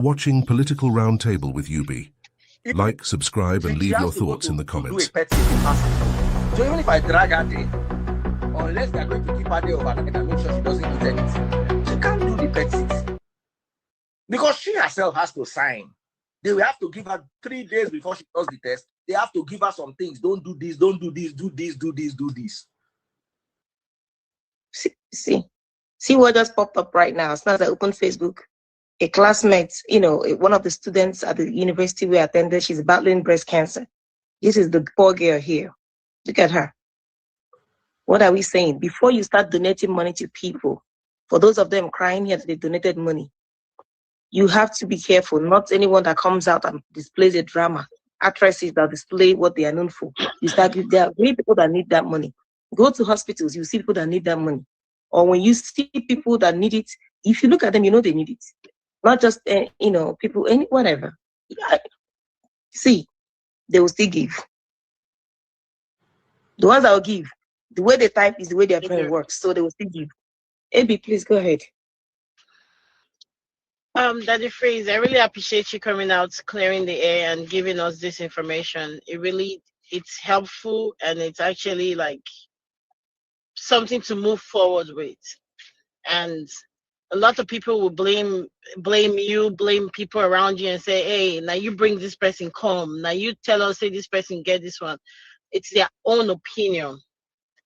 Watching Political Roundtable with UB. Like, subscribe, and leave your thoughts in the comments. So even if I drag her there, unless they're going to keep her there overnight and make sure she doesn't eat anything, she can't do the pet sit. Because she herself has to sign. They will have to give her 3 days before she does the test. They have to give her some things. Don't do this, don't do this, do this, do this, do this. See what just popped up right now. It's not an open Facebook. A classmate, one of the students at the university we attended, she's battling breast cancer. This is the poor girl here. Look at her. What are we saying? Before you start donating money to people, for those of them crying here that they donated money, you have to be careful. Not anyone that comes out and displays a drama. Actresses that display what they are known for. There are great people that need that money. Go to hospitals, you see people that need that money. Or when you see people that need it, if you look at them, you know they need it. Not just, people, whatever. See, they will still give. The ones that will give, the way they type is the way their brain works, so they will still give. AB, please go ahead. Daddy Freeze, I really appreciate you coming out, clearing the air, and giving us this information. It's helpful, and it's actually like something to move forward with. And a lot of people will blame you, blame people around you, and say, hey, now you bring this person come. Now you tell us, say this person get this one. It's their own opinion.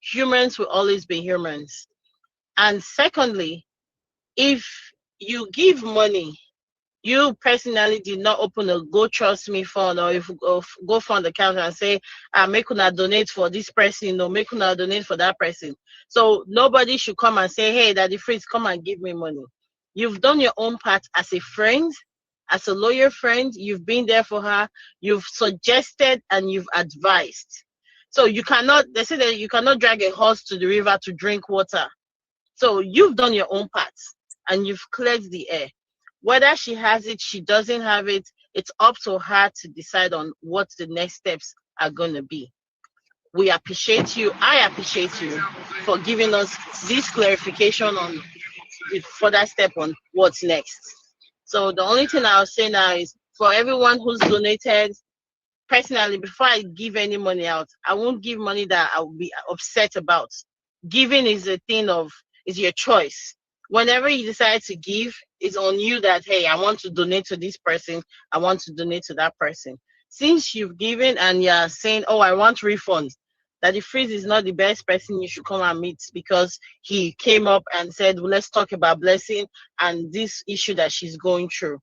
Humans will always be humans. And secondly, if you give money, you personally did not open a Go Trust Me fund or Go Fund account and say, make una donate for this person or make una donate for that person. So nobody should come and say, hey, Daddy Freeze, come and give me money. You've done your own part as a friend, as a loyal friend. You've been there for her. You've suggested and you've advised. So they say that you cannot drag a horse to the river to drink water. So you've done your own part and you've cleared the air. Whether she has it, she doesn't have it, it's up to her to decide on what the next steps are going to be. We appreciate you. I appreciate you for giving us this clarification on the further step on what's next. So the only thing I'll say now is for everyone who's donated, personally, before I give any money out, I won't give money that I'll be upset about. Giving is a thing is your choice. Whenever you decide to give, it's on you that, hey, I want to donate to this person. I want to donate to that person. Since you've given and you're saying, oh, I want refunds, Daddy Freeze is not the best person you should come and meet because he came up and said, well, let's talk about blessing and this issue that she's going through.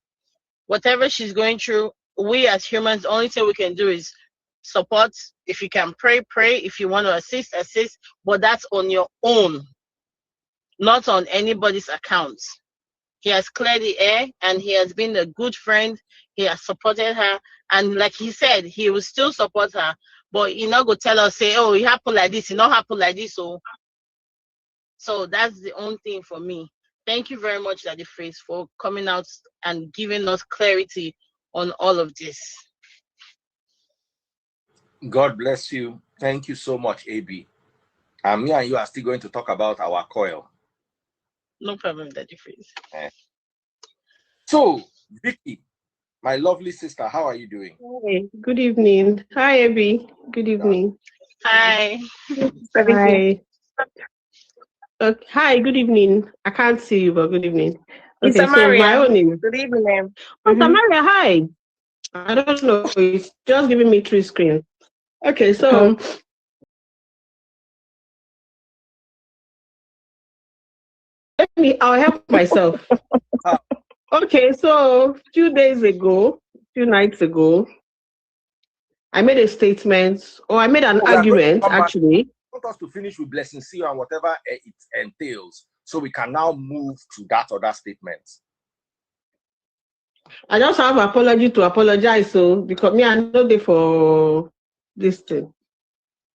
Whatever she's going through, we as humans, the only thing we can do is support. If you can pray, pray. If you want to assist, assist. But that's on your own, not on anybody's account. He has cleared the air and he has been a good friend. He has supported her. And like he said, he will still support her. But he not go tell us, say, oh, it happened like this. It not happen like this. So that's the only thing for me. Thank you very much, Daddy Freeze, for coming out and giving us clarity on all of this. God bless you. Thank you so much, AB. And me and you are still going to talk about our coil. No problem, Daddy Freeze. So, Vicky, my lovely sister, how are you doing? Hi, good evening. Hi, Abby. Good evening. Hi. Hi. Hi, good evening. I can't see you, but good evening. Okay, so my own name. Good evening. Samaria, hi. I don't know. It's just giving me 3 screens. Okay, so I'll help myself. Okay, so a few nights ago, I made a statement, or I made an argument, actually. I want us to finish with Blessing Bceo and whatever it entails, so we can now move to that other statement. I just have an apology to apologize, so because me, I'm not there for this thing.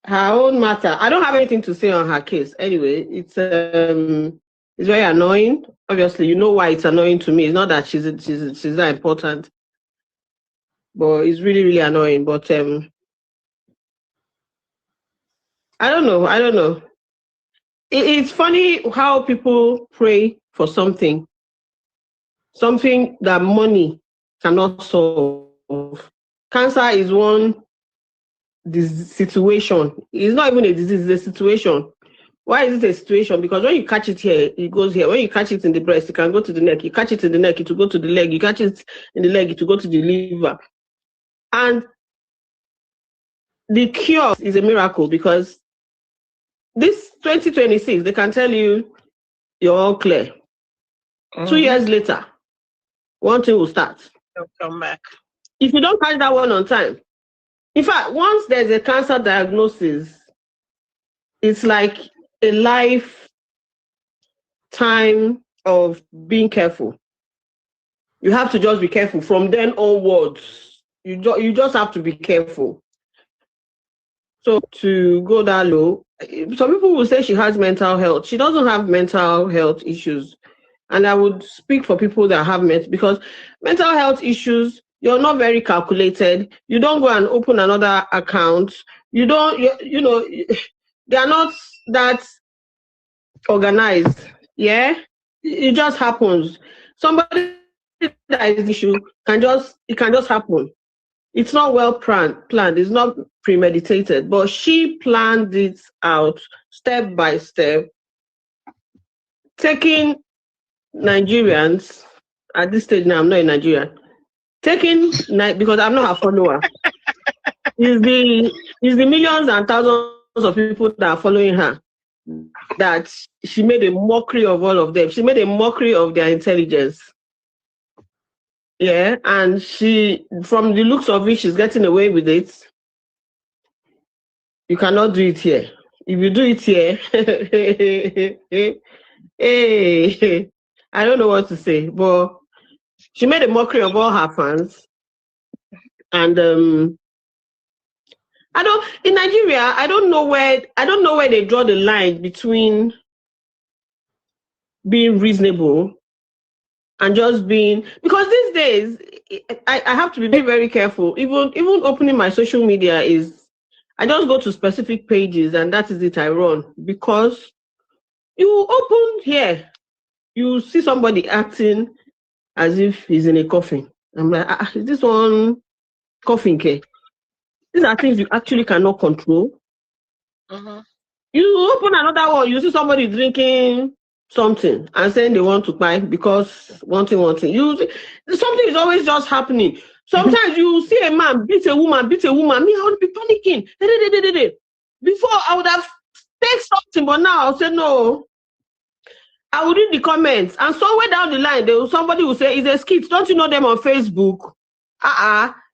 Her own matter. I don't have anything to say on her case. Anyway, it's very annoying. Obviously, you know why it's annoying to me. It's not that she's that important, but it's really, really annoying. But I don't know. It's funny how people pray for something that money cannot solve. Cancer is one situation. It's not even a disease, it's a situation. Why is it a situation? Because when you catch it here, it goes here. When you catch it in the breast, it can go to the neck. You catch it in the neck, it will go to the leg. You catch it in the leg, it will go to the liver. And the cure is a miracle, because this 2026, they can tell you you're all clear. 2 years later, one thing will start. They'll come back. If you don't catch that one on time, in fact, once there's a cancer diagnosis, it's like a lifetime of being careful. You have to just be careful from then onwards. You just have to be careful. So to go that low, some people will say she has mental health. She doesn't have mental health issues. And I would speak for people that have because mental health issues, you're not very calculated. You don't go and open another account. You don't, you know, they are not that organized. Yeah, it just happens. Somebody that is issue can just happen. It's not well planned. It's not premeditated, but she planned it out step by step, taking Nigerians at this stage. Now I'm not a Nigerian. Because I'm not a follower. It's the millions and thousands of people that are following her, that she made a mockery of all of them. She made a mockery of their intelligence. Yeah, and she, from the looks of it, she's getting away with it. You cannot do it here. If you do it here, hey, I don't know what to say, but she made a mockery of all her fans. And in Nigeria, I don't know where they draw the line between being reasonable and just being, because these days I have to be very, very careful. Even opening my social media I just go to specific pages, and that is it I run. Because you open here, you see somebody acting as if he's in a coffin. I'm like, is this one coffin care? These are things you actually cannot control. You open another one, you see somebody drinking something and saying they want to buy because one thing. Something is always just happening. Sometimes you see a man beat a woman. Me, I would be panicking. Before I would have said something, but now I'll say no. I will read the comments, and somewhere down the line, somebody will say, "It's a skit. Don't you know them on Facebook?"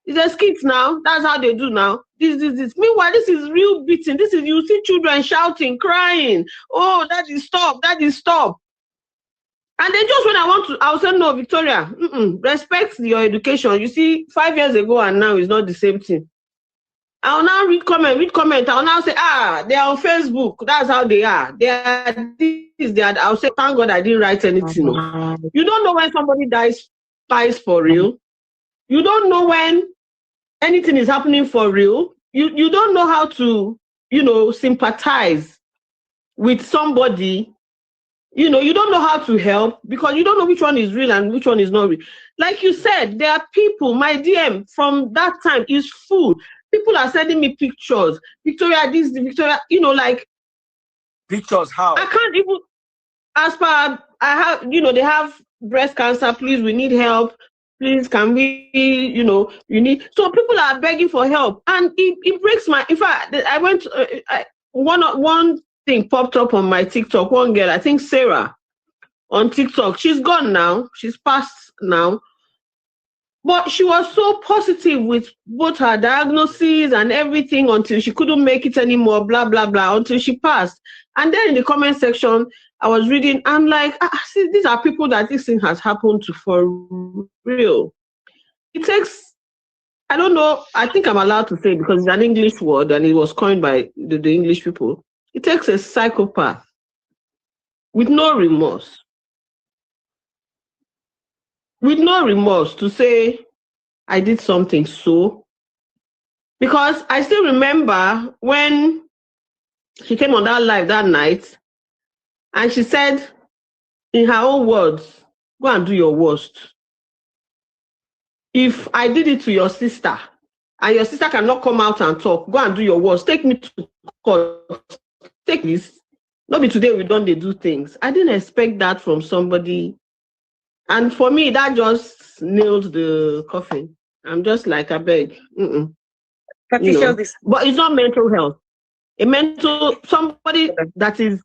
It's a skit now. That's how they do now. This. Meanwhile, this is real beating. This is, you see children shouting, crying. Oh, that is stop. And then just when I'll say, no, Victoria, respect your education. You see, 5 years ago and now is not the same thing. I'll now read comment. I'll now say, they are on Facebook. That's how they are. They are this, they are. I'll say, thank God I didn't write anything. You don't know when somebody dies for real. You don't know when anything is happening for real. You don't know how to, sympathize with somebody. You don't know how to help, because you don't know which one is real and which one is not real. Like you said, there are people, my DM from that time is full. People are sending me pictures. Victoria, like. Pictures how? I can't even, as per, I have, they have breast cancer. Please, we need help. Please, can we, you need. So people are begging for help. And it breaks my, in fact, I went, one thing popped up on my TikTok. One girl, I think Sarah, on TikTok. She's gone now. She's passed now. But she was so positive with both her diagnoses and everything until she couldn't make it anymore, blah, blah, blah, until she passed. And then in the comment section, I was reading, I'm like, see, these are people that this thing has happened to for real. It takes, I don't know, I think I'm allowed to say, because it's an English word and it was coined by the English people. It takes a psychopath with no remorse. With no remorse to say, I did something so. Because I still remember when she came on that live that night, and she said, in her own words, go and do your worst. if I did it to your sister, and your sister cannot come out and talk, go and do your worst, take me to court, take this. Not be today we don't they do things. I didn't expect that from somebody. And for me, that just nailed the coffin. I'm just like, I beg. You know. But it's not mental health. Somebody that is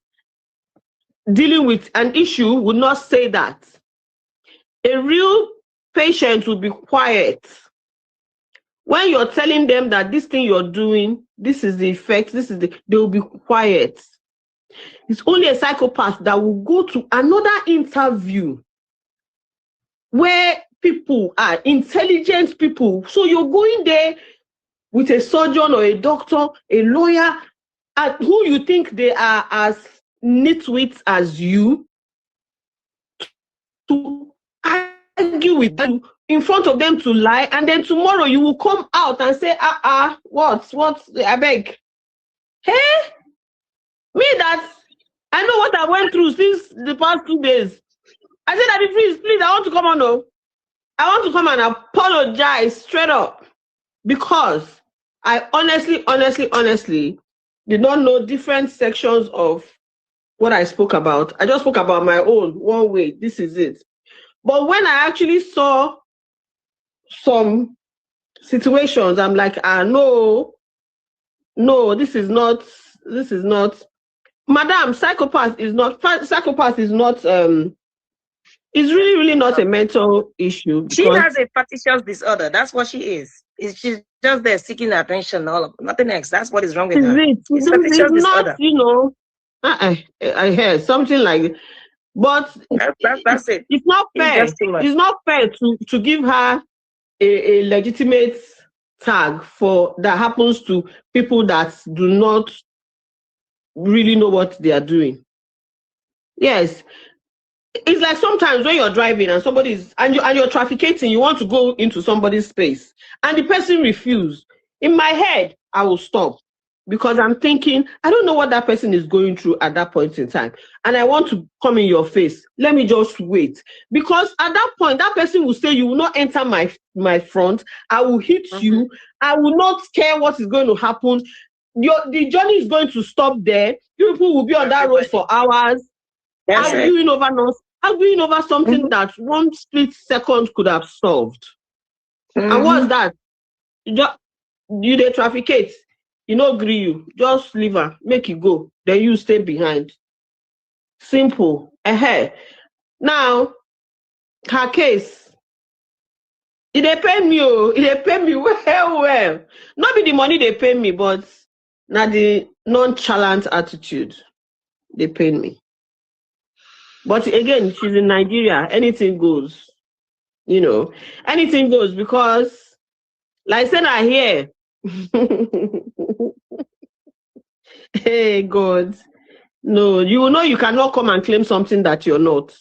dealing with an issue would not say that. A real patient will be quiet. When you're telling them that this thing you're doing, this is the effect, they will be quiet. It's only a psychopath that will go to another interview where people are intelligent people. So you're going there with a surgeon or a doctor, a lawyer, who you think they are as nitwits as you, to argue with them in front of them, to lie, and then tomorrow you will come out and say, what, I beg. Hey, me that, I know what I went through since the past 2 days. I said, Daddy, please, I want to come on, no. I want to come and apologize straight up, because I honestly did not know different sections of what I spoke about. I just spoke about my own one way. This is it. But when I actually saw some situations, I'm like, no, this is not, Madam, psychopath is not, it's really not a mental issue. She has a factitious disorder. That's what she is. She's just there seeking attention, nothing else. That's what is wrong with her. It's factitious disorder. You know, I heard something like, but that's it. It's not fair. It's not fair to give her a legitimate tag for that happens to people that do not really know what they are doing. Yes. It's like sometimes when you're driving and you're trafficating, you want to go into somebody's space and the person refuses. In my head, I will stop, because I'm thinking, I don't know what that person is going through at that point in time. And I want to come in your face. Let me just wait. Because at that point, that person will say, you will not enter my front. I will hit you. I will not care what is going to happen. The journey is going to stop there. You people will be on that road for hours. Arguing over something that one split second could have solved. And what's that? You they trafficate. You know, agree you. Just leave her, make it go. Then you stay behind. Simple. Now, her case. They pay me, they pay me well. Not be the money they pay me, but not the nonchalant attitude they pay me. But again, she's in Nigeria. Anything goes. You know, anything goes, because, like I said, I hear. Hey, God. No, you know you cannot come and claim something that you're not.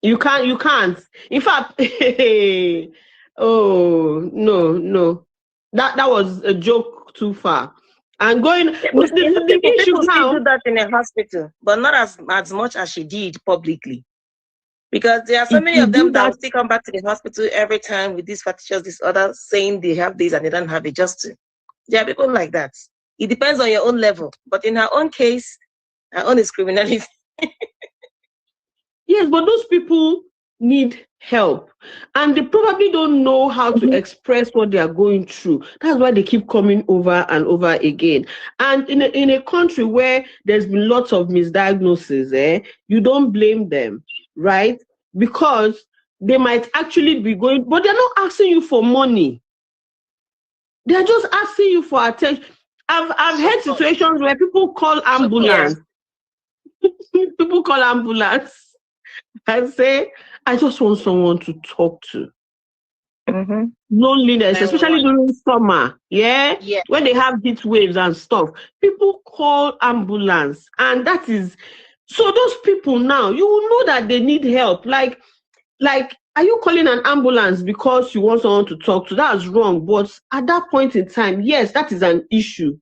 You can't. In fact, oh, no. That was a joke too far. And going, people still do that in a hospital, but not as much as she did publicly. Because there are so many of them that will still come back to the hospital every time with this factitious disorder, saying they have this and they don't have it. There are people like that. It depends on your own level. But in her own case, her own is criminality. Yes, but those people need help. And they probably don't know how to express what they are going through. That's why they keep coming over and over again. And in a country where there's been lots of misdiagnoses, you don't blame them, right? Because they might actually be going, but they're not asking you for money. They're just asking you for attention. I've had situations where people call ambulance. People call ambulance and say, I just want someone to talk to. Loneliness, especially during summer, when they have heat waves and stuff. People call ambulance, and that is, so those people now, you will know that they need help. Like, are you calling an ambulance because you want someone to talk to? That's wrong. But at that point in time, yes, that is an issue.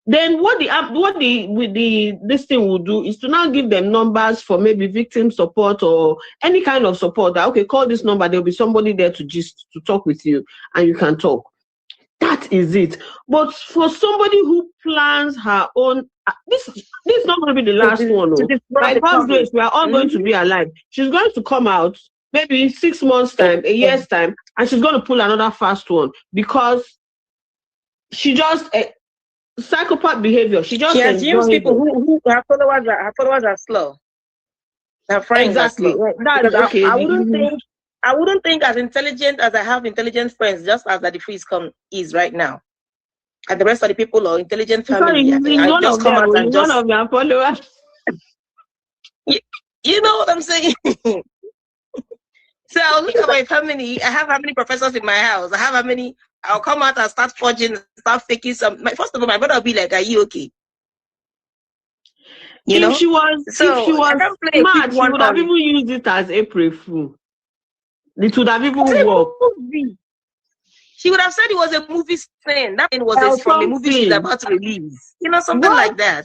Then what this thing will do is to now give them numbers for maybe victim support or any kind of support. That okay, call this number. There'll be somebody there to talk with you, and you can talk. That is it. But for somebody who plans her own, this is not going to be the last one. By God's grace, we are all going to be alive. She's going to come out maybe 6 months time, a year's time, and she's going to pull another fast one because she just psychopath behavior. She assumes people who her followers are slow. Her friends exactly. are slow. Okay. I wouldn't think as intelligent as I have intelligent friends, just as the freeze is right now. And the rest of the people are intelligent family. One of your followers. You know what I'm saying? So I'll look at my family. I have how many professors in my house? I have how many. I'll come out and start forging, start faking some. First of all, my brother will be like, "Are you okay?" If she was smart, she would have even used it as April Fool. It would have even worked. She would have said it was a movie scene. That was from a movie she's about to release. Something like that.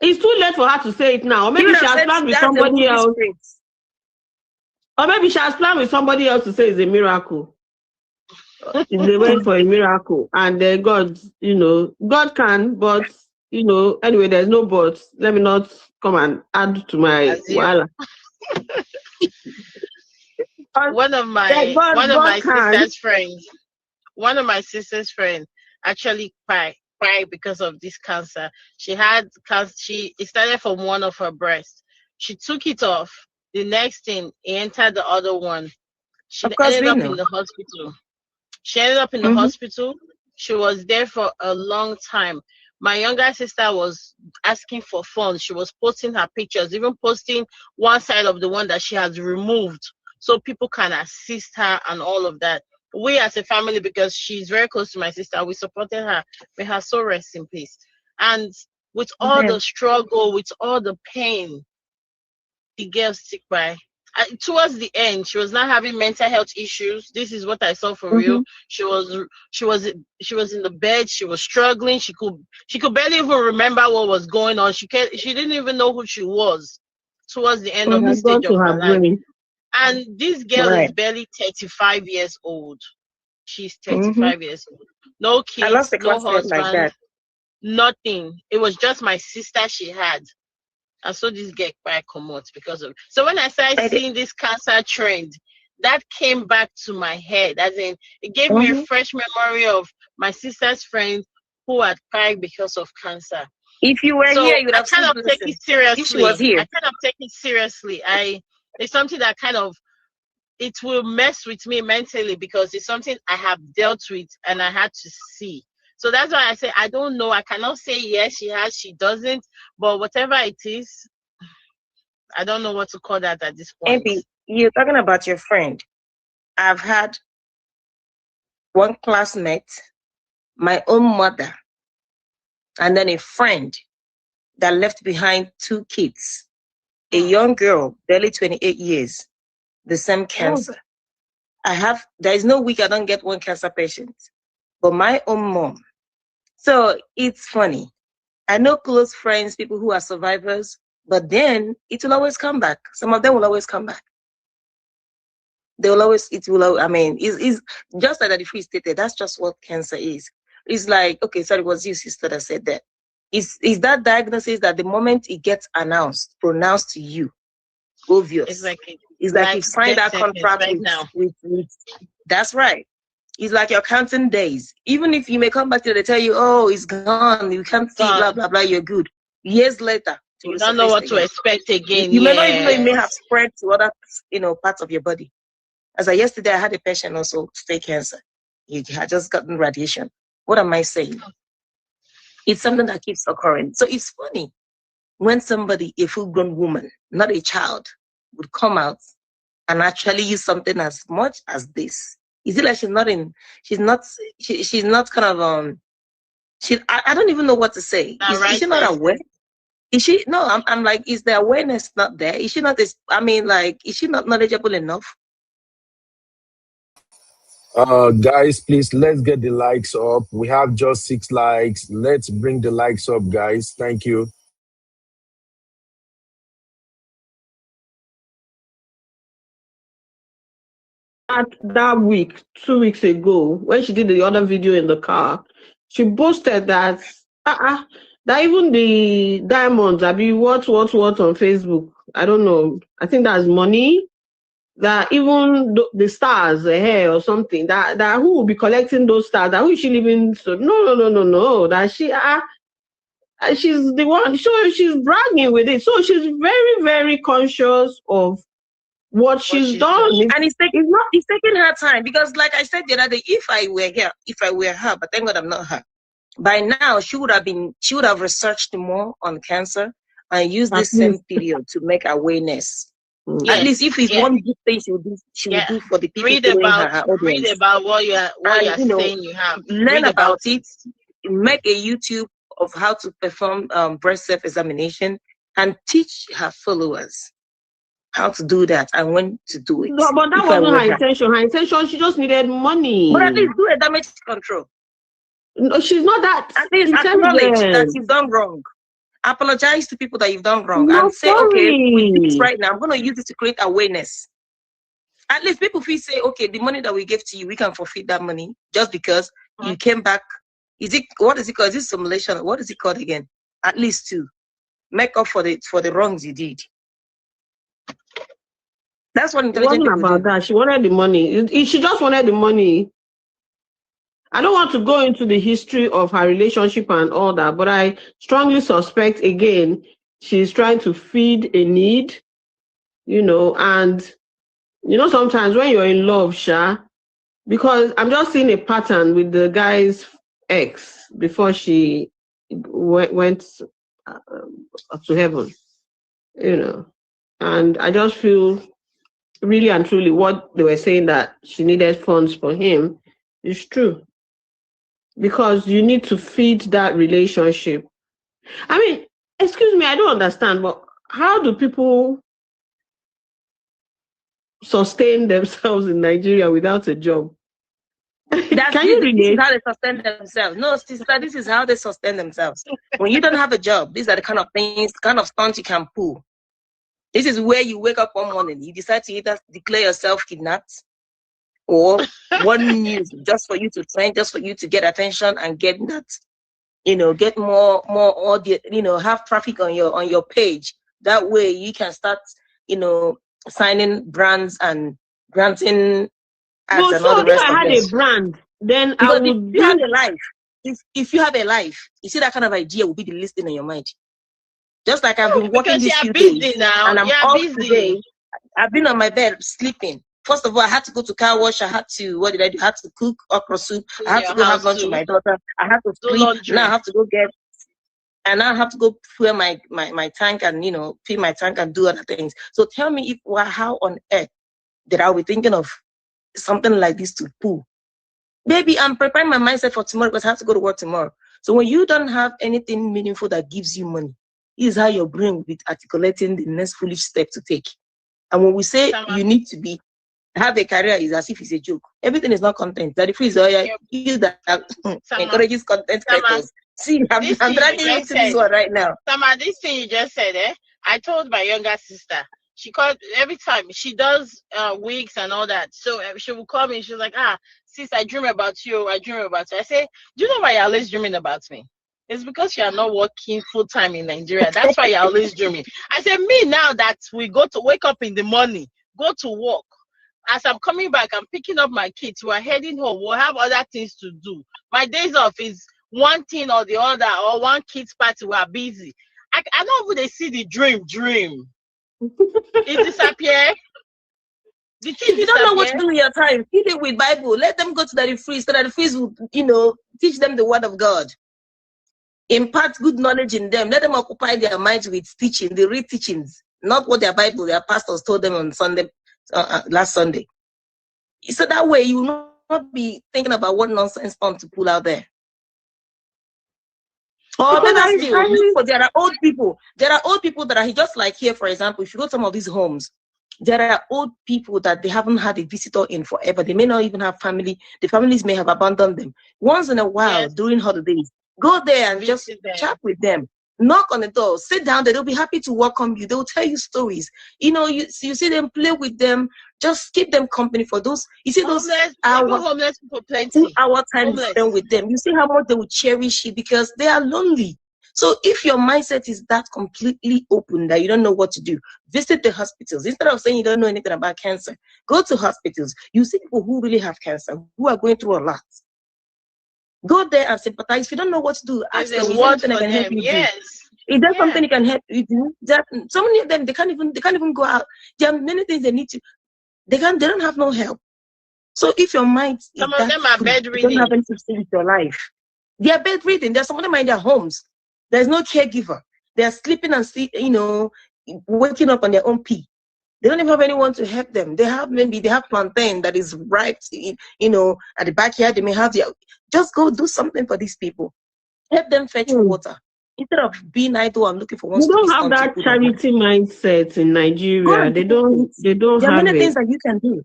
It's too late for her to say it now. Or maybe she has planned with somebody else. Or maybe she has planned with somebody else to say it's a miracle. They went for a miracle. And God, God can, but, anyway, there's no but. Let me not come and add to my wala. One of my sister's friends actually cried because of this cancer. She had cancer. It started from one of her breasts. She took it off. The next thing, it entered the other one. She ended up in the hospital. She was there for a long time. My younger sister was asking for funds. She was posting her pictures, even posting one side of the one that she has removed, so people can assist her and all of that. We as a family, because she's very close to my sister, we supported her. May her soul rest in peace. And with all the struggle, with all the pain, the girl stick by. Towards the end, she was not having mental health issues. This is what I saw for real. She was in the bed. She was struggling. She could barely even remember what was going on. She didn't even know who she was towards the end of the stage of her life. And this girl is barely 35 years old. She's 35 years old. No kids, no husband, nothing. It was just my sister she had. And so this girl quite commode because of it. So when I started seeing this cancer trend, that came back to my head. As in, it gave me a fresh memory of my sister's friends who had cried because of cancer. If you were here, you would have kind of take it seriously. If she was here. I kind of take it seriously. It's something that it will mess with me mentally because it's something I have dealt with and I had to see. So that's why I say I don't know. I cannot say yes, she has, she doesn't. But whatever it is, I don't know what to call that at this point. Maybe you're talking about your friend. I've had one classmate, my own mother, and then a friend that left behind 2 kids. A young girl, barely 28 years, the same cancer. There is no week I don't get one cancer patient, but my own mom. So it's funny. I know close friends, people who are survivors, but then it will always come back. Some of them will always come back. It's just like the free stated. That's just what cancer is. It's like, okay, sorry, it was you, sister, that said that. Is that diagnosis that the moment it gets pronounced to you, obvious. Exactly. It's like you signed that contract with that's right. It's like you're counting days. Even if you may come back to it, they tell you, oh, it's gone. You can't see, blah, blah, blah, you're good. Years later. You don't know what to expect again. You may not even know it may have spread to other, parts of your body. As yesterday, I had a patient also, stage cancer. He had just gotten radiation. What am I saying? It's something that keeps occurring. So it's funny when somebody, a full-grown woman, not a child, would come out and actually use something as much as this. Is it like she's not kind of, I don't even know what to say. Is she not aware? Is she, no, I'm like, is the awareness not there? Is she not, is she not knowledgeable enough? Guys, please let's get the likes up. We have just 6 likes. Let's bring the likes up, guys. Thank you. That week, 2 weeks ago, when she did the other video in the car, she boasted that that even the diamonds, I be what on Facebook. I don't know. I think that's money. That even the stars, the hair or something, that who will be collecting those stars? That who is she living? So no. That she's the one. So she's bragging with it. So she's very, very conscious of what she's done. And it's taking her time, because like I said the other day, if I were her, but thank God I'm not her, by now she would have researched more on cancer and used this same period to make awareness. At least if it's one good thing she would do for the people read about what you're saying you have. Learn about it, make a YouTube of how to perform breast self-examination, and teach her followers how to do that and when to do it. No, but that wasn't her intention. Her intention, she just needed money. But at least do a damage control. No, she's not that. At least acknowledge that you've done wrong. Apologize to people that you've done wrong, no, and say, okay, with this right now, I'm going to use it to create awareness. At least people feel say, okay, the money that we gave to you, we can forfeit that money just because you came back. What is it called? Is it simulation? What is it called again? At least to make up for the wrongs you did. That's what intelligent people about do. that. She wanted the money. She just wanted the money. I don't want to go into the history of her relationship and all that, but I strongly suspect, again, she's trying to feed a need, and, sometimes when you're in love, because I'm just seeing a pattern with the guy's ex before she went to heaven, and I just feel really and truly what they were saying, that she needed funds for him, is true. Because you need to feed that relationship. I mean, excuse me, I don't understand, but how do people sustain themselves in Nigeria without a job? Can you relate? This is how they sustain themselves. No, sister, this is how they sustain themselves. When you don't have a job, these are the kind of things, kind of stunts you can pull. This is where you wake up one morning, you decide to either declare yourself kidnapped, or one news just for you to trend, just for you to get attention and get that, get more audio, have traffic on your page. That way you can start, signing brands and granting ads and all the rest of them. If I had a brand, then because I would. If you have a life, if you have a life, you see that kind of idea will be the least thing in your mind. Just like I've been working this few days now, and I'm off today. I've been on my bed sleeping. First of all, I had to go to car wash. I had to, what did I do? I had to cook okra soup. I had to go have lunch with my daughter. I had to sleep. Now I have to go now I have to go fuel my tank and, fill my tank and do other things. So tell me how on earth that I will be thinking of something like this to pull. Maybe I'm preparing my mindset for tomorrow because I have to go to work tomorrow. So when you don't have anything meaningful that gives you money, this is how your brain will be articulating the next foolish step to take. And when we say you need to have a career, is as if it's a joke. Everything is not content. That if it's you that encourages content creators. See, I'm dragging you to this one right now. Sama, this thing you just said, I told my younger sister. She called every time. She does wigs and all that. So she will call me. She's like, sis, I dream about you. I dream about you. I say, do you know why you're always dreaming about me? It's because you are not working full time in Nigeria. That's why you're always dreaming. I said, me now that we go to wake up in the morning, go to work. As I'm coming back, I'm picking up my kids. We're heading home. We'll have other things to do. My days off is one thing or the other, or one kid's party. We're busy. I don't even see the dream. It disappear. If you don't know what to do with your time, feed it with Bible. Let them go to the free so that the free will, teach them the word of God. Impart good knowledge in them. Let them occupy their minds with teaching, the real teachings, not what their Bible, their pastors told them on Sunday, last Sunday. So that way you will not be thinking about what nonsense fun to pull out there. Or better still, there are old people. There are old people that are just like here, for example. If you go to some of these homes, There are old people that they haven't had a visitor in forever. They may not even have family. The families may have abandoned them. Once in a while, during holidays, go there and just chat with them. Knock on the door, sit down. They'll be happy to welcome you. They'll tell you stories. You know, you see them, play with them. Just keep them company for those. You see those homeless people plenty. 2 hour time spent with them. You see how much they will cherish you because they are lonely. So if your mindset is that completely open that you don't know what to do, visit the hospitals. Instead of saying you don't know anything about cancer, go to hospitals. You see people who really have cancer, who are going through a lot. Go there and sympathize. If you don't know what to do, ask them, is there anything I can help you do? Is there something you can help you do? So many of them, they can't even go out. There are many things they need to. They don't have no help. So if your mind is some of them are bedridden, you don't have anything to do with your life. They are bedridden. There's some of them in their homes. There's no caregiver. They're sleeping and waking up on their own pee. They don't even have anyone to help them. They have plantain that is ripe, at the backyard. They may have just go do something for these people. Help them fetch water. Instead of being idle and looking for one. They don't have that charity mindset in Nigeria. They don't there are have many it. things that you can do.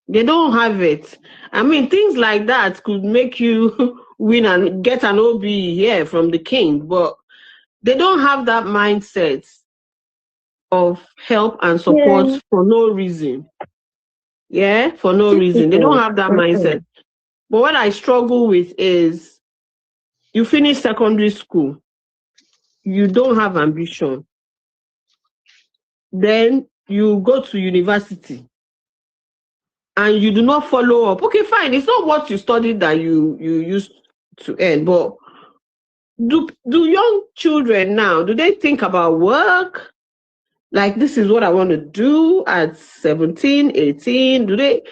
They don't have it. I mean, things like that could make you win and get an OB here from the king, but they don't have that mindset of help and support for no reason. Yeah, for no reason. They don't have that mindset. But what I struggle with is you finish secondary school, you don't have ambition. Then you go to university and you do not follow up. Okay, fine. It's not what you studied that you used to earn, but do young children now, do they think about work? Like, this is what I want to do at 17, 18. Do they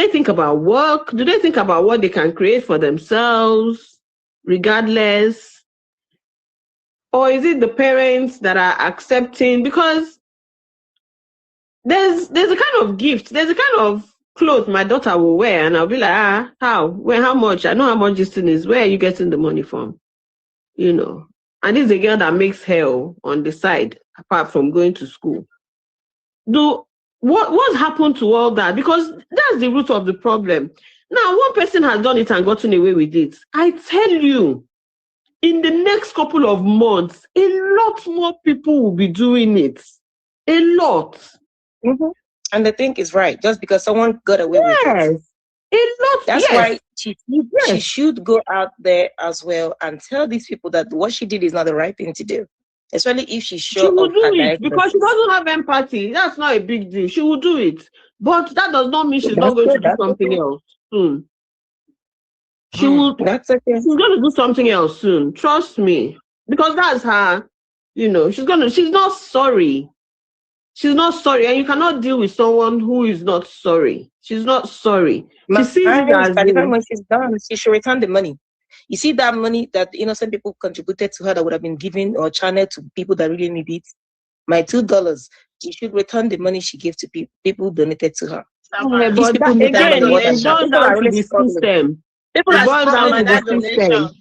think about work? Do they think about what they can create for themselves, regardless? Or is it the parents that are accepting? Because there's a kind of gift, there's a kind of clothes my daughter will wear, and I'll be like, how? Where? How much? I know how much this thing is. Where are you getting the money from? And this is a girl that makes hell on the side, apart from going to school. What happened to all that? Because that's the root of the problem. Now, one person has done it and gotten away with it. I tell you, in the next couple of months, a lot more people will be doing it. A lot. Mm-hmm. And the thing is right, just because someone got away with it. A lot. That's why she should go out there as well and tell these people that what she did is not the right thing to do. Especially if she's sure she will do it because she doesn't have empathy. That's not a big deal. She will do it. But that does not mean she's not going to do something else soon. She will. That's okay. She's going to do something else soon. Trust me. Because that's her, she's not sorry. She's not sorry. And you cannot deal with someone who is not sorry. She's not sorry. She sees it as by the time when she's done, she should return the money. You see that money that innocent people contributed to her that would have been given or channeled to people that really need it? My $2, she should return the money she gave to people donated to her. But again, it boils down to the system. It boils down to the system.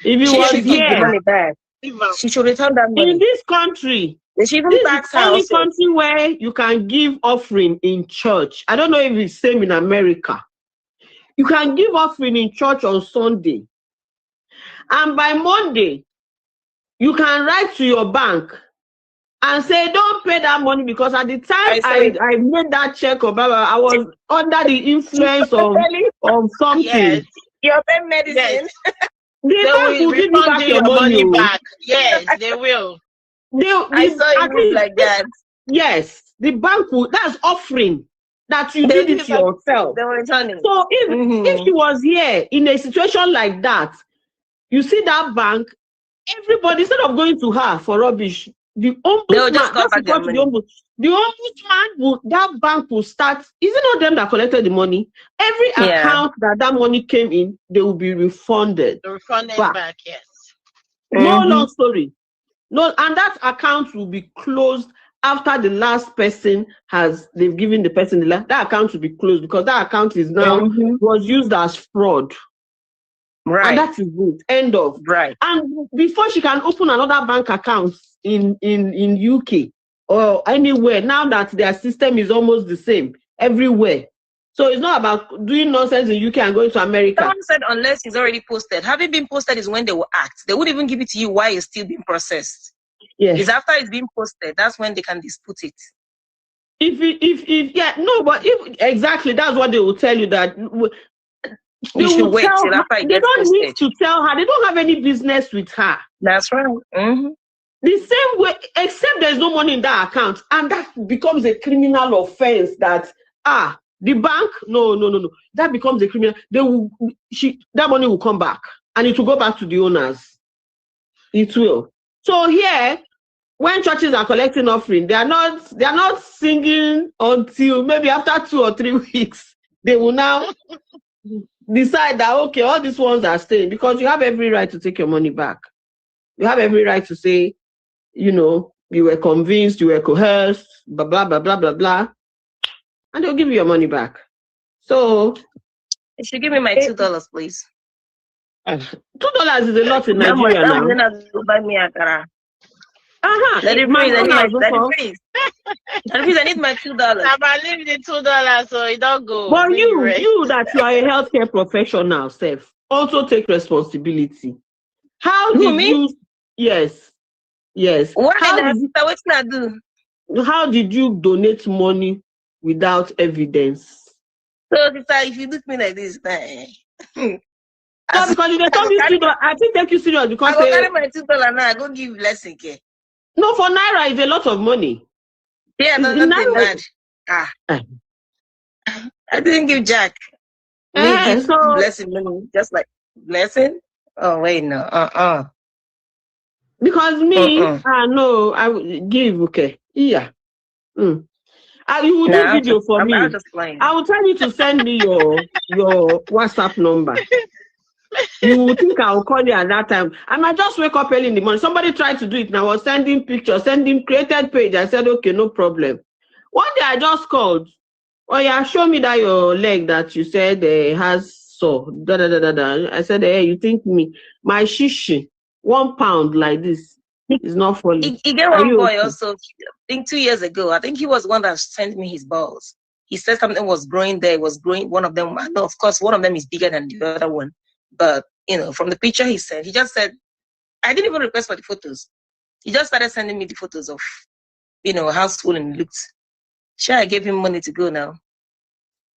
If you want to give the money back, she should return that money. In this country, this is the only country where you can give offering in church. I don't know if it's the same in America. You can give offering in church on Sunday. And by Monday, you can write to your bank and say, don't pay that money because at the time I made that check or blah, blah, I was under the influence of something. Yes. Your pain medicine. Yes. The bank will give you back your money back. Yes, they will. I saw it like that. Yes, the bank will. That's offering that you did it yourself. They were returning. So if she was here in a situation like that, you see that bank, everybody, instead of going to her for rubbish, the ombudsman, that bank will start. Is it not them that collected the money? Every account that money came in, they will be refunded. Refunded back, yes. No long story. No, and that account will be closed after the last person they've given the person that account will be closed because that account is now was used as fraud. Right. And that is good. End of. Right. And before she can open another bank account in UK, or anywhere, now that their system is almost the same everywhere. So it's not about doing nonsense in UK and going to America. Someone said unless it's already posted. Having been posted is when they will act. They wouldn't even give it to you while it's still being processed. Yes. It's after it's being posted. That's when they can dispute it. Exactly, that's what they will tell you, that You should wait till after it they gets don't need posted. to tell her. They don't have any business with her. That's right. Mm-hmm. The same way, except there's no money in that account, and that becomes a criminal offense. That the bank, no, that becomes a criminal. That money will come back, and it will go back to the owners. It will. So here, when churches are collecting offering, they are not singing until maybe after 2 or 3 weeks. They will now decide that, okay, all these ones are staying, because you have every right to take your money back. You have every right to say, you were convinced, you were coerced, blah, blah, blah, blah, blah, blah, and they'll give you your money back. So you should give me my $2, please. $2 is a lot in Nigeria now. Buy me akara. Daddy Freeze, I need my $2. I leave the $2 so it don't go. But you that you are a healthcare professional, Seth, also take responsibility. How did you? Yes. What I do? How did you donate money without evidence? So, if you look at me like this, because they told you $2, I think take you serious because I carry my $2 now. I go give blessing. No, for Naira is a lot of money. Yeah, nothing mad. I didn't give Jack. So blessing money, just like blessing. Oh wait, no, Because me, no, I would give. Okay, yeah. You will do video for me. I will tell you to send me your WhatsApp number. You would think I will call you at that time. I might just wake up early in the morning. Somebody tried to do it and I was sending pictures, created page. I said, okay, no problem. One day I just called. Oh yeah, show me that your leg that you said has sore. I said, hey, you think me? My shishi, 1 pound like this is not falling. He gave one boy also, I think 2 years ago. I think he was one that sent me his balls. He said something was growing there. It was growing. One of them, I know, of course, one of them is bigger than the other one. But, from the picture he just said, I didn't even request for the photos. He just started sending me the photos of, how swollen it looked. Sure, I gave him money to go now.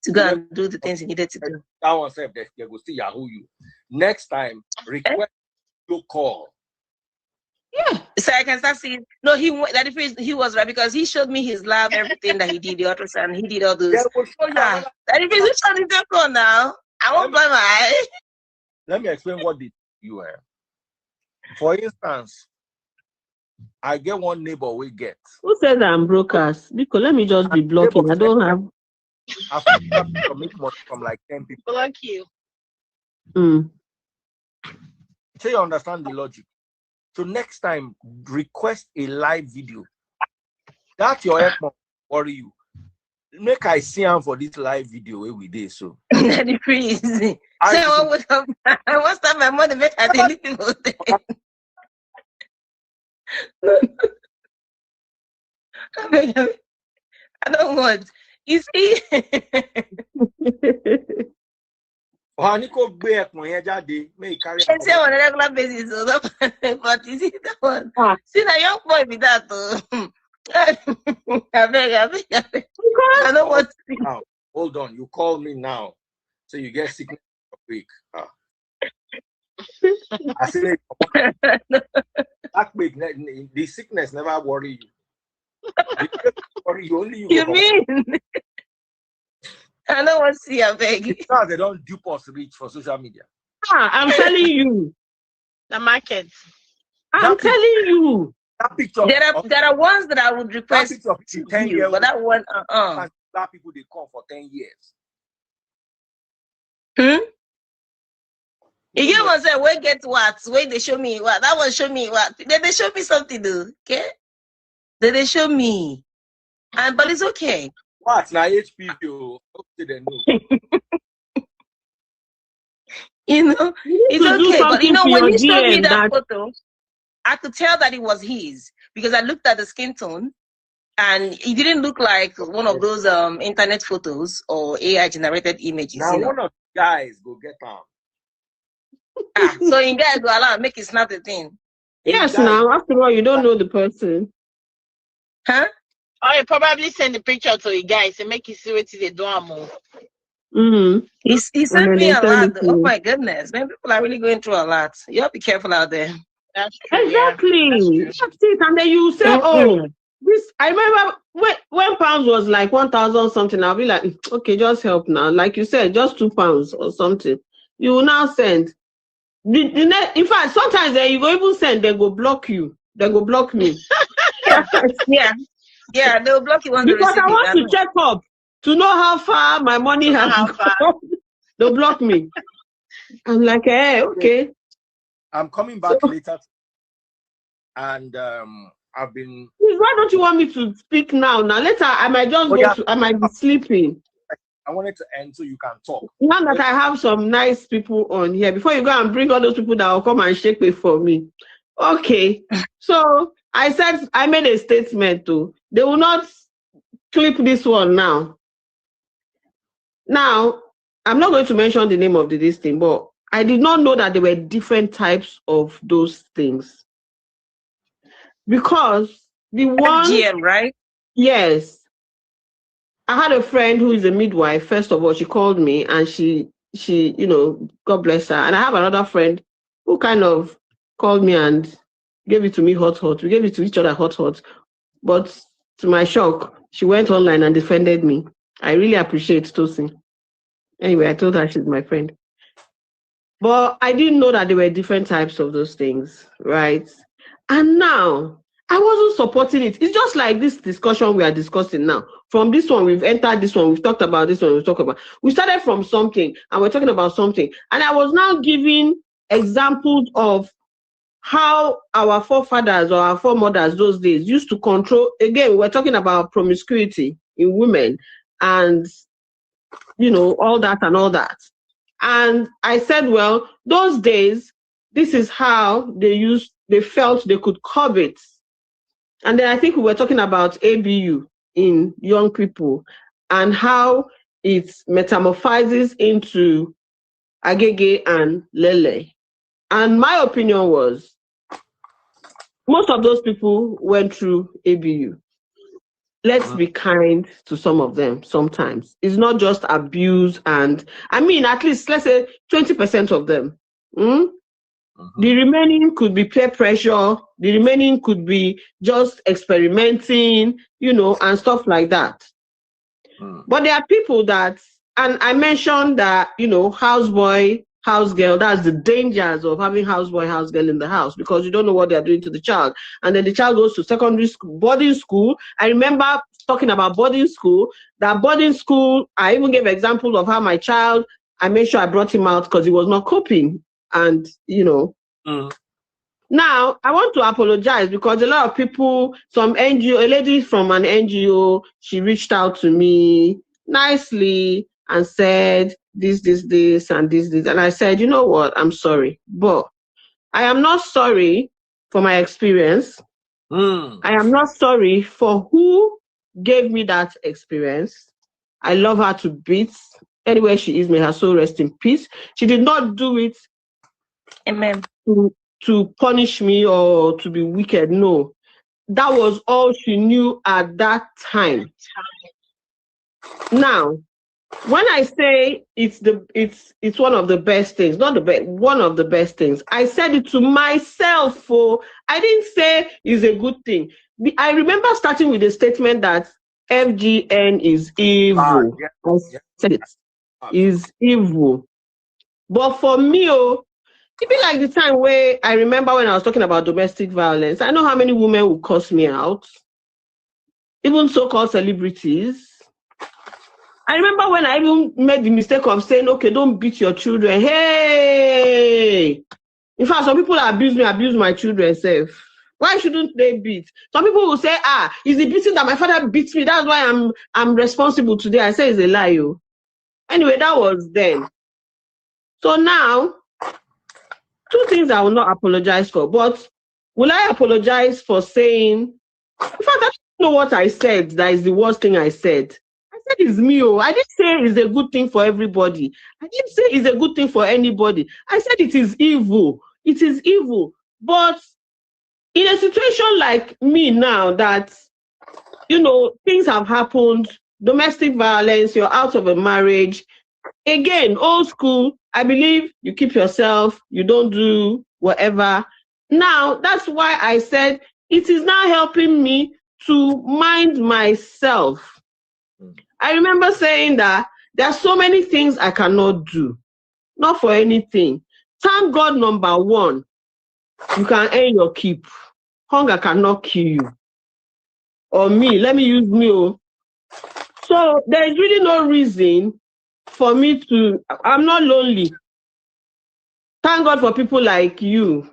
To go and do the things he needed to do. That one said that they will see Yahoo you. Next time, request your call. Yeah. So I can start seeing. No, he was right because he showed me his lab, everything that he did, the ultrasound, he did all those. That if he's showing the call now, I won't buy my eye. Let me explain what you were. For instance, I get one neighbor we get. Who says I'm brokers? Because let me just be blocking. I don't have. I've commitment from like 10 people. Block you. So you understand the logic. So next time, request a live video. That's your help worry you. Make I see him for this live video every day. So that's crazy. I want to my money make I delete it. I don't want. You see. I say on a regular basis, but you see that one. See that young boy with that. I beg. I don't want to see. Hold on, you call me now, so you get sickness for a week. I say that week, the sickness never worry you. Worry you only you. You mean? I don't want to see, I beg. Because they don't dupe us reach for social media. I'm telling you. The market. I'm telling you. That picture. There are ones that I would request that picture of 10 years, but that one, Black people they come for 10 years. You get one say, where get what? Where they show me what? That one show me what? Then they show me something though, okay? Then they show me. But it's okay. What? Now HPV, they know. It's okay. But when he showed me that photo, I could tell that it was his because I looked at the skin tone And it didn't look like one of those internet photos or AI generated images. Now You know? one of the guys go get them. So in guys go allow make it snap the thing. Yes, now after all, you don't know the person. Huh? Or you probably send the picture to a guy and make you see what they do. He sent me a lot. Oh my goodness, man, people are really going through a lot. You have to be careful out there. That's true. Exactly. Yeah. That's it. And then you say, oh, this. I remember when pounds was like 1,000 something. I'll be like, okay, just help now. Like you said, just £2 or something. You will now send. In fact, sometimes you go even send, they go block you. They go block me. Yeah, they'll block you when because I want to check up to know how far my money has gone. They'll block me. I'm like, hey, okay. I'm coming back later, and I've been. Why don't you want me to speak now? Now later, I might just I might be sleeping. I wanted to end so you can talk. Now that I have some nice people on here, before you go and bring all those people that will come and shake it for me. Okay. So I said I made a statement too. They will not clip this one now. Now, I'm not going to mention the name of this thing, but I did not know that there were different types of those things. Because the one FGM, right? Yes. I had a friend who is a midwife. First of all, she called me and she, God bless her. And I have another friend who kind of called me and gave it to me hot. We gave it to each other hot. But to my shock, she went online and defended me. I really appreciate Tosin. Anyway, I told her she's my friend. But I didn't know that there were different types of those things, right? And now, I wasn't supporting it. It's just like this discussion we are discussing now. From this one, we've entered this one, we've talked about this one, we started from something, and we're talking about something. And I was now giving examples of how our forefathers or our foremothers those days used to control. Again, we're talking about promiscuity in women and, all that and all that. And I said, well, those days, this is how they felt they could curb it. And then I think we were talking about ABU in young people and how it metamorphizes into agege and lele. And my opinion was, most of those people went through ABU. Let's be kind to some of them sometimes. It's not just abuse and, at least let's say 20% of them. The remaining could be peer pressure. The remaining could be just experimenting, and stuff like that. But there are people that, and I mentioned that, houseboy, house girl, that's the dangers of having houseboy, house girl in the house, because you don't know what they're doing to the child. And then the child goes to secondary school, boarding school. I remember talking about boarding school, I even gave examples of how my child, I made sure I brought him out because he was not coping. And, Now, I want to apologize because a lot of people, a lady from an NGO, she reached out to me nicely and said, this, and this. And I said, you know what, I'm sorry. But I am not sorry for my experience. I am not sorry for who gave me that experience. I love her to bits. Anywhere she is, may her soul rest in peace. She did not do it. Amen. To punish me or to be wicked. No. That was all she knew at that time. Now, when I say it's one of the best things, not the best, one of the best things, I said it to myself. I didn't say it's a good thing. I remember starting with a statement that FGN is evil. I said it is evil. But for me, it be like the time where I remember when I was talking about domestic violence. I know how many women would cuss me out, even so-called celebrities. I remember when I even made the mistake of saying, okay, don't beat your children. Hey! In fact, some people abuse my children self. Why shouldn't they beat? Some people will say, it's the beating that my father beats me. That's why I'm responsible today. I say it's a lie. Anyway, that was then. So now, two things I will not apologize for, but will I apologize for saying, in fact, know what I said that is the worst thing I said. I said it's me. Oh, I didn't say it's a good thing for everybody. I didn't say it's a good thing for anybody. I said it is evil. It is evil. But in a situation like me now that, things have happened, domestic violence, you're out of a marriage. Again, old school, I believe you keep yourself, you don't do whatever. Now, that's why I said it is now helping me to mind myself. I remember saying that there are so many things I cannot do, not for anything. Thank God, number one, you can earn your keep. Hunger cannot kill you. Or me, let me use me. Oh. So there is really no reason for me to, I'm not lonely. Thank God for people like you.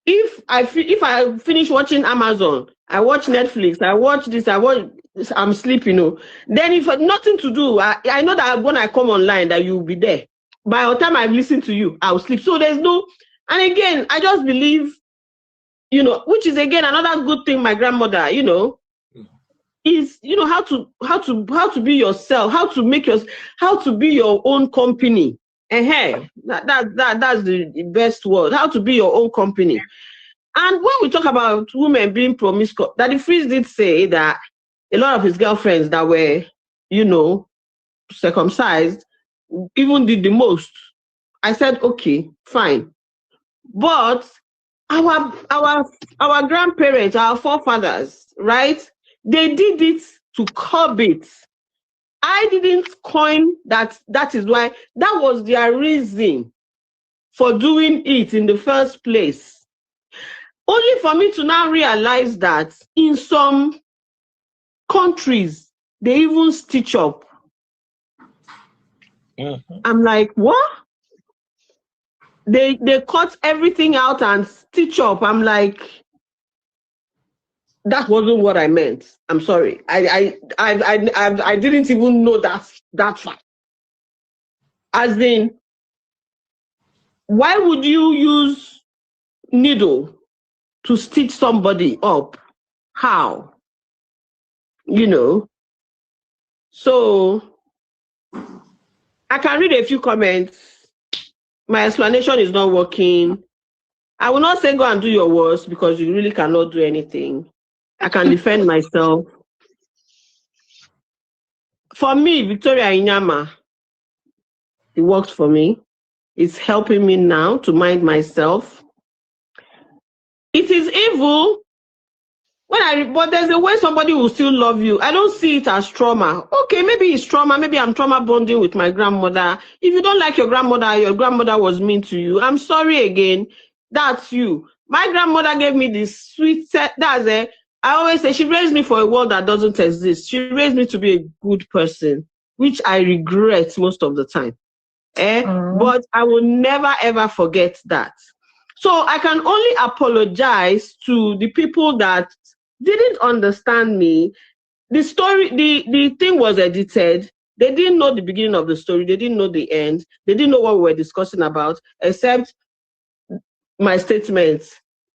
If I finish watching Amazon, I watch Netflix, I watch this, I'm sleeping. Then if nothing to do, I know that when I come online that you'll be there. By the time I've listened to you, I'll sleep. So there's no, and again, I just believe, which is again another good thing my grandmother, is how to be yourself, how to be your own company. That's the best word. How to be your own company. And when we talk about women being promiscuous, Daddy Freeze did say that a lot of his girlfriends that were, circumcised, even did the most. I said, okay, fine. But our grandparents, our forefathers, right? They did it to curb it. I didn't coin that. That is why that was their reason for doing it in the first place. Only for me to now realize that in some countries, they even stitch up. Mm-hmm. I'm like, what? They cut everything out and stitch up. I'm like, that wasn't what I meant. I'm sorry. I didn't even know that fact. As in, why would you use needle to stitch somebody up? How? So I can read a few comments. My explanation is not working. I will not say go and do your worst because you really cannot do anything. I can defend myself. For me, Victoria Inyama, it worked for me. It's helping me now to mind myself. It is evil. But there's a way somebody will still love you. I don't see it as trauma. Okay, maybe it's trauma. Maybe I'm trauma bonding with my grandmother. If you don't like your grandmother was mean to you. I'm sorry again. That's you. My grandmother gave me this sweet set. I always say she raised me for a world that doesn't exist. She raised me to be a good person, which I regret most of the time. But I will never ever forget that. So I can only apologize to the people that didn't understand me. The story, the thing was edited. They didn't know the beginning of the story. They didn't know the end. They didn't know what we were discussing about, except my statement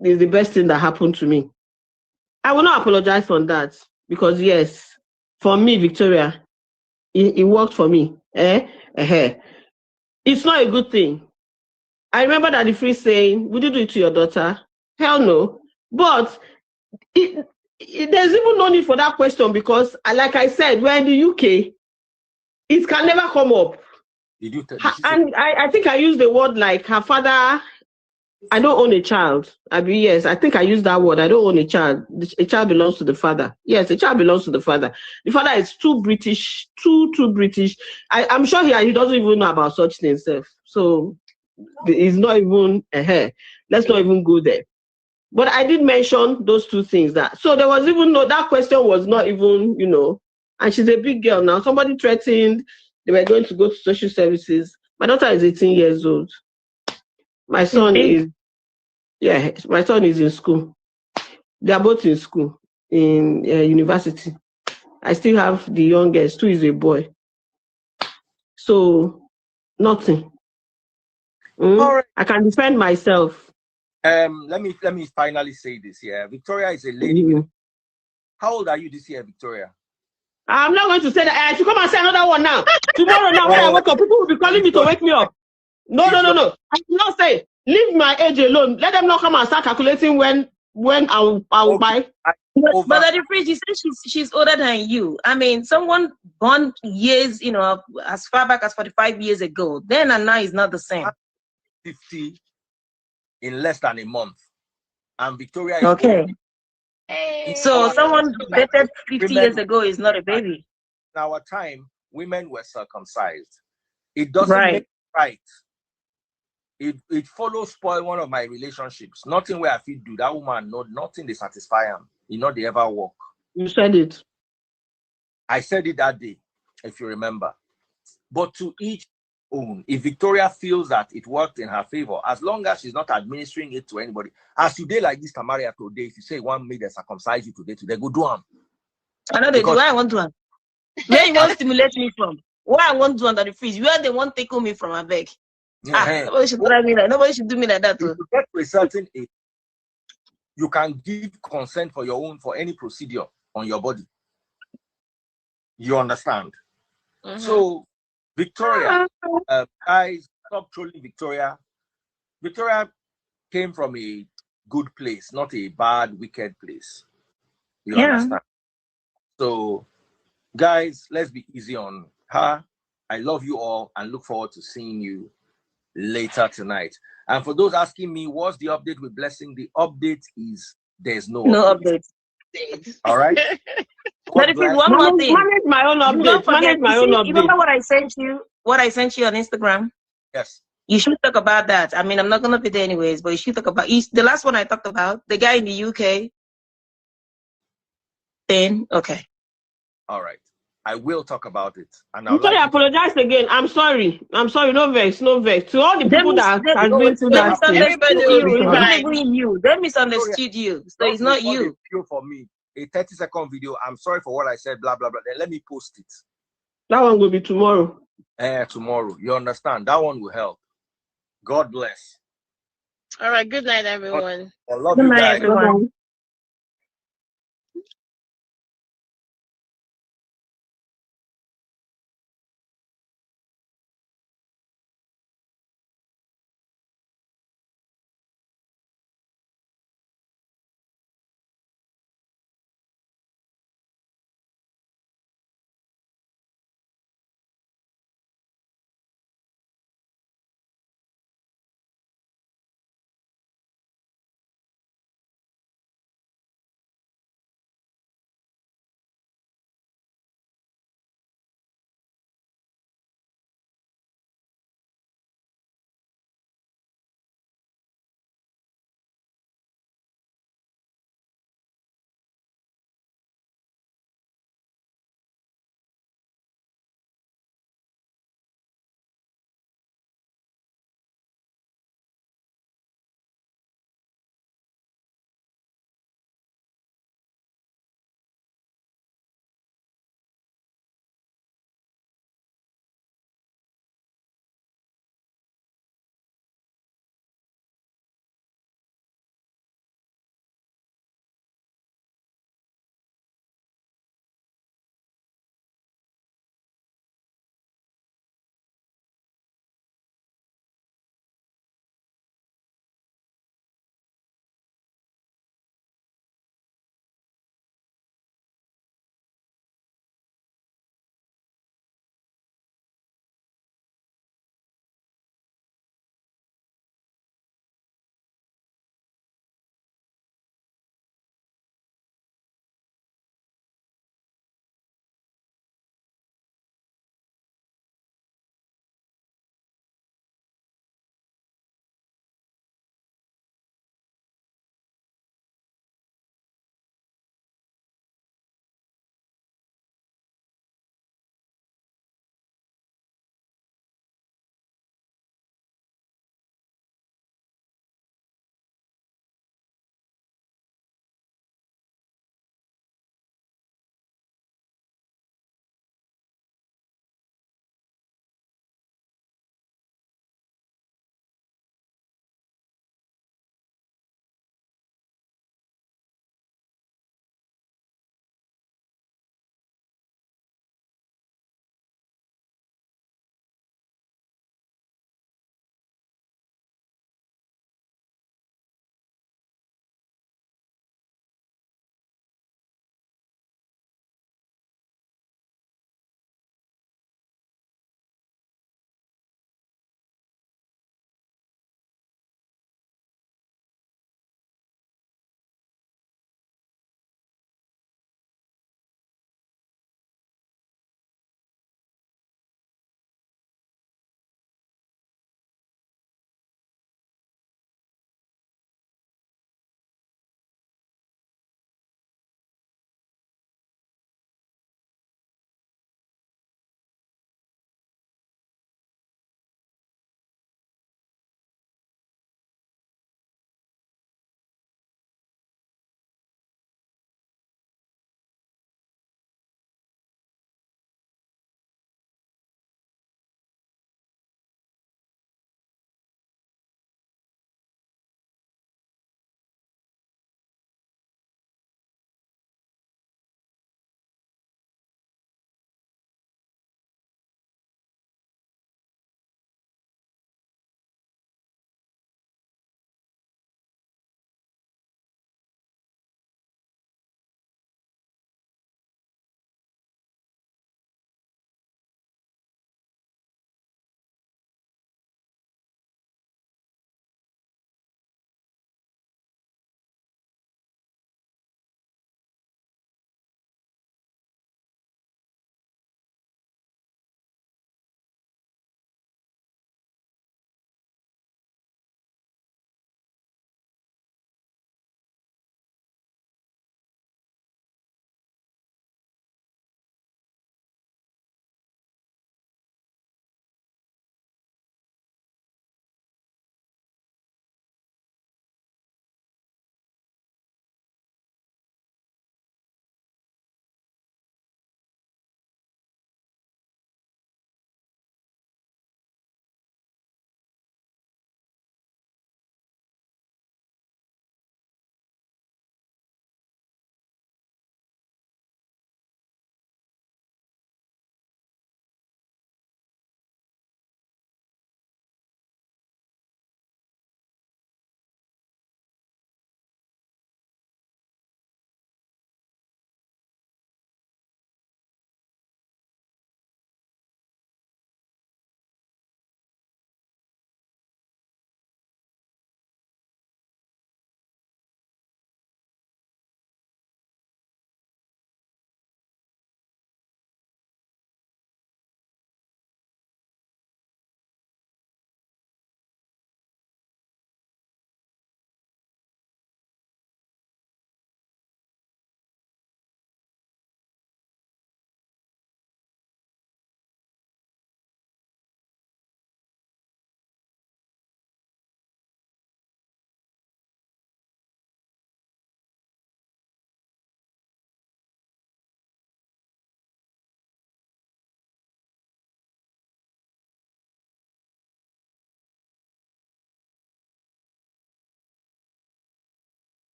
is the best thing that happened to me. I will not apologize on that because yes, for me, Victoria, it worked for me. It's not a good thing. I remember that the free saying, would you do it to your daughter? Hell no. But there's even no need for that question because, like I said, we're in the UK. It can never come up. And I think I used the word like her father. I don't own a child. Yes, I think I used that word. I don't own a child. A child belongs to the father. Yes, a child belongs to the father. The father is too British, too British. I'm sure he doesn't even know about such things. So it's not even, let's not even go there. But I did mention those two things so there was even that question was not even, and she's a big girl now. Somebody threatened they were going to go to social services. My daughter is 18 years old. My son is in school. They are both in school, in university. I still have the youngest, who is a boy. So, nothing. All right. I can defend myself. Let me finally say this. Yeah, Victoria is a lady with How old are you this year, Victoria? I'm not going to say that. I should come and say another one now. Tomorrow now, when I wake up, people will be calling me to wake me up. No. I will not say. Leave my age alone. Let them not come and start calculating when I will buy. But at the fridge, you said she's older than you. I mean, someone born years, as far back as 45 years ago, then and now is not the same. 50 in less than a month. And Victoria is okay. old. So someone dated 50 years ago is not a baby. In our time, women were circumcised. It doesn't make it right. It follows spoil one of my relationships. Nothing where I feel do that woman, nothing they satisfy him. They ever work. You said it. I said it that day, if you remember. But to each own, if Victoria feels that it worked in her favor, as long as she's not administering it to anybody, as today like this Tamaria today, if you say one made them circumcise you today, go do them. I know they do. Why I want to. Where you want to stimulate me from? Why I want to under the freeze? Where they want to take me from a bag? Nobody should drive me like nobody should do me like that. If you get to a certain age, you can give consent for any procedure on your body. You understand? Mm-hmm. So, Victoria, guys, stop trolling Victoria. Victoria came from a good place, not a bad, wicked place. You understand? So, guys, let's be easy on her. I love you all and look forward to seeing you later tonight. And for those asking me, what's the update with Blessing? The update is there's no update. All right? But if it's one more thing. Manage my own update. Manage my own update. You remember what I sent you? What I sent you on Instagram? Yes. You should talk about that. I mean, I'm not gonna be there anyways, but you should talk about the last one I talked about, the guy in the UK. Then okay. All right. I will talk about it. And I'm sorry, I apologize again. I'm sorry. No vex. To all the people that have been through that. They misunderstood you. So it's not you. For me, a 30-second video. I'm sorry for what I said, blah, blah, blah. Then let me post it. That one will be tomorrow. Tomorrow. You understand? That one will help. God bless. All right. Good night, everyone. I love you guys. Everyone.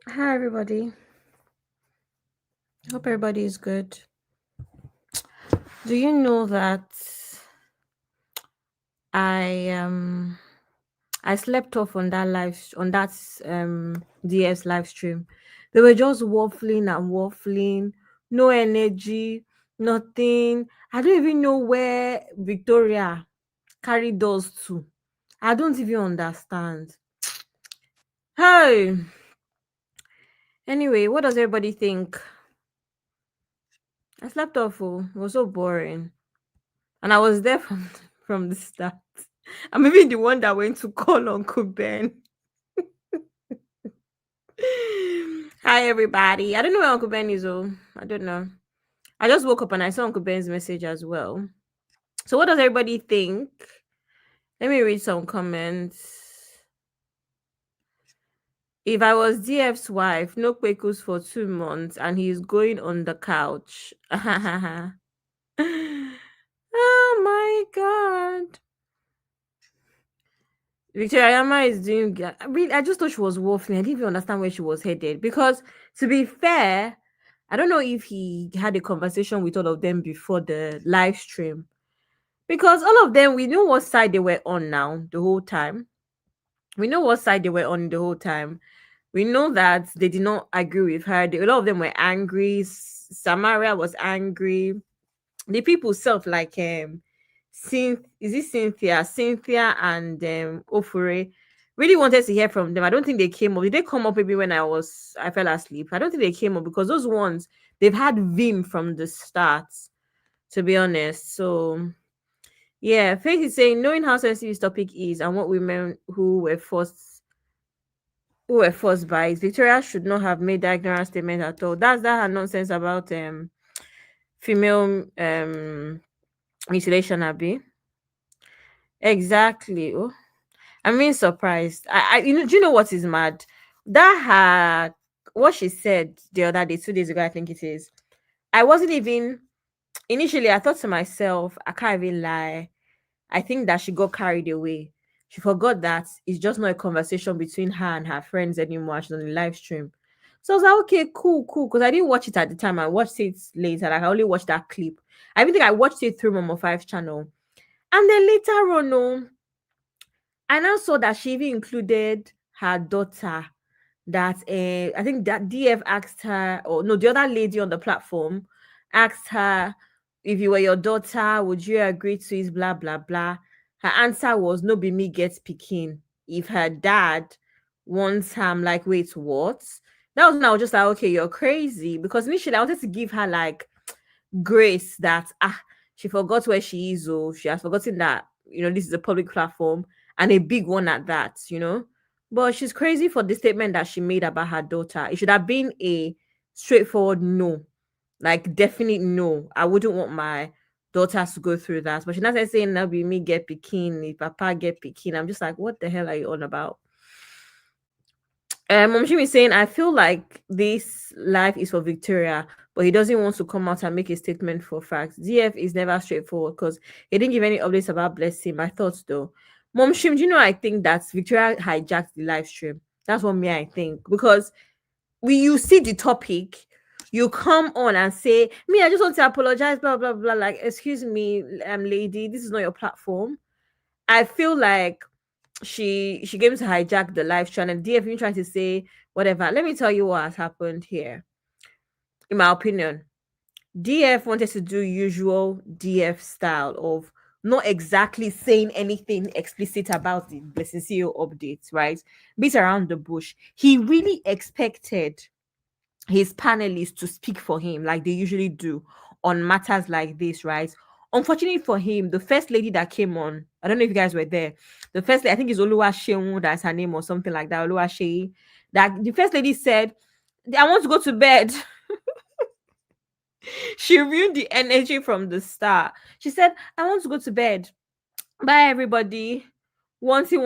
Hi, everybody. Hope everybody is good. Do you know that I I slept off on that DS live stream? They were just waffling and waffling, no energy, nothing. I don't even know where Victoria carried those to. I don't even understand. Hey, anyway, what does everybody think? I slept off. Oh, it was so boring. And I was there from from the start. I'm even the one that went to call Uncle Ben. Hi everybody. I don't know where Uncle Ben is. Oh, I don't know. I just woke up and I saw Uncle Ben's message as well. So what does everybody think? Let me read some comments. If I was DF's wife, no quakers for 2 months and he's going on the couch. Oh my god. Victoria Yama is doing. I just thought she was waffling. I didn't even understand where she was headed. Because to be fair, I don't know if he had a conversation with all of them before the live stream. Because all of them, we know what side they were on now the whole time. We know what side they were on the whole time. We know that they did not agree with her. A lot of them were angry. Samaria was angry. The people self like is it Cynthia and Ofure really wanted to hear from them. I don't think they came up. Did they come up maybe when I fell asleep? I don't think they came up because those ones they've had Vim from the start, to be honest. So yeah, Faith is saying knowing how sensitive this topic is and what women who were forced by it, Victoria should not have made that ignorant statement at all. That's that her nonsense about female mutilation, Abby. Exactly. Oh, I'm being surprised. Do you know what is mad? That her what she said the other day, 2 days ago, I think it is. I wasn't even initially. I thought to myself, I can't even lie. I think that she got carried away. She forgot that it's just not a conversation between her and her friends anymore. She's on the live stream. So I was like, okay, cool, cool. Because I didn't watch it at the time. I watched it later. Like I only watched that clip. I even think I watched it through Momo 5 channel. And then later on, no, I now saw that she even included her daughter. That I think that DF asked her, or no, the other lady on the platform asked her, if you were your daughter, would you agree to his blah blah blah? Her answer was no, be me gets picking. If her dad wants her, I'm like, wait, what? That was when I was just like, okay, you're crazy. Because initially I wanted to give her like grace that she forgot where she is, or she has forgotten that this is a public platform and a big one at that. But she's crazy for the statement that she made about her daughter. It should have been a straightforward no, like definite no. I wouldn't want my daughters to go through that. But she's not saying that be me get picking, if papa get picking. I'm just like, what the hell are you on about? Mom Shim is saying, I feel like this life is for Victoria, but he doesn't want to come out and make a statement for facts. DF is never straightforward because he didn't give any updates about blessing. My thoughts though. Mom Shim, do you know I think that Victoria hijacked the live stream? That's what I think. Because when you see the topic, you come on and say, me, I just want to apologize, blah, blah, blah. Like, excuse me, lady, this is not your platform. I feel like she came to hijack the live channel. DF been trying to say whatever. Let me tell you what has happened here. In my opinion, DF wanted to do usual DF style of not exactly saying anything explicit about the Bceo updates, right? Beat around the bush. He really expected his panelists to speak for him like they usually do on matters like this, right? Unfortunately for him, the first lady that came on, I don't know if you guys were there. The first lady, I think it's Oluwaseun, that's her name or something like that. Oluwase. That the first lady said, I want to go to bed. She ruined the energy from the start. She said, I want to go to bed. Bye everybody. Wanting.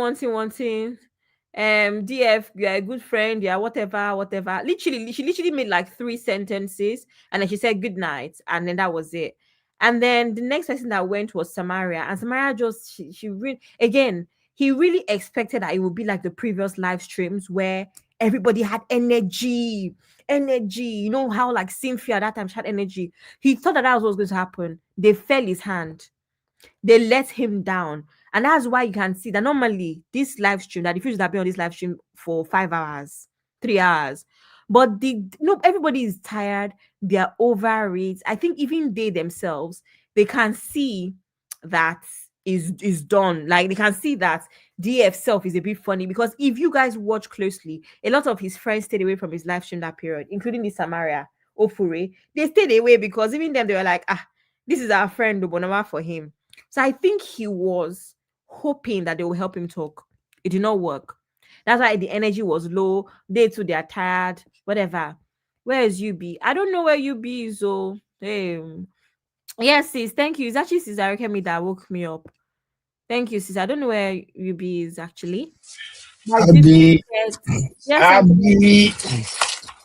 DF, you are a good friend, yeah, whatever. Literally, she literally made like 3 sentences and then she said good night, and then that was it. And then the next person that went was Samaria, and Samaria just she really again, he really expected that it would be like the previous live streams where Everybody had energy. Energy. You know how like Cynthia that time she had energy. He thought that was what was going to happen. They fell his hand. They let him down. And that's why you can see that normally this live stream, that if you should have been on this live stream for 5 hours, 3 hours. But everybody is tired, they're over it. I think even they themselves, they can see that is done. Like they can see that DF self is a bit funny, because if you guys watch closely, a lot of his friends stayed away from his live stream that period, including the Samaria, Ofure. They stayed away because even them, they were like, this is our friend, Obonama for him. So I think he was hoping that they will help him talk. It did not work. That's why the energy was low. They too, they are tired, whatever. Where is UB? I don't know where UB is. So, yes, sis. Thank you. It's actually Sis Arakemi that woke me up. Thank you, sis. I don't know where UB is actually. Abby, Yes, Uncle Abby,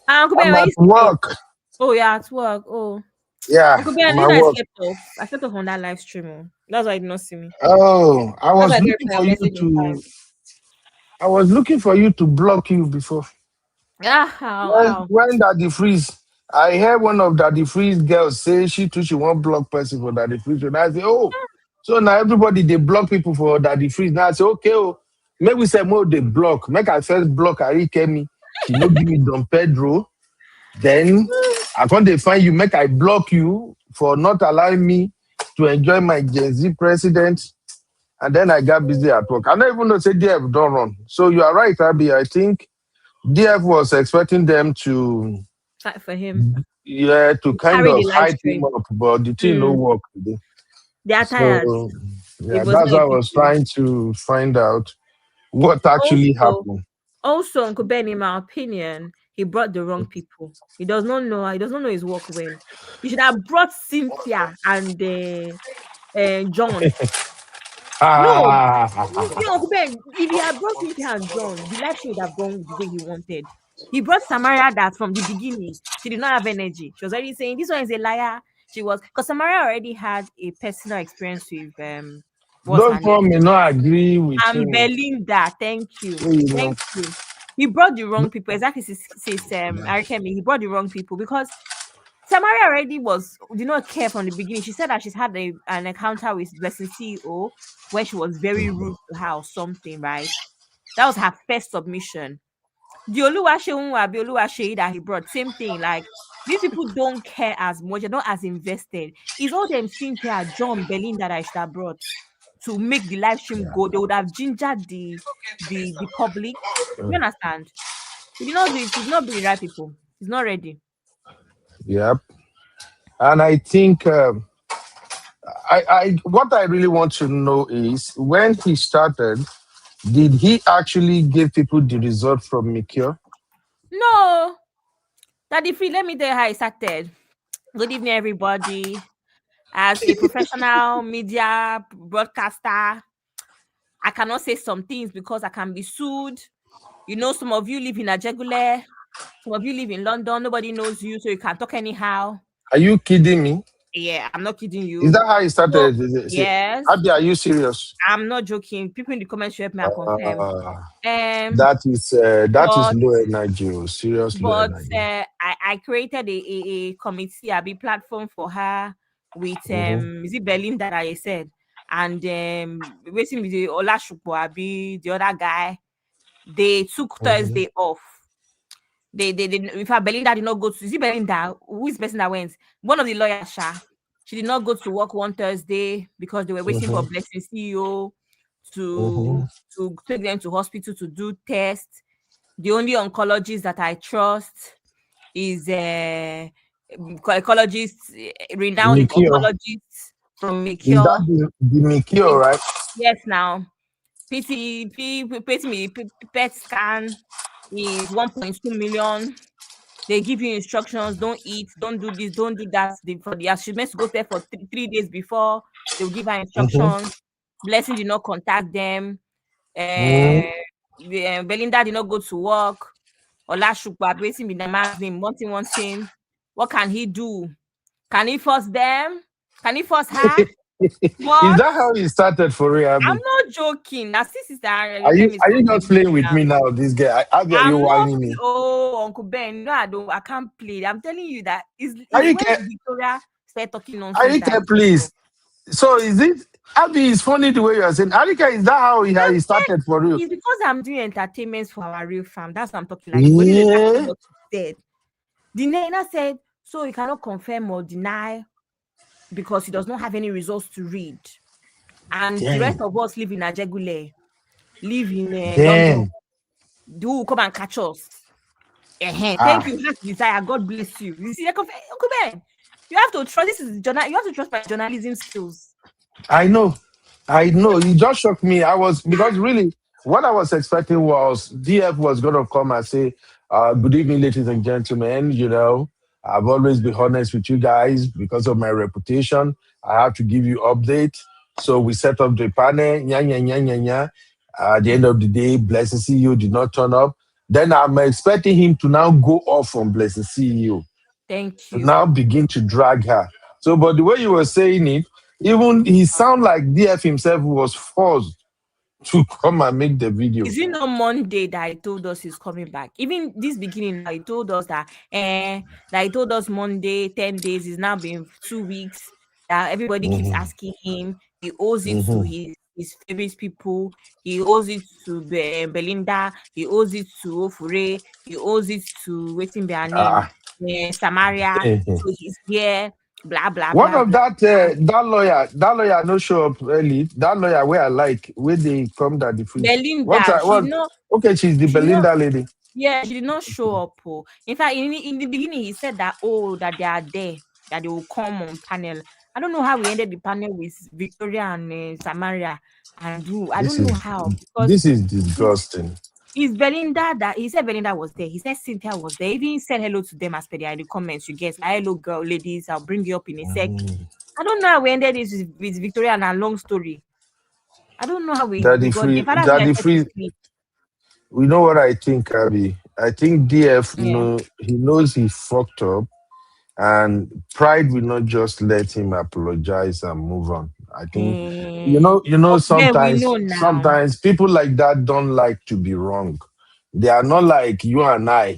Uncle Ben, I'm where at you sleep? work. Oh, yeah, at work. Oh, Yeah, Uncle Ben, you my know I work. slept off. I slept off on that live stream. Oh. That's why you did not see me. Oh, That's why I didn't reply your message in time. I was looking for you to block you before. How? When Daddy Freeze, I heard one of Daddy Freeze girls say she too she won't block person for Daddy Freeze. And I say, oh, so now everybody they block people for Daddy Freeze. Now I say, okay, oh, maybe we say more they block. Make I first block Ari Kemi. She no give me Don Pedro. Then I can't define you. Make I block you for not allowing me to enjoy my Gen Z president. And then I got busy at work. I don't even know say DF don't run. So you are right, Abby. I think DF was expecting them to Fight for him. to kind Carry of the live hype him stream. up, but the thing no work today. They are tired. So It yeah, was that's not a why I good was thing. trying to find out what actually happened. Also, Uncle Ben, in my opinion, he brought the wrong people. He does not know. He does not know his work well. He should have brought Cynthia and John. No, Uncle Ben, if he had brought Cynthia and John, the life should have gone the way he wanted. He brought Samaria that from the beginning, she did not have energy. She was already saying, this one is a liar. She was, because Samaria already had a personal experience with, what's her Those name? one may not agree with And him. Belinda, thank you. So, you know, Thank you. He brought the wrong people. Exactly, says Arikemi. He brought the wrong people because Samaria already did not care from the beginning. She said that she's had an encounter with Blessing CEO where she was very rude to her or something, right? That was her first submission. The Oluwaseun that he brought, same thing. Like, these people don't care as much, they're not as invested. It's all them Cynthia, John, Belinda that I should have brought to make the live stream go. They would have gingered the public. You understand? He did not do it. He did not bring the right people. He's not ready. yep. And I think I what I really want to know is when he started, did he actually give people the result from Mikio? No. Daddy Free, let me tell you how it started. Good evening, everybody. As a professional media broadcaster, I cannot say some things because I can be sued. You know, some of you live in Ajegule, some of you live in London. Nobody knows you, so you can talk anyhow. Are you kidding me? Yeah, I'm not kidding you. Is that how it So, started? yes, Abby, are you serious? I'm not joking. People in the comments should help me and confirm. That is low energy, serious low But energy. I created a committee, a big platform for her with is it Berlin that I said, and waiting with the Olashukwu Abi, the other guy. They took Thursday off. They in fact Belinda did not go to, is it Belinda? Who is the person that went? One of the lawyers, Sha. She did not go to work one Thursday because they were waiting for Blessing CEO to take them to hospital to do tests. The only oncologist that I trust is oncologist, renowned Mikio. oncologist from Is Mikio. that the Mikio, right? Yes, now. PET scan is 1.2 million. They give you instructions: don't eat, don't do this, don't do that. She's meant to go there for 3 days before. They'll give her instructions. Blessing did not contact them. Belinda did not go to work. Olashukwu waiting with the man's name, wanting. What can he do? Can he force them? Can he force her? Is But that how it started for real, I'm Abby? not joking. Now, since Are you Femi is are you just complaining playing with now. me now? This guy, Abby, are you I'm not. whining me? Oh, Uncle Ben. No, I don't. I can't play. I'm telling you that Are is you when care? Victoria started talking Are nonsense you that I care, didn't know. please? So is it Abby? It's funny the way you are saying. Arika, is that how he started for you? It's because I'm doing entertainments for our real fam. That's what I'm talking like. But this is exactly Yeah. what he said. The Nena said, so he cannot confirm or deny because he does not have any results to read. And the rest Damn. of us live in Ajegule, live in London. Damn. Do come and catch us. Thank Ah. you. Heart desire. God bless you. You see, Uncle Ben, you have to trust. This is journal. You have to trust my journalism skills. I know. I know. You just shocked me. I was because really what I was expecting was DF was gonna come and say, good evening, ladies and gentlemen. I've always been honest with you guys because of my reputation. I have to give you update. So we set up the panel. Nya, nya, nya, nya, nya. At the end of the day, Blessing CEO did not turn up. Then I'm expecting him to now go off from Blessing CEO Thank to you. now begin to drag her. So, but the way you were saying it, even he sound like DF himself was forced to come and make the video. Is it not Monday that he told us he's coming back? Even this beginning, now he told us that he told us Monday, 10 days, it's now been 2 weeks. That everybody keeps Mhm, asking him. He owes it to mhm. his favorite people. He owes it to Belinda. He owes it to Ofure. He owes it to waiting their name, Ah, Samaria. eh. So he's here. Blah blah One blah of blah. that lawyer no show up early. That lawyer where I like where they come that the free. What Belinda, I what? Okay, she's the she did not Belinda lady. Yeah, she did not show up. Oh. In fact, in the beginning, he said that that they are there, that they will come on panel. I don't know how we ended the panel with Victoria and Samaria and Drew. I This don't know is how because this is it's, disgusting. it's Belinda that he said Belinda was there. He said Cynthia was there. He even said hello to them as per in the comments. You guess, hello, girl, ladies. I'll bring you up in a sec. Mhm. I don't know how we ended this with Victoria and a long story. I don't know how we Daddy got there. free, In fact, that's when I daddy said to free. sleep. We know what I think, Abby. I think DF Yeah. he knows he fucked up, and pride will not just let him apologize and move on. I think Uncle Ben, we sometimes know now. sometimes people like that don't like to be wrong. They are not like you and I.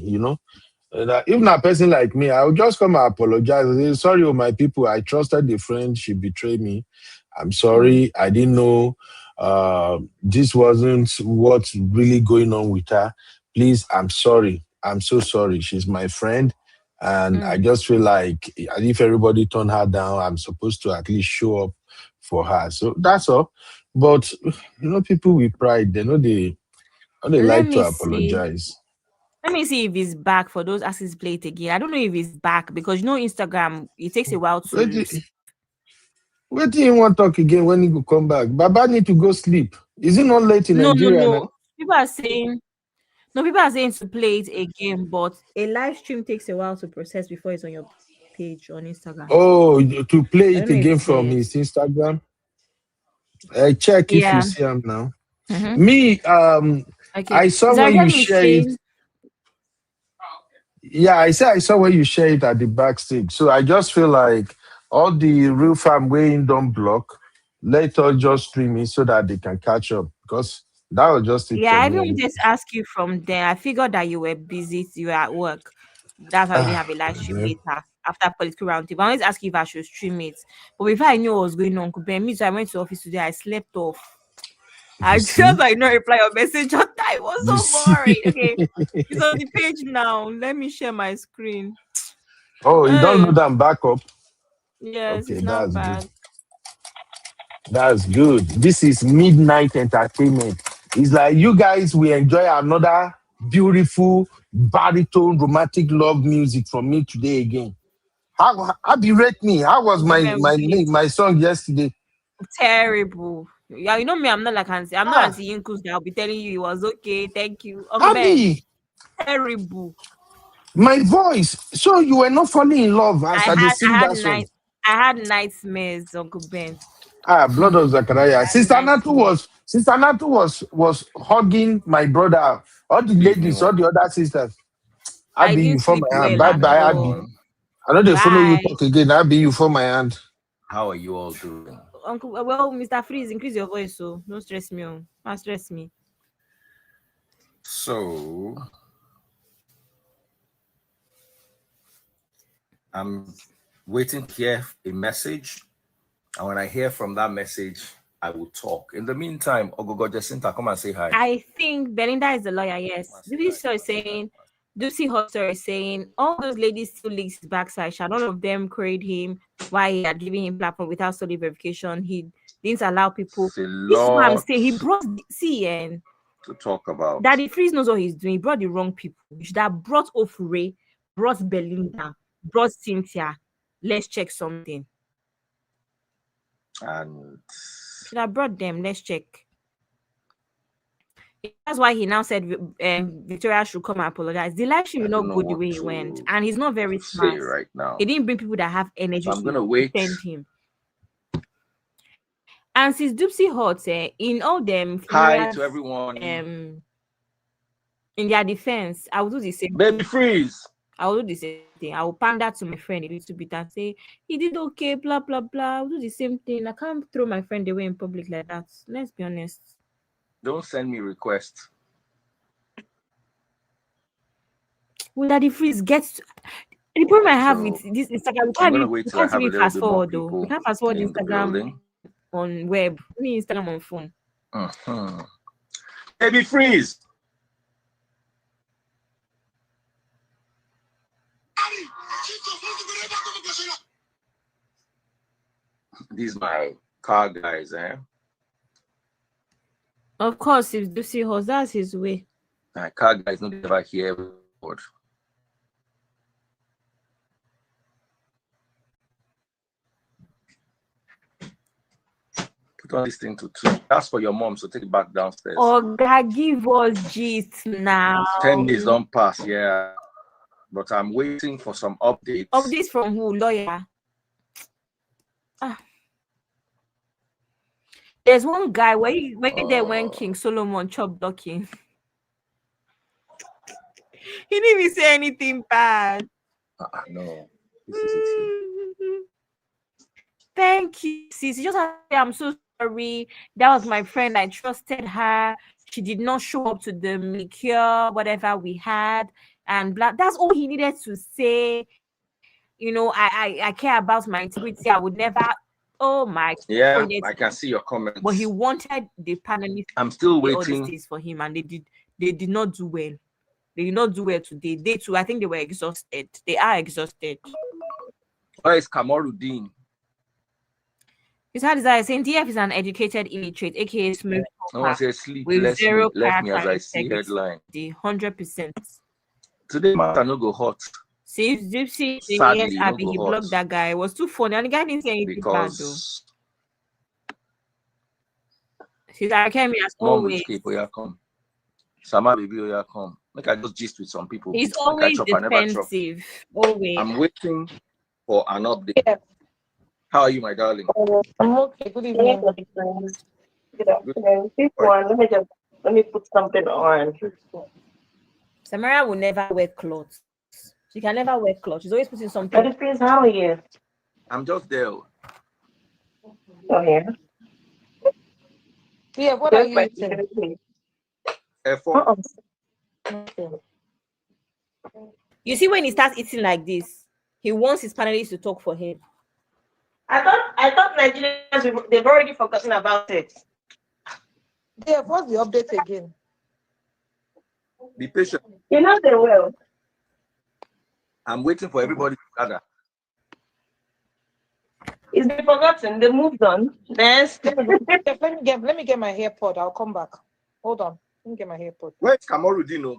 That even a person like me, I will just come and apologize and say, sorry, oh, my people, I trusted the friend, she betrayed me. I'm Mm. sorry, I didn't know this wasn't what's really going on with her. Please, I'm sorry. I'm so sorry. She's my friend. And I Mm. just feel like if everybody turn her down, I'm supposed to at least show up for her. So that's all. But people with pride, they Let like to me see. apologize. Let me see if he's back for those asses play it again. I don't know if he's back because Instagram, it takes a while to Wait till you want talk again when he go come back. Baba need to go sleep. Is it not late in no, no, Nigeria no. now? People are saying people are saying to play it again, but a live stream takes a while to process before it's on your page on Instagram. Oh, to play I it don't know if again it's from here. his Instagram. Check if you Yeah. see him now. Mm-hmm. Me, Okay. I saw when you Zargem is share it. saying Yeah, I saw when you share it at the backstage. So I just feel like all the real fam weighing don't block. Let us just stream it so that they can catch up. Because that was just it yeah, for I me. even Anyway. wanted to ask you from there. I figured that you were busy, you were at work. That's why we didn't have a live stream Then later after political roundtable. I wanted to ask you if I should stream it. But before I knew what was going on, me, so I went to office today. I slept off. you I just see, I not reply your message on time. It was you so see. boring. Okay. It's on the page now. Let me share my screen. Oh, you don't Hey, know that backup. yes, Okay, it's not that's good. bad. That's good. This is midnight entertainment. It's like you guys will enjoy another beautiful baritone romantic love music from me today again. How berate me? How was Uncle my Ben, my wait. name, my song yesterday? Terrible. Yeah, you know me, I'm not like Auntie. I'm not Ah, Auntie Inkus that I'll be telling you it was okay. Thank you. Uncle Ben, Abby, terrible. my voice. So you were not falling in love I as I had I sing had that song. night I had nightmares, Uncle Ben. Ah, blood of Zachariah. I had nightmares. Sister Natu was hugging my brother, all the Evening, ladies, all one. the other sisters. I Abby, you didn't for sleep my hand. well Bye at bye, Abby. all. Evening. I know they follow you Bye. talk again. Abby, you for my hand. How are you all doing? Uncle, well, Mr. Freeze, increase your voice, so don't stress me. Don't stress me. So I'm waiting to hear a message, and when I hear from that message, I will talk. In the meantime, Ogogo Jacinta, come and say hi. I think Belinda is the lawyer, yes. This is saying, Ducey Hoster is saying, all those ladies still leaks his backside. None of them queried him why he had given him platform without solid verification. He didn't allow people. It's a This is what I'm lot saying. He brought, to talk about. Daddy Freeze knows what he's doing. He brought the wrong people. He should have brought Ofure, brought Belinda, brought Cynthia. Let's check something. And Should have brought them. Let's check. That's why he now said Victoria should come and apologize. The live stream will not go the way he went, and he's not very smart right now. He didn't bring people that have energy. So I'm gonna wait. Defend him. And since Dupsy Hot, in all them, hi to everyone. In their defense, I will do the same. Baby Freeze. I will do the same thing. I will pander to my friend a little bit and say he did okay, blah blah blah. I'll do the same thing. I can't throw my friend away in public like that. Let's be honest. Don't send me requests. Will Daddy Freeze get the problem I have with this Instagram? We can't even fast forward though. We can't fast forward Instagram on web. Only Instagram on phone. Baby Freeze. These my car guys, Of course, if you see horse, that's his way. My car guys don't ever hear word. Put on this thing to 2. That's for your mom, so take it back downstairs. Oh God, give us gist now. 10 days don't pass, yeah. But I'm waiting for some updates. Updates from who? Lawyer. There's one guy where when King Solomon chopped ducking. He didn't even say anything bad. No. This is it. Thank you, sis. Just I'm so sorry. That was my friend. I trusted her. She did not show up to the manicure, whatever we had, and blah. That's all he needed to say. You know, I care about my integrity. I would never. Oh my! Yeah, I can see your comments. But he wanted the panelists. I'm still waiting waiting all these for him, and they did not do well. They did not do well today. They too, I think they were exhausted. They are exhausted. Where is Kamaruddin? His hard desire saying DF is an educated illiterate, aka smooth. No one says sleep. With Left me as I see integrity. headline. 100%. Today matter no go hot. See, Gypsy, Sadly, yes, Abby, he blocked that guy. It was too funny, and the guy didn't say anything bad though. She's like, Kemi, as always. Come. Sama baby, come. Like I just gist with some people. He's always defensive. Always. I'm waiting for an update. Yeah. How are you, my darling? I'm okay. Good evening. Good afternoon. Let me put something on. Samara will never wear clothes. She can never wear clothes. She's always putting something. But it how are you? I'm just there. Oh yeah. Yeah, what are you eating? F4. You see, when he starts eating like this, he wants his panelists to talk for him. I thought Nigerians, they've already forgotten about it. Yeah, what's the update again? Be patient. You know they will. I'm waiting for everybody to gather. It's been forgotten. They moved on. Yes. let me get my hair pod. I'll come back. Hold on. Let me get my hair pod. Where's Kamaruddin?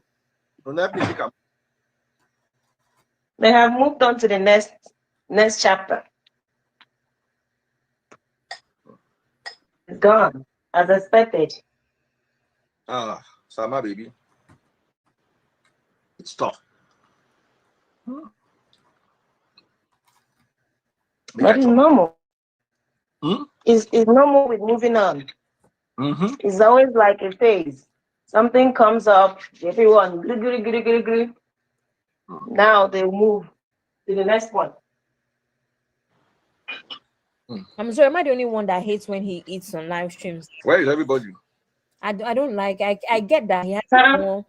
They have moved on to the next chapter. It's gone, as expected. Sama baby. It's tough. But it's normal. It's normal with moving on. It's always like a phase. Something comes up, everyone, now they move to the next one. I'm sorry, am I the only one that hates when he eats on live streams? Where is everybody? I don't like. I get that he has a more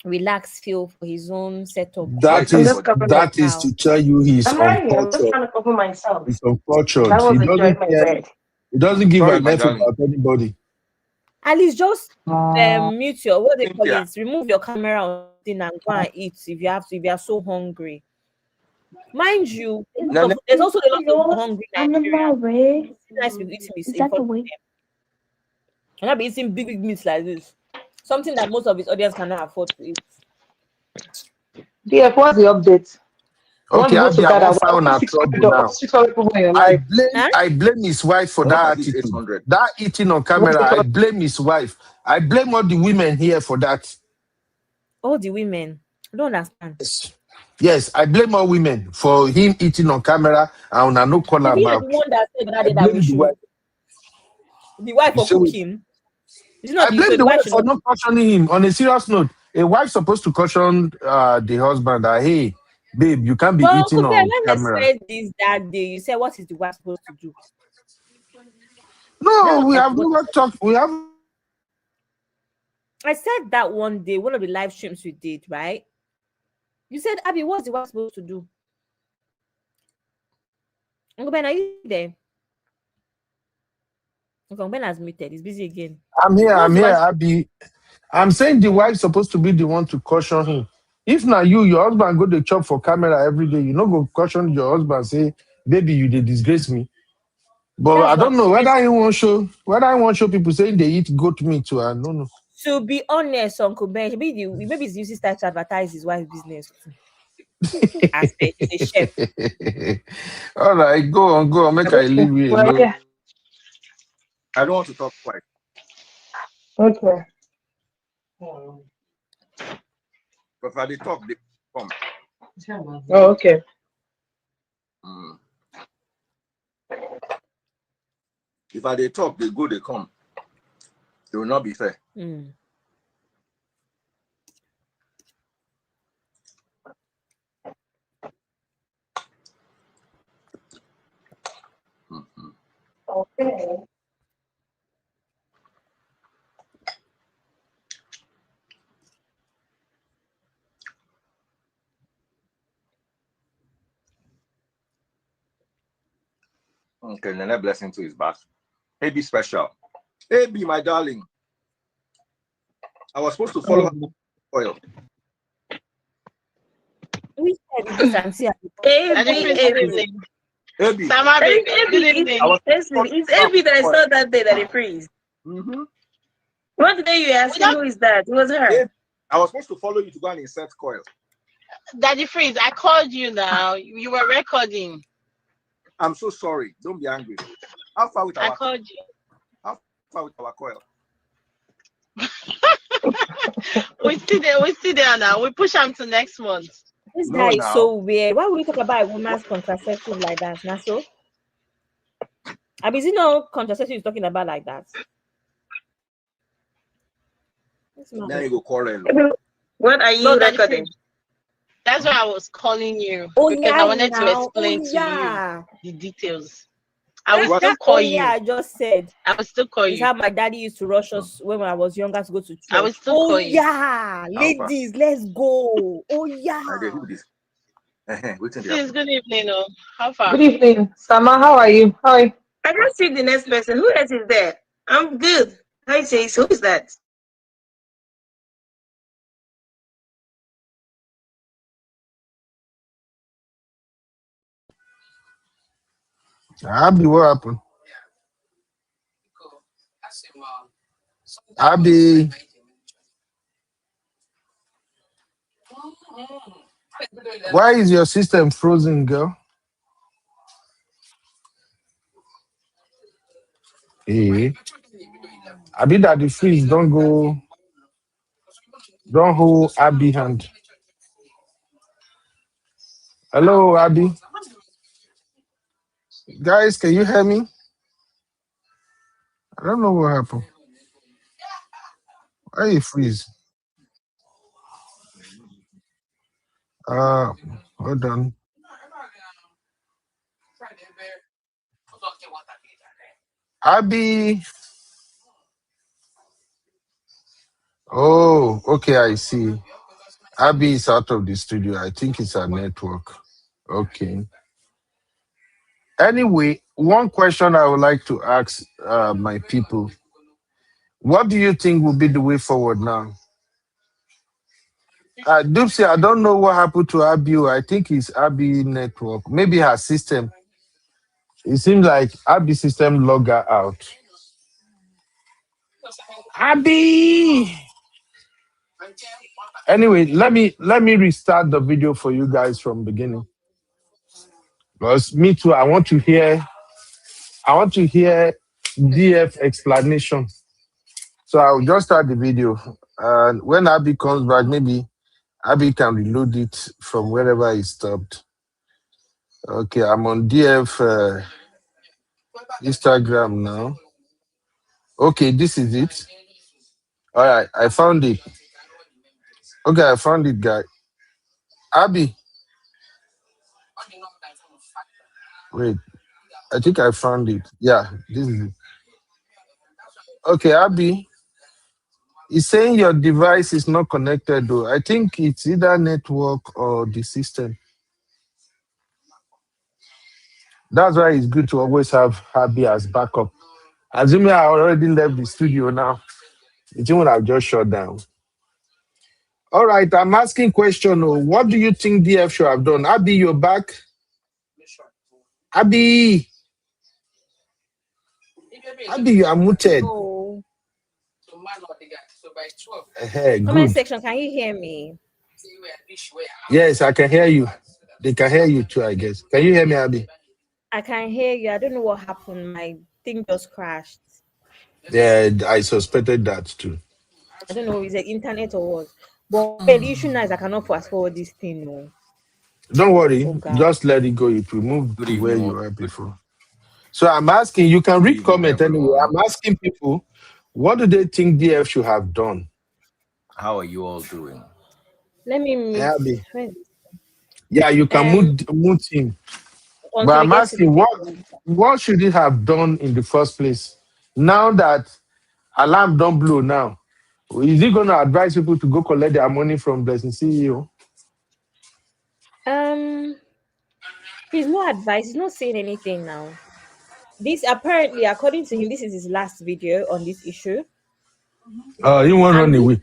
relaxed feel for his own setup. Where is That I'm is just everybody? covering my. that is to tell you he's I'm right here. I'm just uncultured. trying to cover myself. He's I uncultured. He was enjoying doesn't my care. bread. He doesn't give Sorry, an my F darling. about anybody. At least just mute your what they call Cynthia. it. Remove your camera on thing and go and eat if you have to. If you are so hungry, mind you, Nene, there's also a lot of hungry I'm in my Nigerians. way. It's nice to be eating Is in that the front of way? them. I'm not be eating big meats like this. Something that most of his audience cannot afford to eat. DF, what's the update? You want Okay, to go to Abi, I bed won't at find what? our trouble now. 600 people in your I life. blame Huh? I blame his wife for what that is this attitude. 800? That eating on What camera, they I call blame his wife. I blame all the women here for that. All the women. I don't understand. Yes, yes, I blame all women for him eating on camera and I no call Is him he the out. one that said that I day that we blame the wife. should the wife You for say wait. cooking? Is it not I the so blame the the wife wife should for not not cautioning him. On a serious note, a wife supposed to caution the husband that hey, babe, you can't be But eating Uncle Ben, on when I camera. said this that day, you said what is the wife supposed to do? That's No, what we I have forgot. never talked. We have. I said that one day, one of the live streams we did, right? You said, Abby, what's the wife supposed to do? Uncle Ben, are you there? Uncle Ben has muted. He's busy again. I'm here. What's I'm the here. wife? Abby. I'm saying the wife's supposed to be the one to caution him. If not you, your husband go to chop for camera every day. You know, go caution your husband, say, baby, you did disgrace me. But I That's don't not know true. whether I want show people saying they eat goat meat too. I don't know. To be honest, Uncle Ben, maybe he's using style to advertise his wife's business too. As he's a chef. All right, go on, make I leave you Well, alone. yeah. I don't want to talk twice. Okay. But if they talk, they come. Oh, okay. Mm. If they talk, they go, they come. It will not be fair. Mm. Mm-hmm. Okay. Okay, Nene blessing to his back. AB special. AB, my darling. I was supposed to follow her oil. Which side is this Auntie Abby? Daddy Prince, good evening. AB. Samabi, good evening. I was It's Abby that I saw that day that he freeze. mm-hmm. What day you asking who is that? It was her. I was supposed to follow you to go and insert coil. Daddy Freeze, I called you now. You were recording. I'm so sorry. Don't be angry. How far with I our called you. how far with our coil? We see there now. We push them to next month. This No, guy is now. so weird. Why would we talk about a woman's contraceptive like that? Now so? I mean, is it no contraceptive he's talking about like that? Now you go quarrel. What are you No, Daddy recording? Freeze. That's why I was calling you. Oh, because yeah, I wanted to now. explain Oh, to yeah. you the details. I will What? still Oh, call you. yeah, I just said. I will still call It's you. how my daddy used to rush us when I was younger to go to I will church. still Oh, call you. yeah. Ladies, let's go. Oh, yeah. I did this. Waiting Please, there. good evening. Oh, how far? Good evening, Sama. How are you? Hi. I just see the next person. Who else is there? I'm good. Hi, Chase. Who is that? Abby, what happened? Abby, why is your system frozen, girl? Hey, Abby, that the freeze don't hold Abby hand. Hello, Abby. Guys, can you hear me? I don't know what happened. Why you freeze? Uh, hold on. Abby. Oh, okay, I see. Abby is out of the studio. I think it's a network. Okay. Anyway, one question I would like to ask my people: what do you think will be the way forward now? Dupsy, I don't know what happened to Abby. I think it's Abby network. Maybe her system. It seems like Abby system log her out. Abby. Anyway, let me restart the video for you guys from beginning. Because me too, I want to hear DF explanation. So I'll just start the video. And when Abby comes back, maybe Abby can reload it from wherever he stopped. Okay, I'm on DF Instagram now. Okay, this is it. All right, I found it. Okay, I found it, guy. Abby, wait. I think I found it. Yeah, this is it. Okay, Abby, it's saying your device is not connected though. I think it's either network or the system. That's why it's good to always have Abby as backup. Assuming I already left the studio now, it would have just shut down. All right, I'm asking question. Oh, what do you think DF should have done? Abby, you're back. Abby, Abby, you are muted. Oh, comment Good. section, can you hear me? Yes, I can hear you. They can hear you too, I guess. Can you hear me, Abby? I can hear you. I don't know what happened. My thing just crashed. Yeah, I suspected that too. I don't know, is it internet or what? But the issue now is I cannot fast forward this thing. No. Don't worry, Oh God. just let it go. It will move Good to where evening. you were before. So I'm asking, you can Good read evening, comment anyway. everyone. I'm asking people, what do they think DF should have done? How are you all doing? Let me mute. Abby. Where is Yeah, you can Um, move him. But until it I'm gets to the asking, what video. what should he have done in the first place? Now that alarm don't blow now, is he going to advise people to go collect their money from Blessing CEO? Um, he's no advice. He's not saying anything now. This apparently, according to him, this is his last video on this issue. He won't run And away.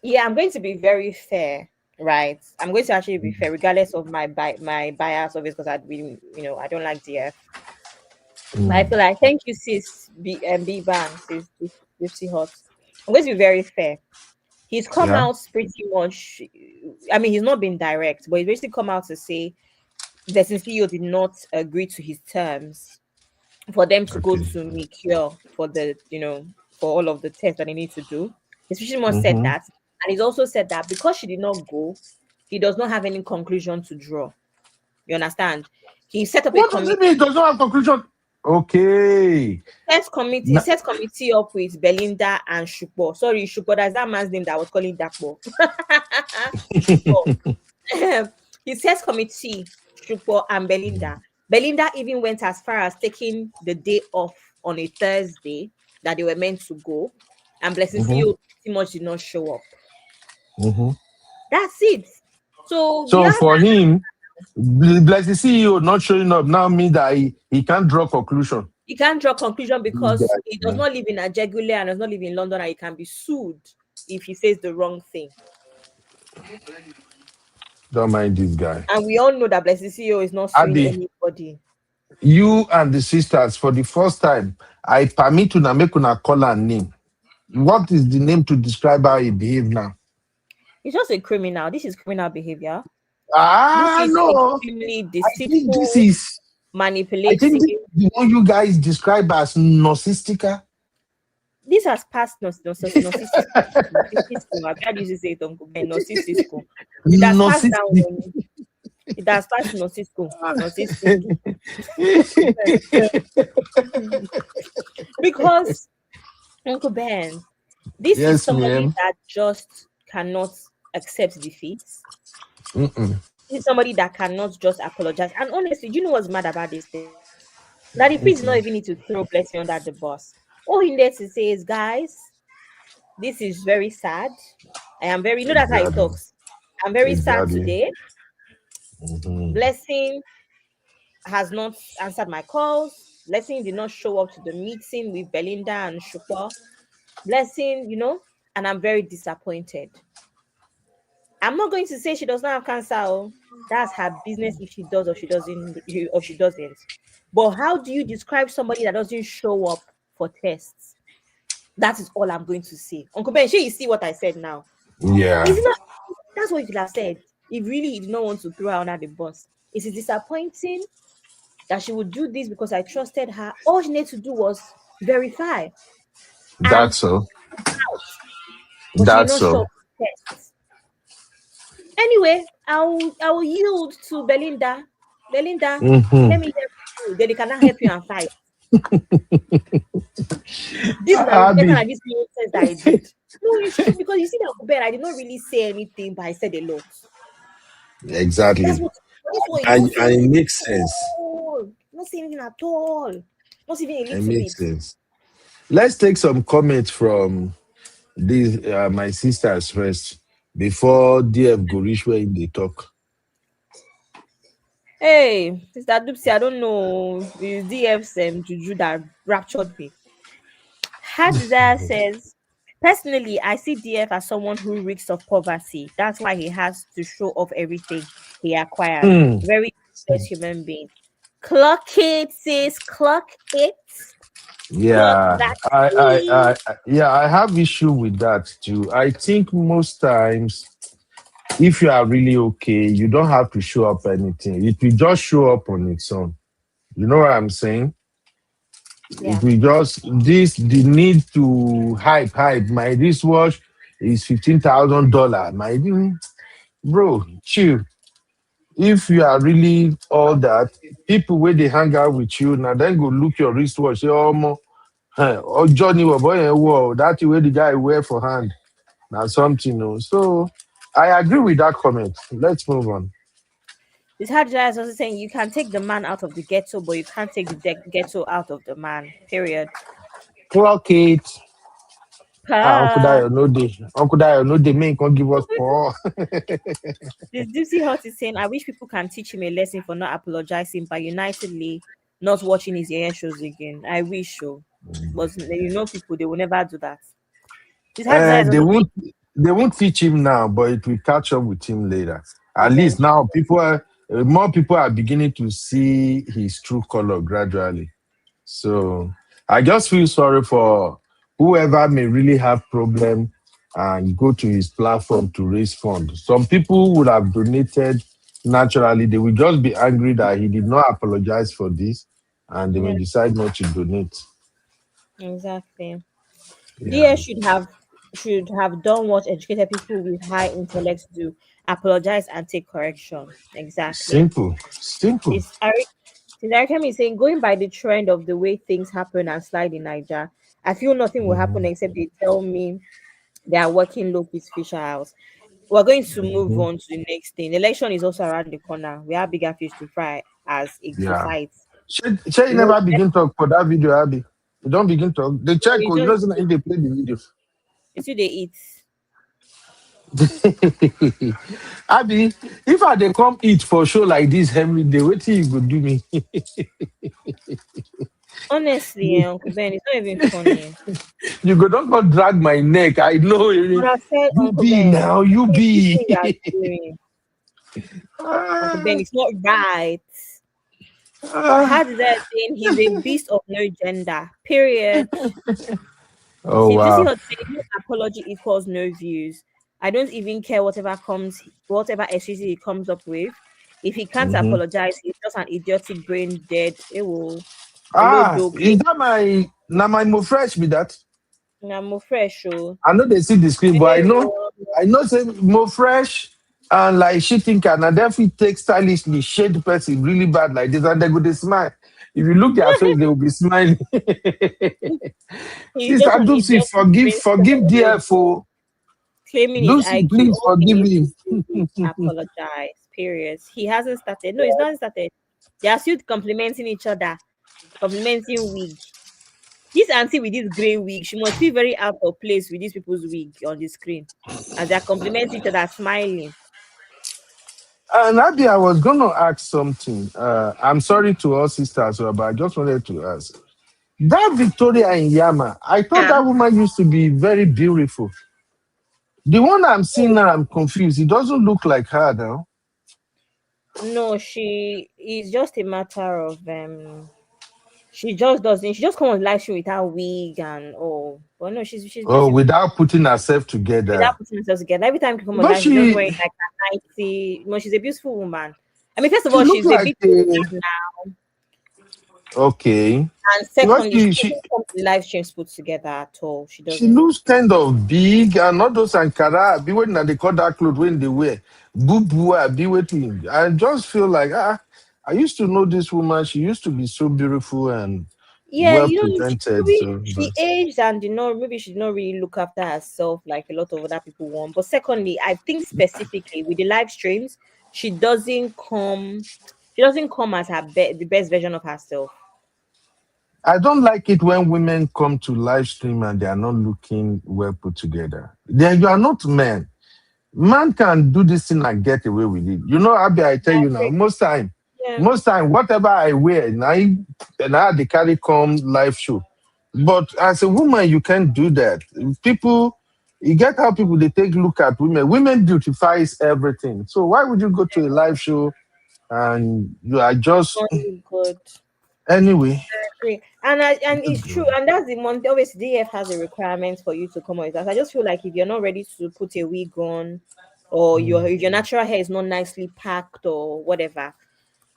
yeah, I'm going to be very fair, right? I'm going to actually be fair, regardless of my bias of it, because I'd been, I don't like DF. But I feel like thank you, sis B Bang, sis Gypsy Hot. I'm going to be very fair. He's come Yeah. out pretty much. I mean, he's not been direct, but he's basically come out to say the CEO did not agree to his terms for them to go Okay. to Mikio for for all of the tests that they need to do. He's pretty much said Mm-hmm. that, and he's also said that because she did not go, he does not have any conclusion to draw. You understand? He set up a What does it committee. mean? It does not have conclusion. Okay. He set committee up with Belinda and Shukbo. Sorry, Shukbo, that's that man's name that I was calling Dakbo. Shukbo. He set committee, Shukbo and Belinda. Belinda even went as far as taking the day off on a Thursday that they were meant to go. And Blessing CEO pretty much did not show up. Mm-hmm. That's it. So the So other, for him, Blessing CEO not showing up now means that he can't draw conclusion. he can't draw conclusion This guy, because he does man. not live in Ajegule and does not live in London, and he can be sued if he says the wrong thing. Don't mind this guy. And we all know that Blessing CEO is not suing Abby, anybody. you and the sisters, for the first time, I permit you to make una call her name. What is the name to describe how he behave now? He's just a criminal. This is criminal behavior. This Ah, is no. extremely I think this deceitful, is, I think manipulative. this is the one you guys describe as narcissistic. This has passed narcissistic. I've tried to say it on narcissistic. It has passed down. Narcissistic. It has passed narcissistic. Because Uncle Ben, this is Yes, somebody ma'am. that just cannot accept defeat. Mm-mm. This is somebody that cannot just apologize. And honestly, do you know what's mad about this thing? That the priest did not even need to throw Blessing under the bus. All he needed to say is, guys, this is very sad. I am very, that's how he Exactly. talks. I'm very sad Exactly. today. Mhm. Blessing has not answered my calls. Blessing did not show up to the meeting with Belinda and Shukwa. Blessing, and I'm very disappointed. I'm not going to say she does not have cancer. Oh. That's her business if she does or she doesn't or she doesn't. But how do you describe somebody that doesn't show up for tests? That is all I'm going to say. Uncle Ben, sure you see what I said now. Yeah, Is it not? That's what you could have said. If really he did not want to throw her under the bus. It is disappointing that she would do this because I trusted her. All she needed to do was verify and that's so. out, but she did That's not show so. up for tests. Anyway, I will yield to Belinda. Belinda, Hmm. let me hear from you. Then they cannot help you and fight. This now is better Abby, than this nonsense that I did. No, it's true because you see that Ben, I did not really say anything, but I said a lot. That's exactly. what this one you And, not say and it anything makes at sense. all. Not say anything at all. Not even a It little makes bit. sense. Let's take some comments from these my sisters first before DF go reach where they talk. Hey, Sister Dupsy, I don't know. It's DF's juju that raptured me. Heart Desire says, personally, I see DF as someone who reeks of poverty. That's why he has to show off everything he acquired. Hmm. Very useless human being. Clock it, sis. Clock it. Clock Yeah, that, I, please. yeah, I have issue with that too. I think most times, if you are really okay, you don't have to show up anything. It will just show up on its own. You know what I'm saying? It Yeah. will just the need to hype. My wristwatch is $15,000. Bro, chill. If you are really all that, people where they hang out with you now, then go look your wristwatch. Say, oh, Johnny, boy, whoa, that's the way the guy wear for hand. Now something, no. So I agree with that comment. Let's move on. This hard Desire is also saying you can take the man out of the ghetto, but you can't take the ghetto out of the man. Period. Clock it. Ah, Uncle Pa. Dayo, no day. Uncle Dayo, no day. Man, can't give us poor. This Dipsy Hot is saying, I wish people can teach him a lesson for not apologizing by unitedly not watching his air shows again. I wish so. But people, they will never do that. This hard desire is They also saying won't teach him now, but it will catch up with him later. At least eventually. now more people are beginning to see his true color gradually. So I just feel sorry for whoever may really have problem and go to his platform to raise funds. Some people would have donated naturally. They will just be angry that he did not apologize for this, and they may Yeah, decide not to donate. exactly. Yeah, DS should have done what educated people with high intellect do. Apologize and take correction. Exactly. simple, simple. This Eric is saying, going by the trend of the way things happen and slide in Niger, I feel nothing will happen Mhm, except they tell me they are working low with Fisher House. We're going to move mhm. on to the next thing. The election is also around the corner. We have bigger fish to fry as to Yeah. fight. She You know, never begin talk for that video, Abby. You don't begin talk. They check, you you don't know, say they play the video. you see they eat. Abby, if I dey come eat for show like this every day, what you go do me? Honestly, Uncle Ben, it's not even funny. You go don't go drag my neck. I know But you I said, Uncle be Ben, now, you this be. thing you are doing, Uncle Ben, Ah, it's not right. ah. How did that saying he's a beast of no gender? Period. Oh Since you see wow. her saying no apology equals no views, I don't even care whatever excuses he comes up with. If he can't Mhm. apologize, he's just an idiotic brain dead. It will Ah, Olodo is play that my mo fresh be that? more fresh. Oh, I know they see the screen, but I know say more fresh and like she think and then fit take stylishly shade the person really bad like this and they go they smile. If you look their face, they will be smiling. he's Sister just an Dupsy, idiotic brain forgive cell DFO. claiming his Dupsy, IQ. please All he forgive needs him. to do is apologize. Period. He hasn't started. No, he's not started. They are still complimenting each other. complimenting wig. This auntie with this grey wig, she must feel very out of place with these people's wig on the screen as they're complimenting each other, smiling. And Abby, I was going to ask something. I'm sorry to all sisters, but I just wanted to ask. That Victoria in Yama, I thought Yeah. that woman used to be very beautiful. The one I'm seeing now, I'm confused. It doesn't look like her now. No, she is just a matter of she just doesn't. She just comes on live show with her wig and oh, but no, she's Oh, beautiful without putting herself without together. putting herself together. Every time she comes on But live, she's just wearing she like a nighty. No, she's a beautiful woman. I mean, first of she all, looked she's a like bit a older now, okay. and Because secondly, she doesn't come to the live streams put together at all. She she doesn't. looks kind of big and not those Ankara. Be waiting they call that clothes when they wear. Boo boo, be waiting. I just feel like I used to know this woman. She used to be so beautiful and Yeah, well you know, presented. maybe So, she but aged and maybe she did not really look after herself like a lot of other people want. But secondly, I think specifically with the live streams, she doesn't come, she doesn't come as the best version of herself. I don't like it when women come to live stream and they are not looking well put together. Then you are not men. Man can do this thing and get away with it. You know, Abby, I tell I you now, agree. Yeah. most time, whatever I wear, now they carry come live show. But as a woman, you can't do that. People, you get how people they take look at women. Women beautifies everything. So why would you go to a live show and you are just Not really good. anyway? Agree. And it's true, and that's the month. Obviously, DF has a requirement for you to come on with us. I just feel like if you're not ready to put a wig on, or if your natural hair is not nicely packed or whatever,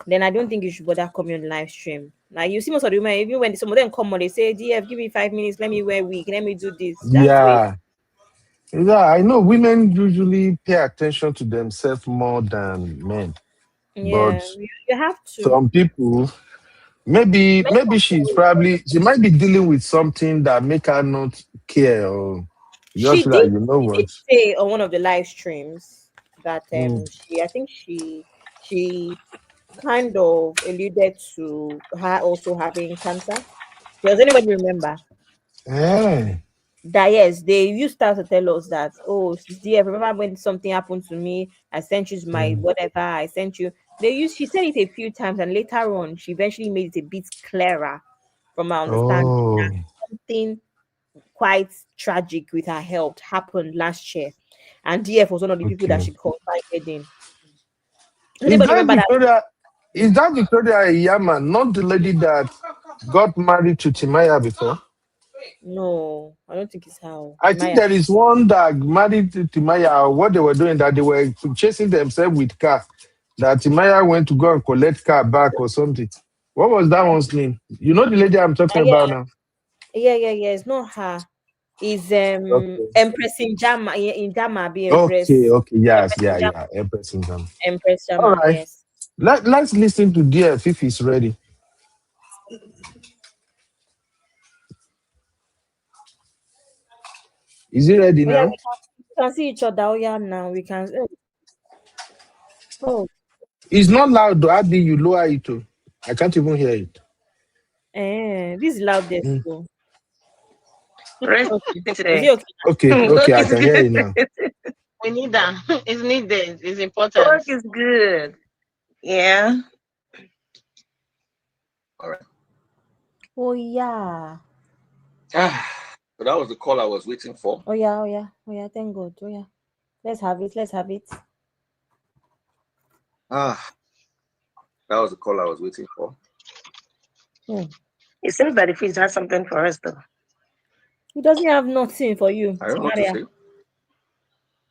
then I don't think you should bother coming on live stream. Like you see most of the women, even when some of them come on, they say, DF, give me 5 minutes, let me wear wig, let me do this. That's the way. Yeah. Yeah, I know women usually pay attention to themselves more than men, but Yeah, you have to. some people maybe she might be dealing with something that make her not care or just like you know She did what. say on one of the live streams that Mm. I think she kind of alluded to her also having cancer. Does anybody remember Eh. that? Yes, they used to tell us that, oh, dear, remember when something happened to me, I sent you my Mm. whatever, I sent you. She said it a few times, and later on, she eventually made it a bit clearer from my understanding Oh, that something quite tragic with her health happened last year. And DF was one of the people that okay. she confided in. Does Is anybody that remember that? Victoria? Is that Victoria Iyama, not the lady that got married to Timaya before? No, I don't think it's how. I think Timaya. there is one that married to Timaya. What they were doing, that they were chasing themselves with car. That Timaya went to go and collect car back or something. What was that one's name? You know the lady I'm talking about Yeah, now. yeah. It's not her. Is Okay. Empress in Jama, in Jama be Okay. Empress. Okay. Yes. Empress in Yeah. Jama. Yeah. Empress Ingram. Empress All Jama, right. yes. Let's listen to DF if he's ready. Is he ready Oh yeah, now? we can see each other. Oh yeah, now we can. Oh, It's not loud though. Adi, you lower it too. I can't even hear it. this is loudest Mm. though. Rest Okay, is today. it okay? Okay. Work Okay. I is can hear good. you now. We need that. It's needed. It's important. Work is good. Yeah. All right. Oh yeah. So that was the call I was waiting for. Oh yeah. Thank God. Oh yeah. Let's have it. Let's have it. Ah, that was the call I was waiting for. It seems that the fridge has something for us though. He doesn't have nothing for you. I don't know what to say.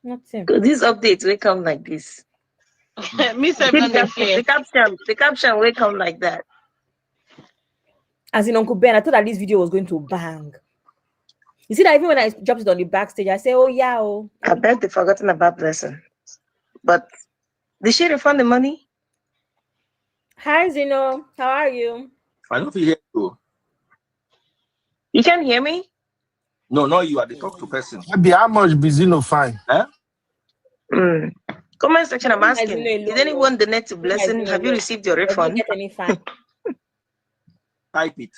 Nothing. Because these updates will come like this. Me self don't dey fear. The caption will come like that. As in Uncle Ben, I thought that this video was going to bang. You see that even when I dropped it on the backstage, I say, oh yeah, oh. I bet they've forgotten about Blessing. But did she refund the money? Hi Zeno, how are you? I don't know if you hear you. You can hear me? No, not you. Are the talk to person. Maybe how much Bizino fine? Eh? Comment section, I'm asking. Zeno alone, Did anyone donate to Blessing? Zeno Have you alone. received your Or do you refund? get any fine? Type it.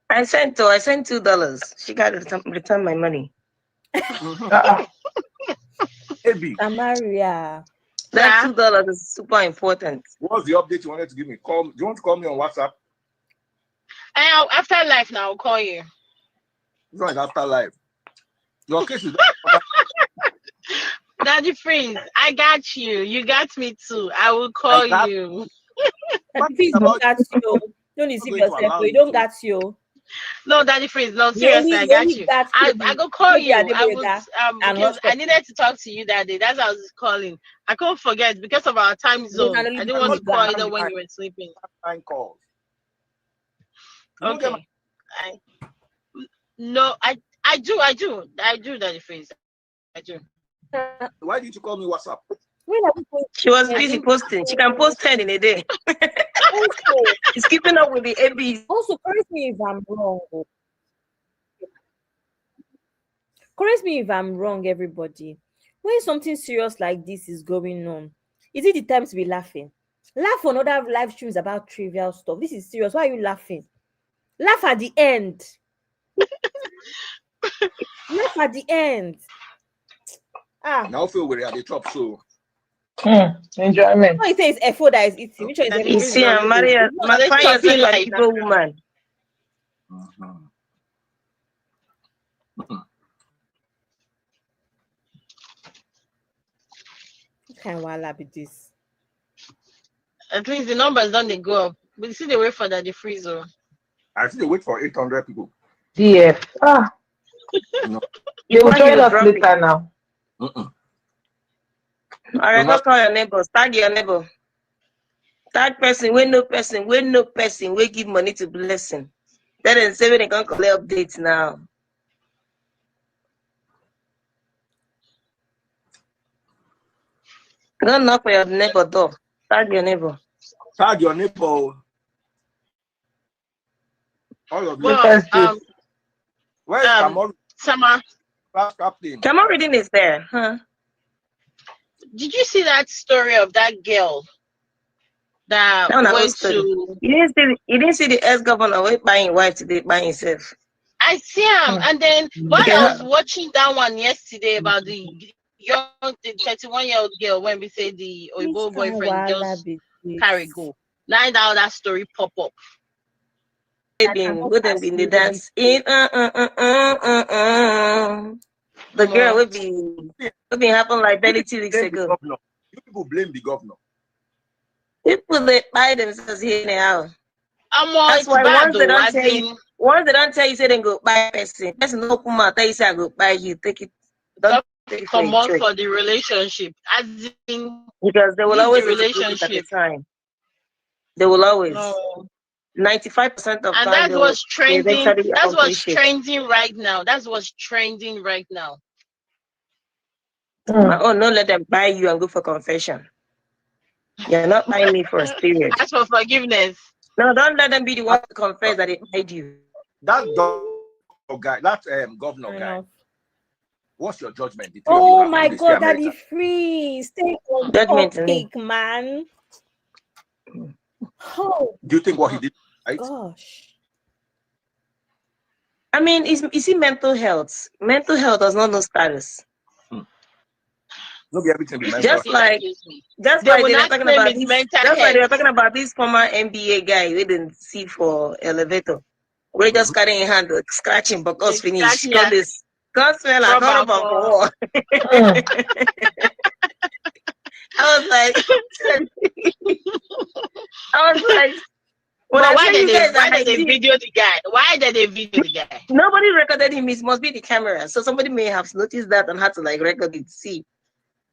I sent $2. She got to return my money. Maybe. Samaria. That $2 is super important. What's the update you wanted to give me? Do you want to call me on WhatsApp? After life now, I'll call you. No, it's after life. Your case is Daddy Freeze, I got you. You got me too. I will call you. Please don't got you. Don't deceive yourself. You don't got you. No, Daddy Freeze, no, seriously, I got you. I go call you. I was because I needed to talk to you that day. That's why I was calling. I couldn't forget because of our time zone. I didn't want to call either when you were sleeping. Time calls. Okay. I do, Daddy Freeze. I do. Why did you call me WhatsApp? She was busy posting. She can post 10 in a day. She's keeping up with the ABs. Also, correct me if I'm wrong. Correct me if I'm wrong, everybody. When something serious like this is going on, is it the time to be laughing? Laugh on other live streams about trivial stuff. This is serious. Why are you laughing? Laugh at the end. Laugh at the end. Now feel we're at the top, so enjoyment. No, it says FO that is eating. Which is you see, Maria, find yourself a people woman. Can wala be this? At least the numbers don't they go up. But you see they wait for that the freeze. I see they wait for 800 people. DF. No. You will join us later now. All right, go call your neighbor. Tag your neighbor. Tag person, we no person, we give money to blessing. Then they say they can collect updates now. Go knock for your neighbor door. Tag your neighbor. Tag your neighbor. All of you. Well, where's Kamon? Summer. Captain. Kamon reading is there, huh? Did you see that story of that girl that went to? You didn't see the ex-governor buying wife today by himself. I see him, and then while I was watching that one yesterday about the 31-year-old girl when we say the Oibo boyfriend just carry go. Now that story pop up. Wouldn't be in the dance. The girl would be happened like 32 weeks ago. You people blame the governor. People that buy themselves here now. That's why once they don't tell you, say they go buy person. Person no come out, tell you say I go buy you. Take it. Don't take it come on for the relationship. As in, because they will always relationship at the time. They will always. 95% of and time. That's what's trending. That's what's trending right now. That's what's trending right now. Oh, no, let them buy you and go for confession. You're not buying me for a spirit. Ask for forgiveness. No, don't let them be the one to confess that they made you. That guy, that governor guy. What's your judgment? Oh my God, Daddy Freeze. Stay on topic, man. Oh, do you think what he did right? Gosh. I mean, you see, mental health. Mental health does not know status. Not everything be mental. Just like they were talking about this. Just like they were talking about this former NBA guy we didn't see for elevator. We're just carrying hand, scratching, but us finish. Got this. God smell like God about war. I was like, why did they video the guy? Why did they video the guy? Nobody recorded him. It must be the camera. So somebody may have noticed that and had to record it. See,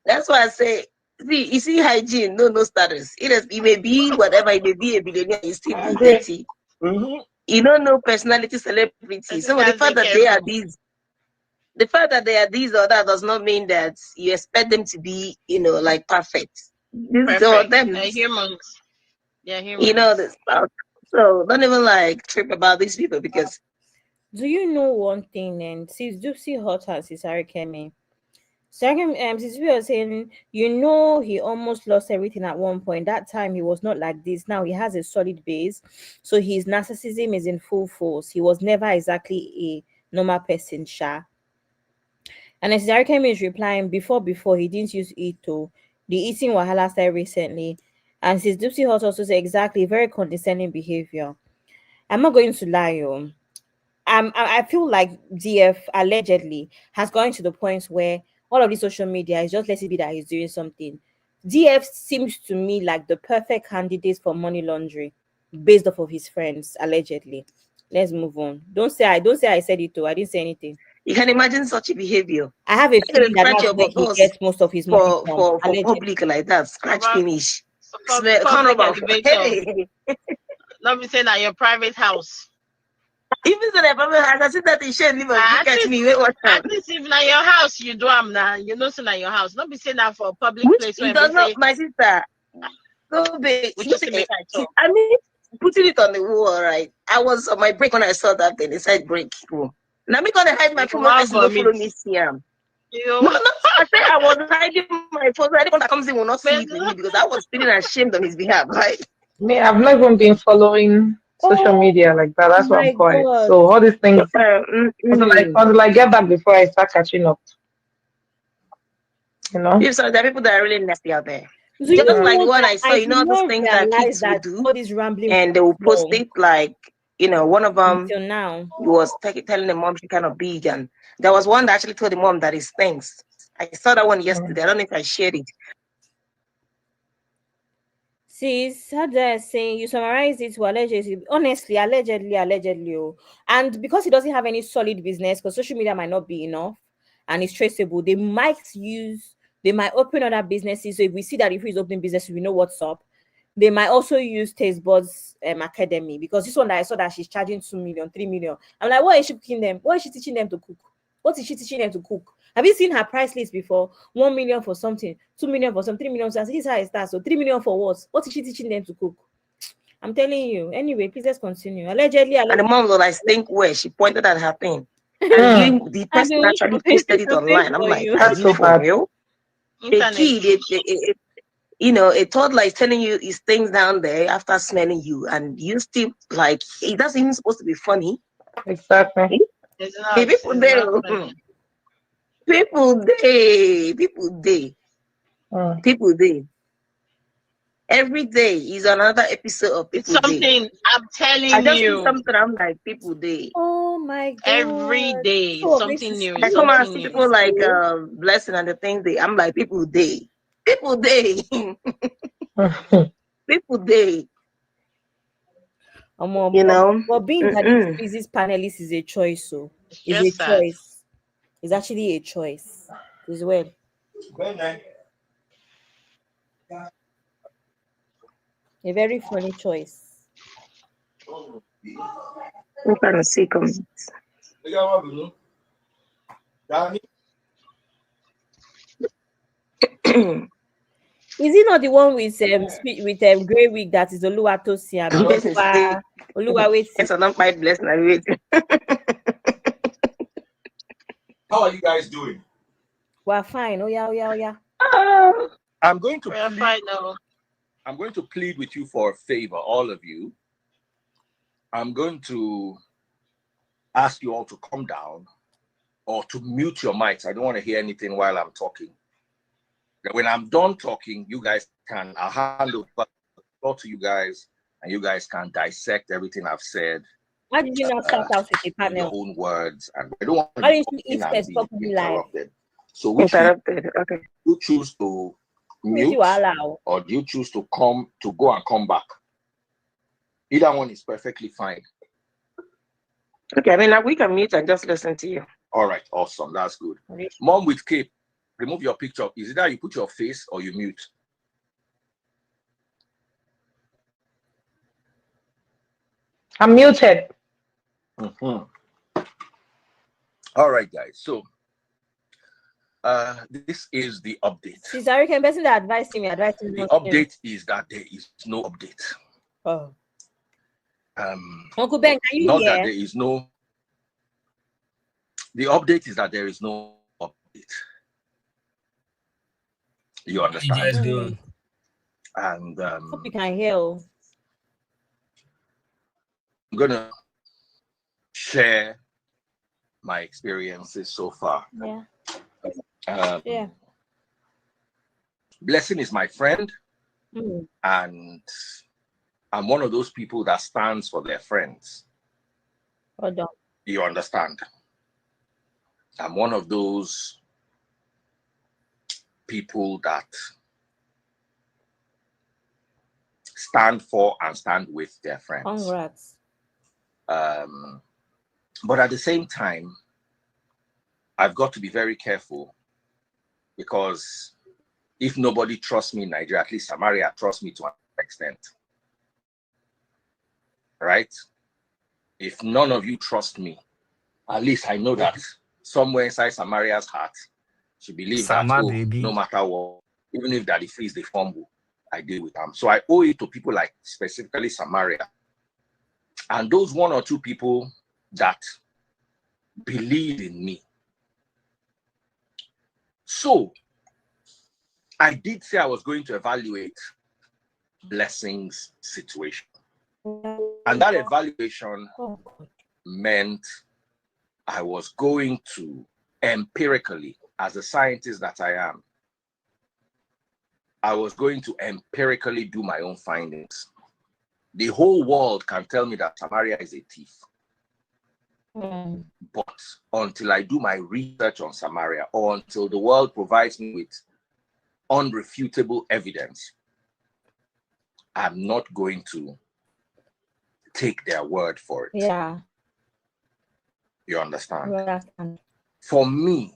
that's why I say, you see hygiene, no status. It may be whatever, it may be a billionaire, you still be dirty. You don't know personality, celebrity. So the fact that they are these or that does not mean that you expect them to be, perfect. Perfect. They're humans. Yeah, humans. This stuff. So don't even trip about these people because Do you know one thing? And sis Dupsy Hot and sis Kemi. Second, sis we was saying, you know, he almost lost everything at one point. That time he was not like this. Now he has a solid base, so his narcissism is in full force. He was never exactly a normal person, Sha. And as Kemi is replying, before he didn't use it to the eating wahala started recently. And sis Dupsy Hot also said exactly very condescending behavior. I'm not going to lie, you. I feel like DF allegedly has gone to the point where all of the social media is just let it be that he's doing something. DF seems to me like the perfect candidate for money laundering based off of his friends, allegedly. Let's move on. Don't say I said it too. I didn't say anything. You can imagine such a behavior. I have a You feeling can that scratch that's your where he boss gets most of his money for from. for Allegedly. public like that. Scratch finish. For Smell, public come elevator. Hey. Not be saying that your private house. Even so, the problem has I said that he should leave and look at me. Wait, what time? At least if na your house you do am now, you know so na your house. Not be saying that for a public Which place it when does we not, say my sister. Go big. which is make I talk. I mean, putting it on the wall, right? I was on my break when I saw that thing. It said break room. Now me gonna hide my phone. My person don't follow me see him. No, I said I was hiding my phone. Anyone that comes in will not see it with me because I was feeling ashamed on his behalf, right? Me, I've not even been following social media like that. That's why I'm My quiet. God. So all these things, until I get back before I start catching up. You know? You saw there are people that are really nasty out there. Do you Just like know the one that I saw, I you did know, those not things that realize kids will that do, all this rambling and they will post long it like, you know, one of them until now? was telling the mom she kind of big, and there was one that actually told the mom that it stinks. I saw that one yesterday. I don't know if I shared it. Sis, how do I say, you summarize it to allegedly, honestly, allegedly, oh. And because he doesn't have any solid business, because social media might not be enough and it's traceable, they might open other businesses. So if we see that if he's opening businesses, we know what's up. They might also use Taste Buds Academy, because this one that I saw that she's charging 2 million, 3 million. I'm like, what is she cooking them? What is she teaching them to cook? What is she teaching them to cook? Have you seen her price list before? 1 million for something, 2 million for some, 3 million. So this is how it starts. So 3 million for what? What is she teaching them to cook? I'm telling you. Anyway, please let's continue. Allegedly. And the mom was like, stink where she pointed at her thing. And the person actually posted it online. I'm like, That's so for bad. real? A kid, you know, a toddler is telling you his things down there after smelling you, and you still like it doesn't even supposed to be funny. Exactly. People day. Every day is another episode of People It's something Day. I'm telling I just see you. something. I'm like People Day. Oh my God. Every day, Oh, something new. I come and see people like Blessing and the things they. I'm like People Day. People Day. People Day. You know. But being that this business panelist is a choice, so it's a choice. It's actually a choice as well. A very funny choice. I'm trying to see comments. Is he not the one with grey wig that is Oluwatosi and Oluwa wait? Yes, I'm not quite blessed. I wait. How are you guys doing? We're fine. Oh yeah. I'm going to plead with you for a favor, all of you. I'm going to ask you all to come down or to mute your mics. I don't want to hear anything while I'm talking. When I'm done talking, you guys I'll hand over to you guys, and you guys can dissect everything I've said. Why did you not start out with a panel? Your own words, and I don't want to Why didn't you be interrupted. So which okay. You choose to mute, or do you choose to go and come back? Either one is perfectly fine. Okay, I mean, we can mute and just listen to you. All right, awesome. That's good. Mom with cape, remove your picture. Is it that you put your face or you mute? I'm muted. Mm-hmm. All right, guys. So this is the update. Cesare can person that advised me. The update is that there is no update. Oh. Uncle Ben, can you not hear? That there is no The update is that there is no update. You How you guys understand? doing? And Hope you can hear. I'm gonna share my experiences so far. Yeah. Um, Yeah. Blessing is my friend, Mm. and I'm one of those people that stands for their friends. Hold on. You understand? I'm one of those people that stand for and stand with their friends. Congrats. But at the same time, I've got to be very careful, because if nobody trusts me in Nigeria, at least Samaria trusts me to an extent. Right? If none of you trust me, at least I know that somewhere inside Samaria's heart, she believes Sama, that, oh, baby. no matter what, even if Daddy Freeze the fumble, I deal with them. So I owe it to people like specifically Samaria. And those one or two people that believe in me. So I did say I was going to evaluate Blessing's situation. And that evaluation meant I was going to empirically, as a scientist that I am, I was going to empirically do my own findings. The whole world can tell me that Samaria is a thief. But until I do my research on Samaria, or until the world provides me with unrefutable evidence, I'm not going to take their word for it. Yeah. You understand? Yeah. For me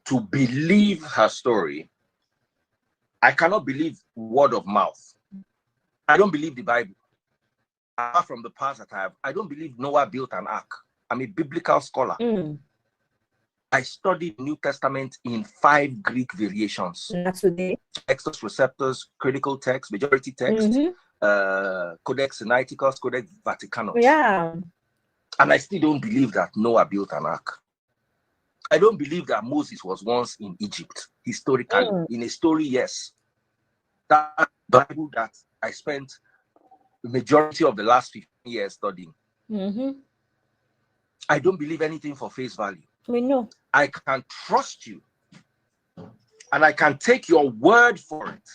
to believe her story, I cannot believe word of mouth. I don't believe the Bible. Apart from the past that I don't believe Noah built an ark. I'm a biblical scholar. I studied New Testament in 5 Greek variations. Extus Receptus, critical text, majority text, Codex Sinaiticus, Codex Vaticanus. Yeah. And I still don't believe that Noah built an ark. I don't believe that Moses was once in Egypt, historically. In a story, yes. That Bible that I spent the majority of the last 15 years studying. I don't believe anything for face value. We know. I can trust you, and I can take your word for it.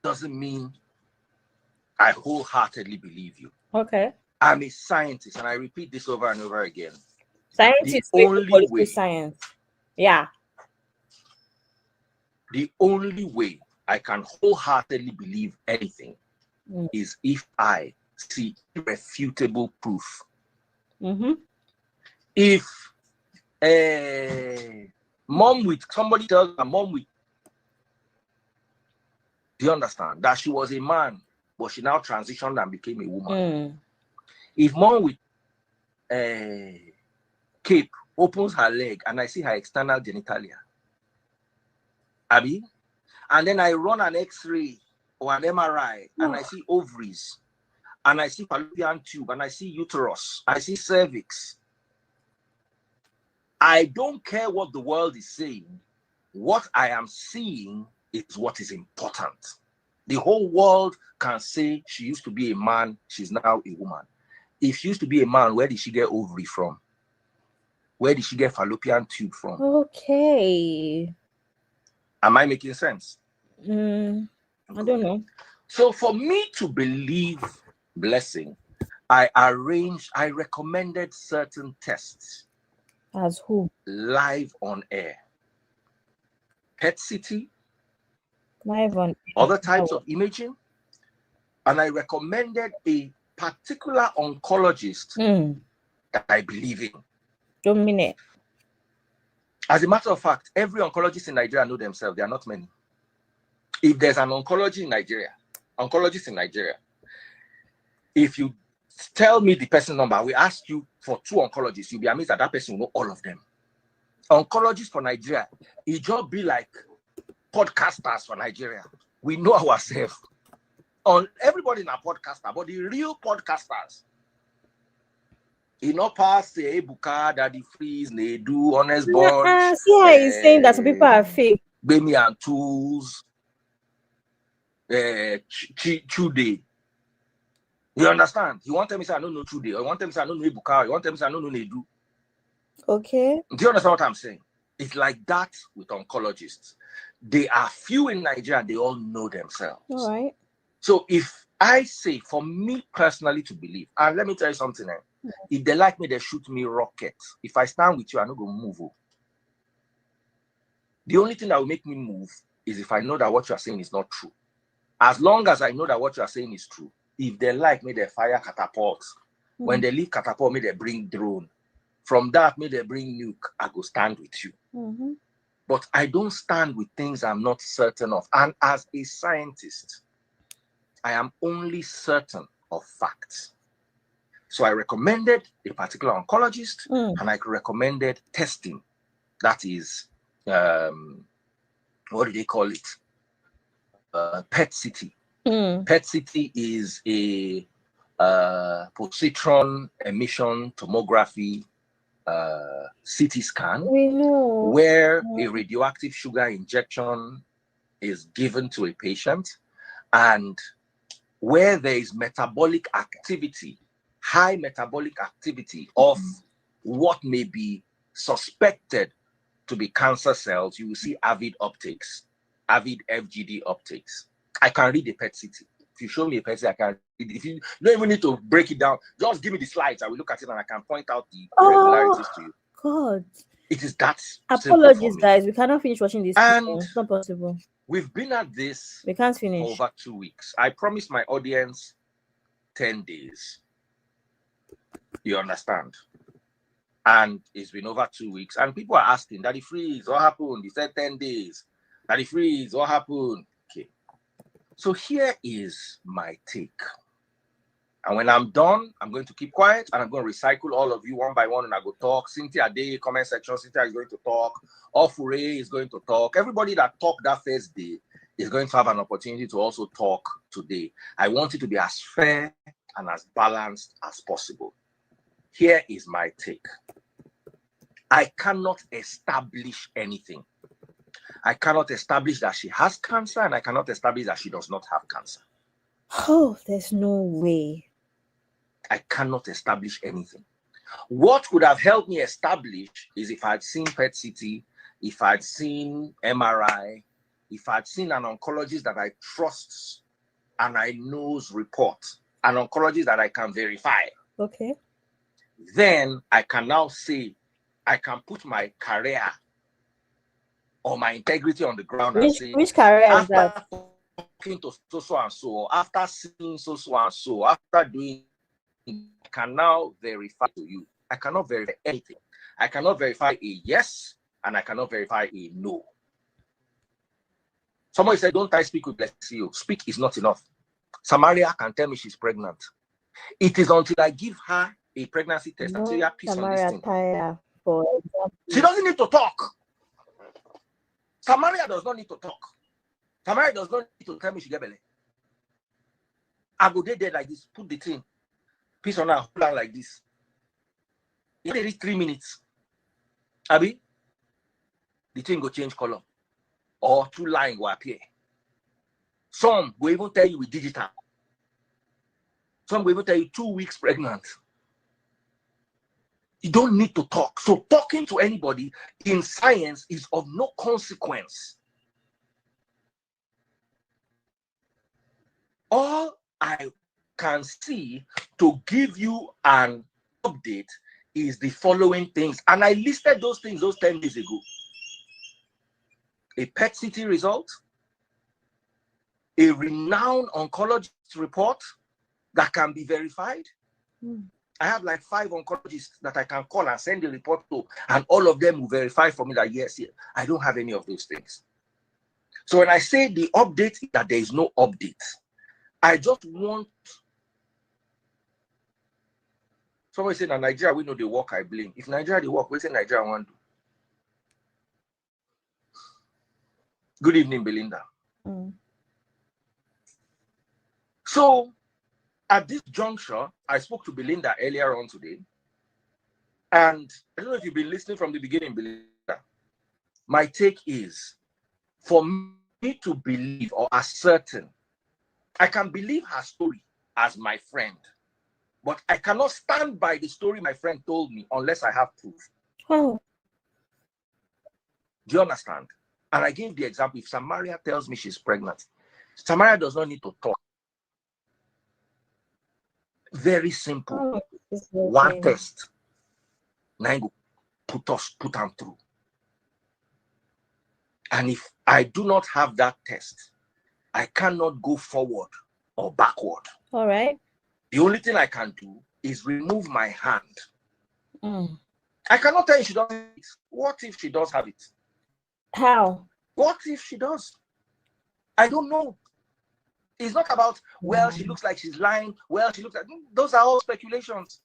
Doesn't mean I wholeheartedly believe you. Okay. I'm a scientist, and I repeat this over and over again. Scientists The only way, science. Yeah. the only way I can wholeheartedly believe anything is if I see irrefutable proof. If somebody tells a mom with, do you understand that she was a man, but she now transitioned and became a woman? If mom with cape opens her leg and I see her external genitalia, Abby, and then I run an X-ray or an MRI and I see ovaries, and I see fallopian tube, and I see uterus, I see cervix. I don't care what the world is saying. What I am seeing is what is important. The whole world can say she used to be a man, she's now a woman. If she used to be a man, where did she get ovary from? Where did she get fallopian tube from? Okay. Am I making sense? I don't know. So for me to believe Blessing, I recommended certain tests. As who? Live on air. PET CT. Live on Other types of imaging. And I recommended a particular oncologist that I believe in. Dominate. As a matter of fact, every oncologist in Nigeria know themselves. There are not many. If there's an oncologist in Nigeria, if you tell me the person number, we ask you for 2 oncologists, you'll be amazed that person will know all of them. Oncologists for Nigeria, it just be like podcasters for Nigeria. We know ourselves. Everybody in a podcaster, but the real podcasters, He not pass the Ebuka, Daddy Freeze, they do Honest Bunch. See how he's saying that some people are fake. Baby and Tools, Chude. You understand? He want to tell me say I don't know Chude. Or he want to tell me say I don't know Ebuka. He want to tell me say I don't know Nedu. Okay. Do you understand what I'm saying? It's like that with oncologists. They are few in Nigeria. They all know themselves. All right. So if I say, for me personally to believe, and let me tell you something, if they like me, they shoot me rockets. If I stand with you, I'm not going to move. The only thing that will make me move is if I know that what you are saying is not true. As long as I know that what you are saying is true, if they like me, they fire catapults. When they leave catapult, may they bring drone. From that, may they bring nuke. I go stand with you. But I don't stand with things I'm not certain of. And as a scientist, I am only certain of facts. So I recommended a particular oncologist, and I recommended testing. That is, what do they call it? PET-CT. PET-CT is a positron emission tomography CT scan, where a radioactive sugar injection is given to a patient, and where there is metabolic activity, high metabolic activity of what may be suspected to be cancer cells, you will see avid uptakes, avid FGD uptakes. I can read a PET-CT. If you show me a PET-CT, I can read it. If you don't even need to break it down, just give me the slides. I will look at it and I can point out the irregularities to you. God. It is that Apologies, guys. We cannot finish watching this. And it's not possible. We've been at this we can't finish for over 2 weeks. I promised my audience 10 days. You understand? And it's been over 2 weeks. And people are asking, Daddy Freeze, what happened? You said 10 days. Daddy Freeze, what happened? Okay. So here is my take. And when I'm done, I'm going to keep quiet and I'm going to recycle all of you one by one and I go talk. Cynthia Day, comment section, Cynthia is going to talk. Ofure is going to talk. Everybody that talked that first day is going to have an opportunity to also talk today. I want it to be as fair and as balanced as possible. Here is my take. I cannot establish anything. I cannot establish that she has cancer and I cannot establish that she does not have cancer. Oh, there's no way. I cannot establish anything. What would have helped me establish is if I'd seen PET-CT, if I'd seen MRI, if I'd seen an oncologist that I trust and I know's report, an oncologist that I can verify. Okay. Then I can now say, I can put my career or my integrity on the ground and say, which career is that? Talking to so and so, after seeing so and so, after doing, I can now verify to you. I cannot verify anything. I cannot verify a yes, and I cannot verify a no. Somebody said, don't I speak with Bceo? Speak is not enough. Samaria can tell me she's pregnant. It is until I give her a pregnancy test and say, peace on this thing. She doesn't need to talk. Samaria does not need to talk. Samaria does not need to tell me she get belly. I go there like this, put the thing, piece on her, hold her like this. It is 3 minutes. Abi, the thing go change color. Or 2 lines will appear. Some will even tell you with digital. Some will even tell you 2 weeks pregnant. You don't need to talk. So talking to anybody in science is of no consequence. All I can see to give you an update is the following things. And I listed those things those 10 days ago. A PET-CT result, a renowned oncologist report that can be verified. I have like 5 oncologists that I can call and send the report to, and all of them will verify for me that yes, I don't have any of those things. So when I say the update, that there is no update, I just want somebody saying that Nigeria, we know the work I blame. If Nigeria the work, we say Nigeria want to do. Good evening, Belinda. So at this juncture, I spoke to Belinda earlier on today, And I don't know if you've been listening from the beginning, Belinda. My take is, for me to believe or ascertain, I can believe her story as my friend, but I cannot stand by the story my friend told me unless I have proof. Oh. Do you understand? And I gave the example. If Samaria tells me she's pregnant, Samaria does not need to talk. Very simple. One test. Now put them through. And if I do not have that test, I cannot go forward or backward. All right. The only thing I can do is remove my hand. I cannot tell you she doesn't have it. What if she does have it? How? What if she does? I don't know. It's not about, well, she looks like she's lying. Well, she looks like... Those are all speculations.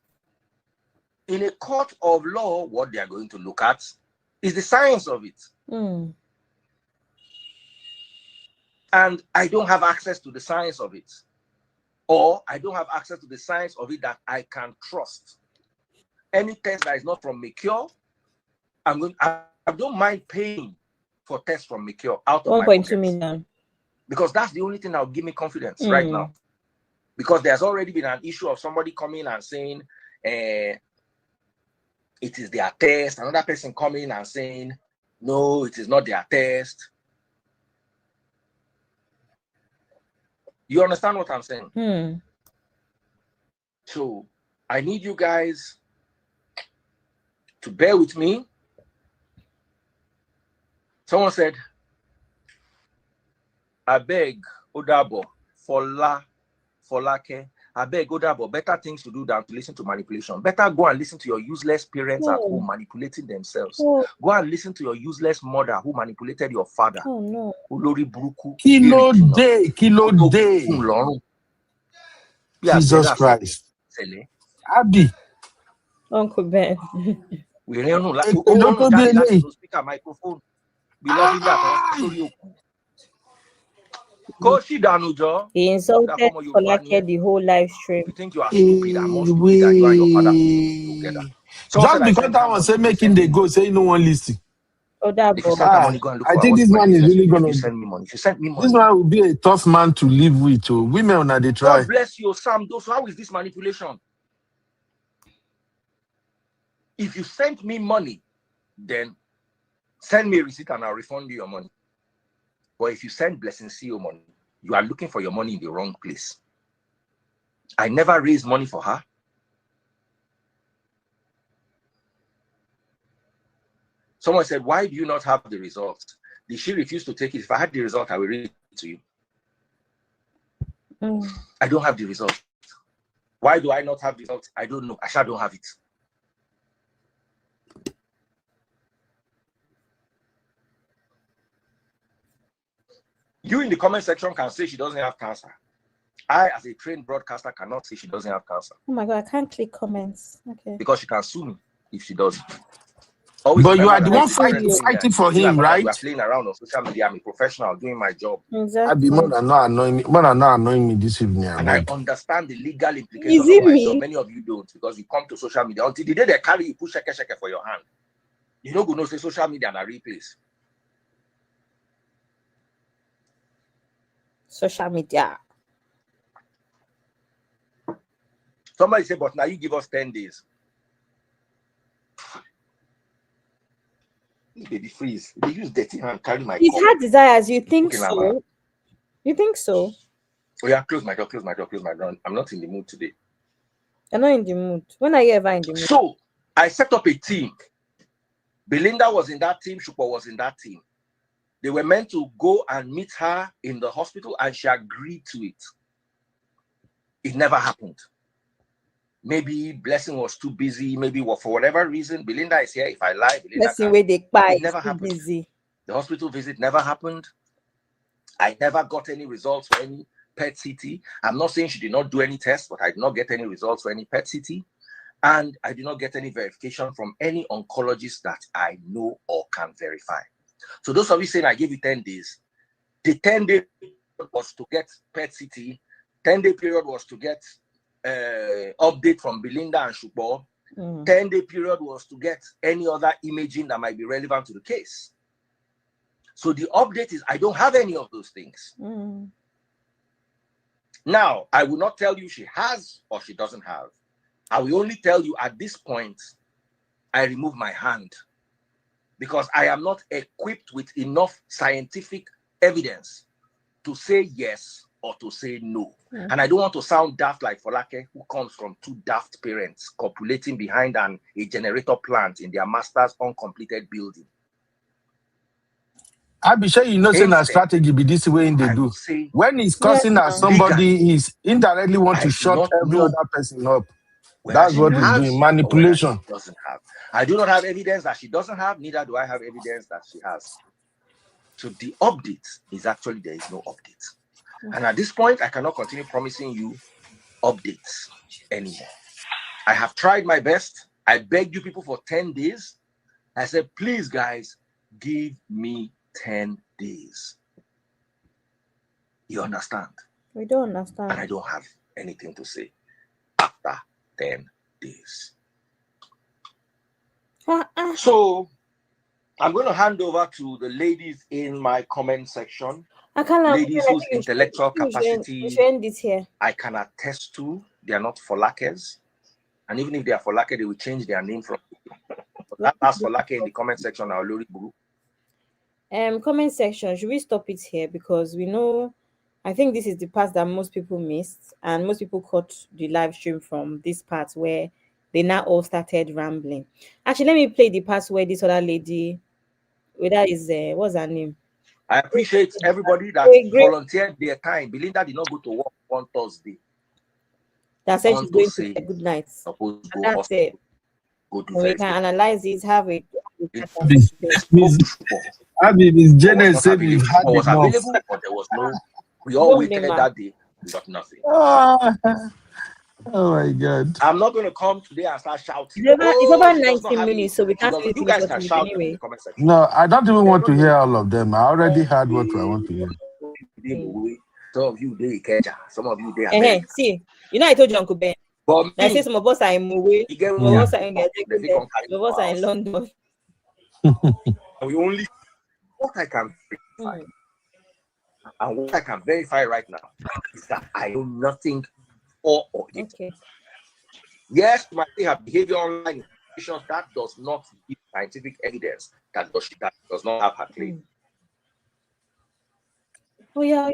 In a court of law, what they are going to look at is the science of it. And I don't have access to the science of it. Or I don't have access to the science of it that I can trust. Any test that is not from Bceo, I don't mind paying for tests from Bceo out of 1.2 million. Because that's the only thing that will give me confidence right now. Because there's already been an issue of somebody coming and saying, it is their test. Another person coming and saying, no, it is not their test. You understand what I'm saying? So I need you guys to bear with me. Someone said, I beg Odabo, Folake, I beg Odabo, better things to do than to listen to manipulation. Better go and listen to your useless parents at home manipulating themselves. Go and listen to your useless mother who manipulated your father. Oh no. Ulori Buruku. Kilo day. Jesus Christ. Abi. Uncle Ben. We don't speaker microphone. He insulted Folake the whole live stream. You think you are stupid and more stupid than you and your father together. Just because that one say making they go, say no one listen. If you send money, go and look I for think this man is really gonna send me money. If you send me money, this man will be a tough man to live with. So women now they try. God bless you, Sam. How is this manipulation? If you send me money, then send me a receipt and I'll refund you your money. But if you send Bceo money, you are looking for your money in the wrong place. I never raised money for her. Someone said, why do you not have the results? Did she refuse to take it? If I had the result, I will read it to you. I don't have the result. Why do I not have the result? I don't know. I don't have it. You in the comment section can say she doesn't have cancer. I, as a trained broadcaster, cannot say she doesn't have cancer. Oh my God, I can't click comments. Okay. Because she can sue me if she doesn't. But you are the one fighting for him, right? We are playing around on social media. I'm a professional doing my job. Exactly. I'll be more than not annoying me this evening. And I understand the legal implications of my job. Many of you don't, because you come to social media until the day they carry you, push shake for your hand. You know, go no say social media and a replace. Social media. Somebody say, but now you give us 10 days. Baby freeze. They use dirty hand, carry my He's had desires. You think okay, so? You think so? Oh yeah, close my door. I'm not in the mood today. You're not in the mood. When are you ever in the mood? So I set up a team. Belinda was in that team, Shupo was in that team. They were meant to go and meet her in the hospital and she agreed to it. It never happened. Maybe Blessing was too busy. Maybe for whatever reason, Belinda is here. If I lie, Belinda it never happened. Busy. The hospital visit never happened. I never got any results for any PET CT. I'm not saying she did not do any tests, but I did not get any results for any PET CT. And I did not get any verification from any oncologist that I know or can verify. So those of you saying I gave you 10 days, the 10-day was to get PET CT. 10-day period was to get update from Belinda and Shupo. 10-day period was to get any other imaging that might be relevant to the case. So the update is I don't have any of those things. Now, I will not tell you she has or she doesn't have. I will only tell you at this point, I remove my hand because I am not equipped with enough scientific evidence to say yes or to say no. And I don't want to sound daft like Folake, who comes from two daft parents copulating behind a generator plant in their master's uncompleted building. I be sure you know saying a strategy be this way in they do. When he's cursing at somebody, he's indirectly want to shut every other person up. That's what he's doing. Manipulation. Doesn't have. I do not have evidence that she doesn't have, neither do I have evidence that she has. So the update is actually there is no update. And at this point, I cannot continue promising you updates anymore. I have tried my best. I begged you people for 10 days. I said, please, guys, give me 10 days. You understand? We don't understand. And I don't have anything to say after 10 days. So I'm going to hand over to the ladies in my comment section. Ladies whose intellectual capacity I can attest to. They are not Folakers. And even if they are Folake, they will change their name from. Ask Folake in the comment section. Comment section, should we stop it here? Because we know, I think this is the part that most people missed, and most people caught the live stream from this part where they now all started rambling. Actually, let me play the part where this other lady, whether is what's her name? I appreciate everybody that volunteered their time. Belinda did not go to work on Thursday. That said she's going to say good night. And that's it. We can analyze it, have it. Miss Jenny said we've had was enough. Available, but there was no. We all waited that day. We got nothing. Oh my God! I'm not going to come today and start shouting. It's about 19 minutes, so we can't really you guys can shout anyway. in the comment section. No, I don't even want to hear all of them. I already heard what I want to hear. Some of you they catch, some of you they. See, you know I told you Uncle Ben. I say some of us are in Mowe, some of us are in London. We only what I can verify, and what I can verify right now is that I know nothing or it. Okay. Yes, you might have behavior online that does not give scientific evidence that does not have her claim. Oh yeah.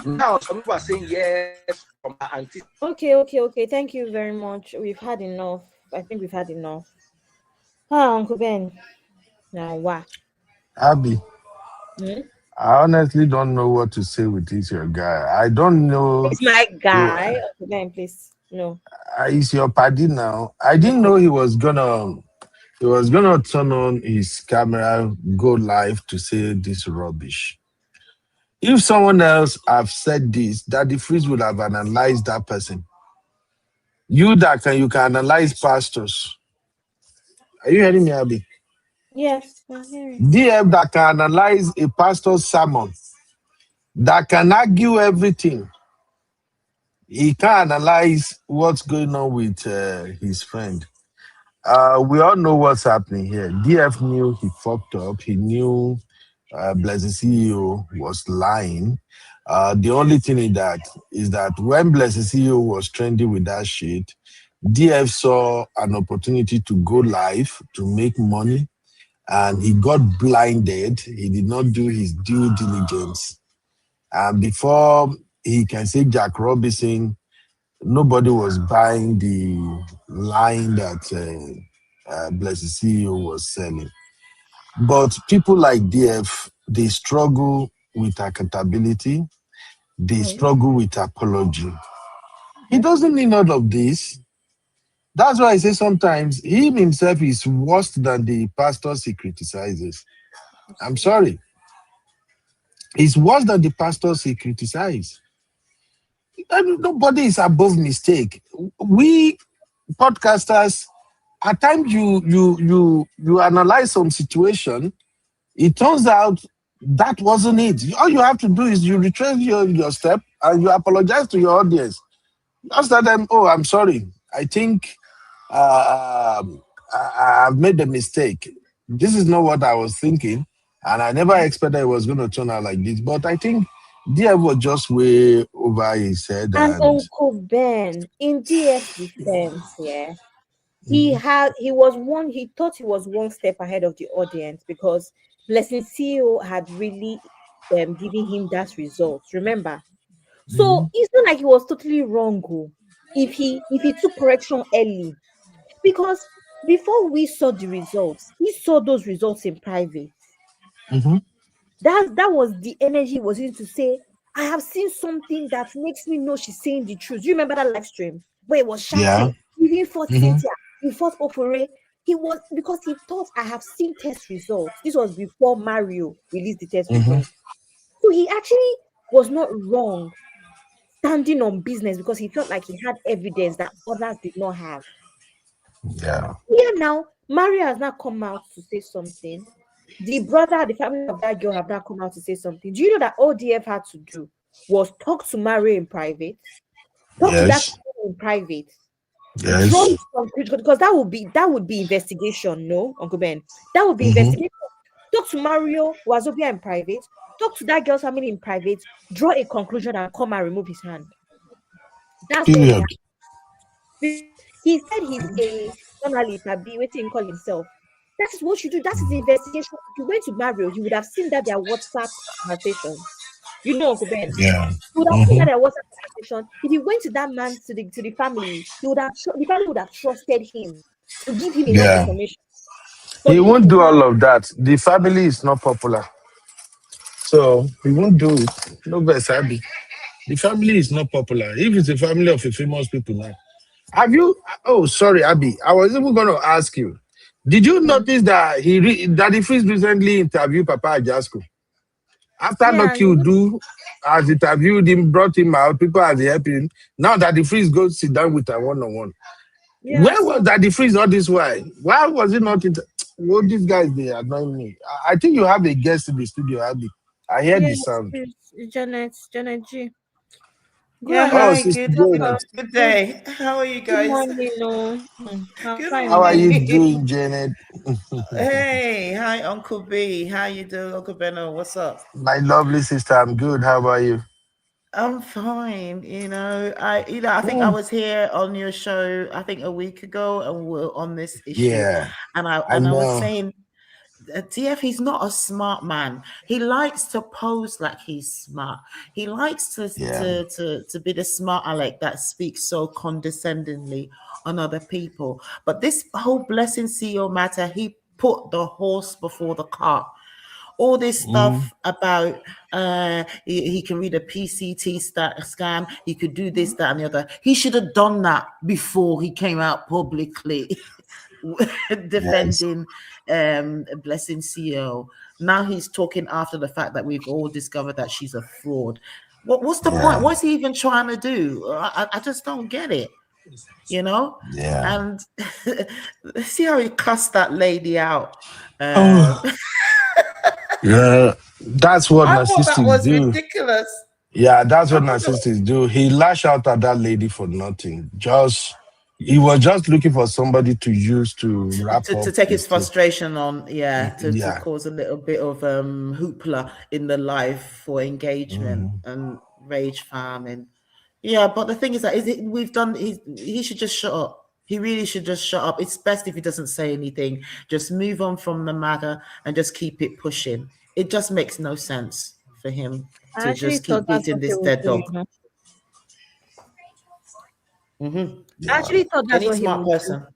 Now some people are saying yes from her auntie. Okay. Thank you very much. We've had enough. I think we've had enough. Uncle Ben. Now what? Abby. I honestly don't know what to say with this your guy. I don't know. It's my guy. Uncle Ben, please. No. He's your paddy now. I didn't know he was gonna turn on his camera, go live to say this rubbish. If someone else have said this, that the freeze would have analyzed that person. You can analyze pastors. Are you hearing me, Abby? Yes, I'm hearing. DF that can analyze a pastor's sermon, that can argue everything. He can analyze what's going on with his friend. We all know what's happening here. DF knew he fucked up. He knew Bceo was lying. The only thing is that when Bceo was trending with that shit, DF saw an opportunity to go live to make money, and he got blinded. He did not do his due diligence. And before he can say Jack Robinson, nobody was buying the line that Bceo was selling. But people like DF, they struggle with accountability. They struggle with apology. He doesn't need all of this. That's why I say sometimes him himself is worse than the pastors he criticizes. I'm sorry. He's worse than the pastors he criticizes. Nobody is above mistake. We podcasters, at times you analyze some situation, it turns out that wasn't it. All you have to do is you retrace your step and you apologize to your audience. Just tell them, oh, I'm sorry. I think I've made a mistake. This is not what I was thinking, and I never expected it was going to turn out like this. But I think DF was just way over his head, And and Uncle Ben, in DF's defense, yeah, Mhm. he thought he was one step ahead of the audience because Blessing CEO had really given him that result. Remember? So Mhm. it's not like he was totally wrong. Oh, if he took correction early, because before we saw the results, he saw those results in private. Mhm. That was the energy he was using to say, I have seen something that makes me know she's saying the truth. Do you remember that live stream where he was Yeah. shouting, "You didn't fought Mhm. Cynthia, you fought Ofore." He was, because he thought, I have seen test results. This was before Mario released the test Mhm. results. So he actually was not wrong standing on business because he felt like he had evidence that others did not have. Yeah. Yeah, now Mario has now come out to say something. The brother, the family of that girl have now come out to say something. Do you know that all DF had to do was talk to Mario in private, talk to that Yes. family in private, draw Yes. his conclusion, because that would be investigation, no, Uncle Ben. That would be Mhm. investigation. Talk to Mario Wazobia in private, talk to that girl's family in private, draw a conclusion and come and remove his hand. That's all he Period. had. Because he said he's a journalist, Abi, waiting call himself. That is what you do. That is the investigation. If you went to Mario, you would have seen that their WhatsApp conversation. You know, Uncle Ben. Yeah. You would have seen that Mhm. their WhatsApp conversation. If you went to that man, to the family, the family would have trusted him to give him enough Yeah. information. But He the thing won't is do all now, of that. The family is not popular, so he won't do it. No, Sabi. The family is not popular. If it's a family of a famous people now. Have you? Oh, sorry, Abby. I was even going to ask you. Did you mm, notice that Daddy Freeze recently interviewed Papa Ajasco? After yeah, Lucky Udu has interviewed him, brought him out, people has helped him. Now Daddy Freeze goes sit down with her one on one. yeah, I Where was saw. Daddy Freeze all this while? Why was it not? Well, these guys they annoy me. I think you have a guest in the studio, Abby. I hear the Yes, sound. it's Janet G. Go Yeah, ahead. Oh, hi, Sister good Janet. good Good, day. How are you good guys? morning, no. I'm Good fine, How are you no. morning. doing, Janet? Hey, hi, Uncle B. How you doing, Uncle Benno? What's up? My lovely sister, I'm good. How about you? I'm fine. I think I was here on your show, I think a week ago, and we're on this issue, Yeah, and I I and I was know. saying TF, he's not a smart man. He likes to pose like he's smart. He likes Yeah. to be the smart aleck that speaks so condescendingly on other people. But this whole blessing CEO matter, he put the horse before the cart. All this Mm, stuff about he can read a PCT scan, he could do this, that, and the other. He should have done that before he came out publicly yes. defending Blessing CEO. Now he's talking after the fact that we've all discovered that she's a fraud. What's the point? Yeah. What's he even trying to do? I just don't get it, you know? Yeah. And see how he cussed that lady out. Oh, yeah. That's what I thought that narcissists was do. ridiculous. Yeah, that's I what thought that, narcissists do. He lashed out at that lady for nothing. He was just looking for somebody to use to wrap to up take his his thing. frustration on, yeah, to Yeah. cause a little bit of hoopla in the life for engagement Mhm. and rage farming. Yeah, but the thing is that we've done. He should just shut up. He really should just shut up. It's best if he doesn't say anything. Just move on from the matter and just keep it pushing. It just makes no sense for him I to actually just thought keep that's beating what he this would dead do, you dog. know. I Yeah. actually thought that's Any what he smart would do. person.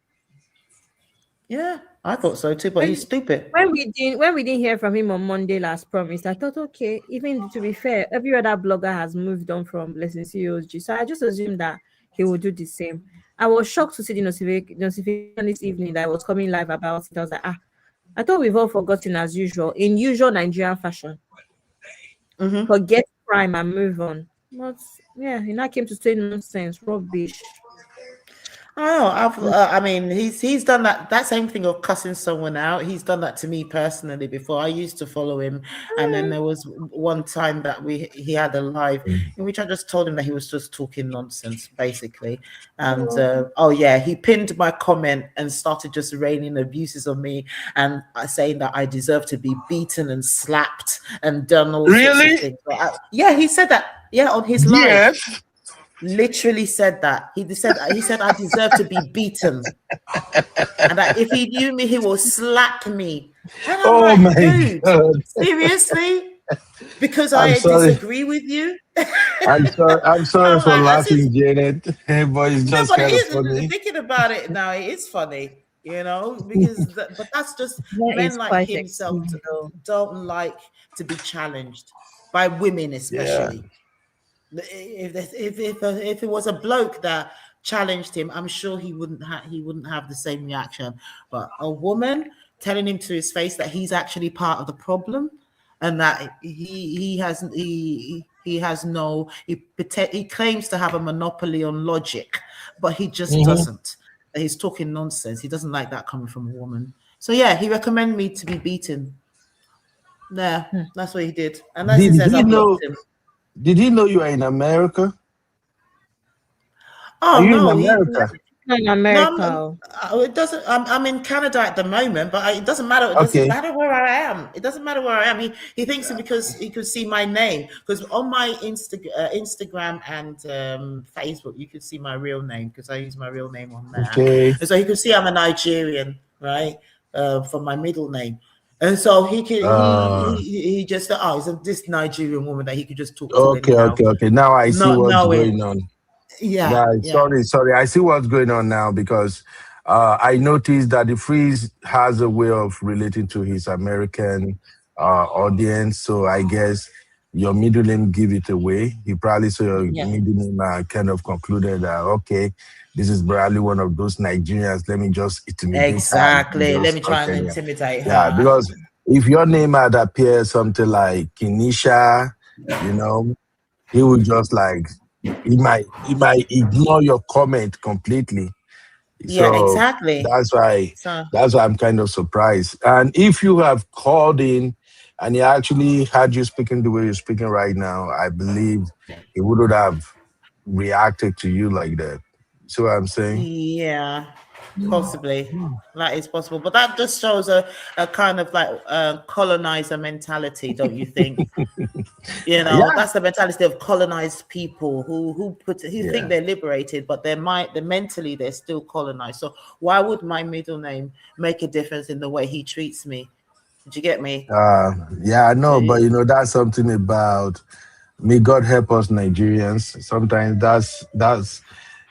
Yeah, I thought so too, but he's When stupid. when we didn't hear from him on Monday last promised, I thought, okay, even to be fair, every other blogger has moved on from Blessing CEO's. So I just assumed that he would do the same. I was shocked to see the notification this evening that I was coming live about it. I was like, I thought we've all forgotten as usual, in usual Nigerian fashion. Hmm. Forget crime and move on. But yeah, he now came to say nonsense, rubbish. Oh, I mean, he's done that same thing of cussing someone out. He's done that to me personally before. I used to follow him, and then there was one time that he had a live in which I just told him that he was just talking nonsense, basically. And oh yeah, he pinned my comment and started just raining abuses on me and saying that I deserve to be beaten and slapped and done all sorts of Really? things. Yeah, he said that. Yeah, on his live. Yes. Literally said that. He said I deserve to be beaten, and that if he knew me, he will slap me. And I'm Oh like, my dude, God. seriously? Because I'm I sorry. disagree with you? I'm sorry. I'm sorry I'm for like, as if, laughing, Janet. But it's no, just but it kind of is. funny. Thinking about it now, it is funny, because but that's just That men is like quite himself extreme, though. don't like to be challenged by women, Yeah. especially. If it was a bloke that challenged him, I'm sure he wouldn't have the same reaction. But a woman telling him to his face that he's actually part of the problem, and that he claims to have a monopoly on logic, but he just Mhm. doesn't. He's talking nonsense. He doesn't like that coming from a woman. So yeah, he recommended me to be beaten. Yeah, that's what he did, and that's Did he says he I know? blocked him. Did he know you are in America? Are Oh you in no, America? Not in no, America. it doesn't. I'm in Canada at the moment, but it doesn't matter. It doesn't Okay. matter where I am. It doesn't matter where I am. He thinks it because he could see my name, because on my Instagram and Facebook you could see my real name, because I use my real name on there, Okay. and so he could see I'm a Nigerian, right, for my middle name. And so Uh. he just said, oh, it's this Nigerian woman that he could just talk to Okay. anyhow, Okay. Okay. Now I see not what's knowing. going on. Yeah, Right. yeah. Sorry. I see what's going on now because I noticed that the freeze has a way of relating to his American audience. So I guess your middle name give it away. He probably saw your Yeah. middle name and kind of concluded that okay, this is probably one of those Nigerians. Let me just intimidate her and Exactly. Let just me try and okay. intimidate Yeah, her. because if your name had appeared something like Kinisha, you know, he would just like he might ignore your comment completely. Yeah, So exactly. that's why So I'm kind of surprised. And if you have called in and he actually had you speaking the way you're speaking right now, I believe he wouldn't have reacted to you like that. See what I'm saying? yeah, possibly that is possible, but that just shows a kind of like colonizer mentality, don't you think? Yeah, That's the mentality of colonized people who think yeah. they're liberated, but they're mentally they're still colonized. So why would my middle name make a difference in the way he treats me? Did you get me? Yeah, I know, but that's something about may God help us Nigerians. Sometimes that's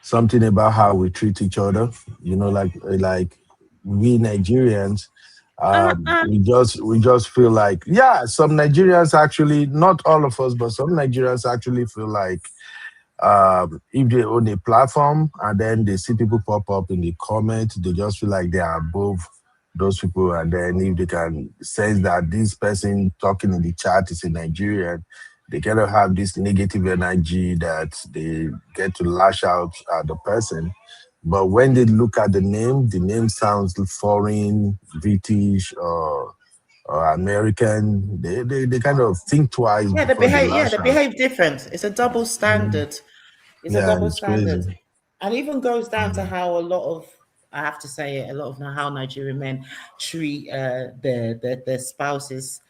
something about how we treat each other. Like we Nigerians, Uh-uh. we just feel like yeah. Some Nigerians actually, not all of us, but some Nigerians actually feel like if they own a platform and then they see people pop up in the comment, they just feel like they are above those people. And then if they can sense that this person talking in the chat is a Nigerian, they kind of have this negative energy that they get to lash out at the person. But when they look at the name sounds foreign, British, or American. They kind of think twice Yeah, they before they behave. Yeah, lash they out. behave different. It's a double Mhm. standard. It's a Yeah, double it's crazy. standard, and even goes down to Mhm. how a lot of I have to say it, a lot of how Nigerian men treat their spouses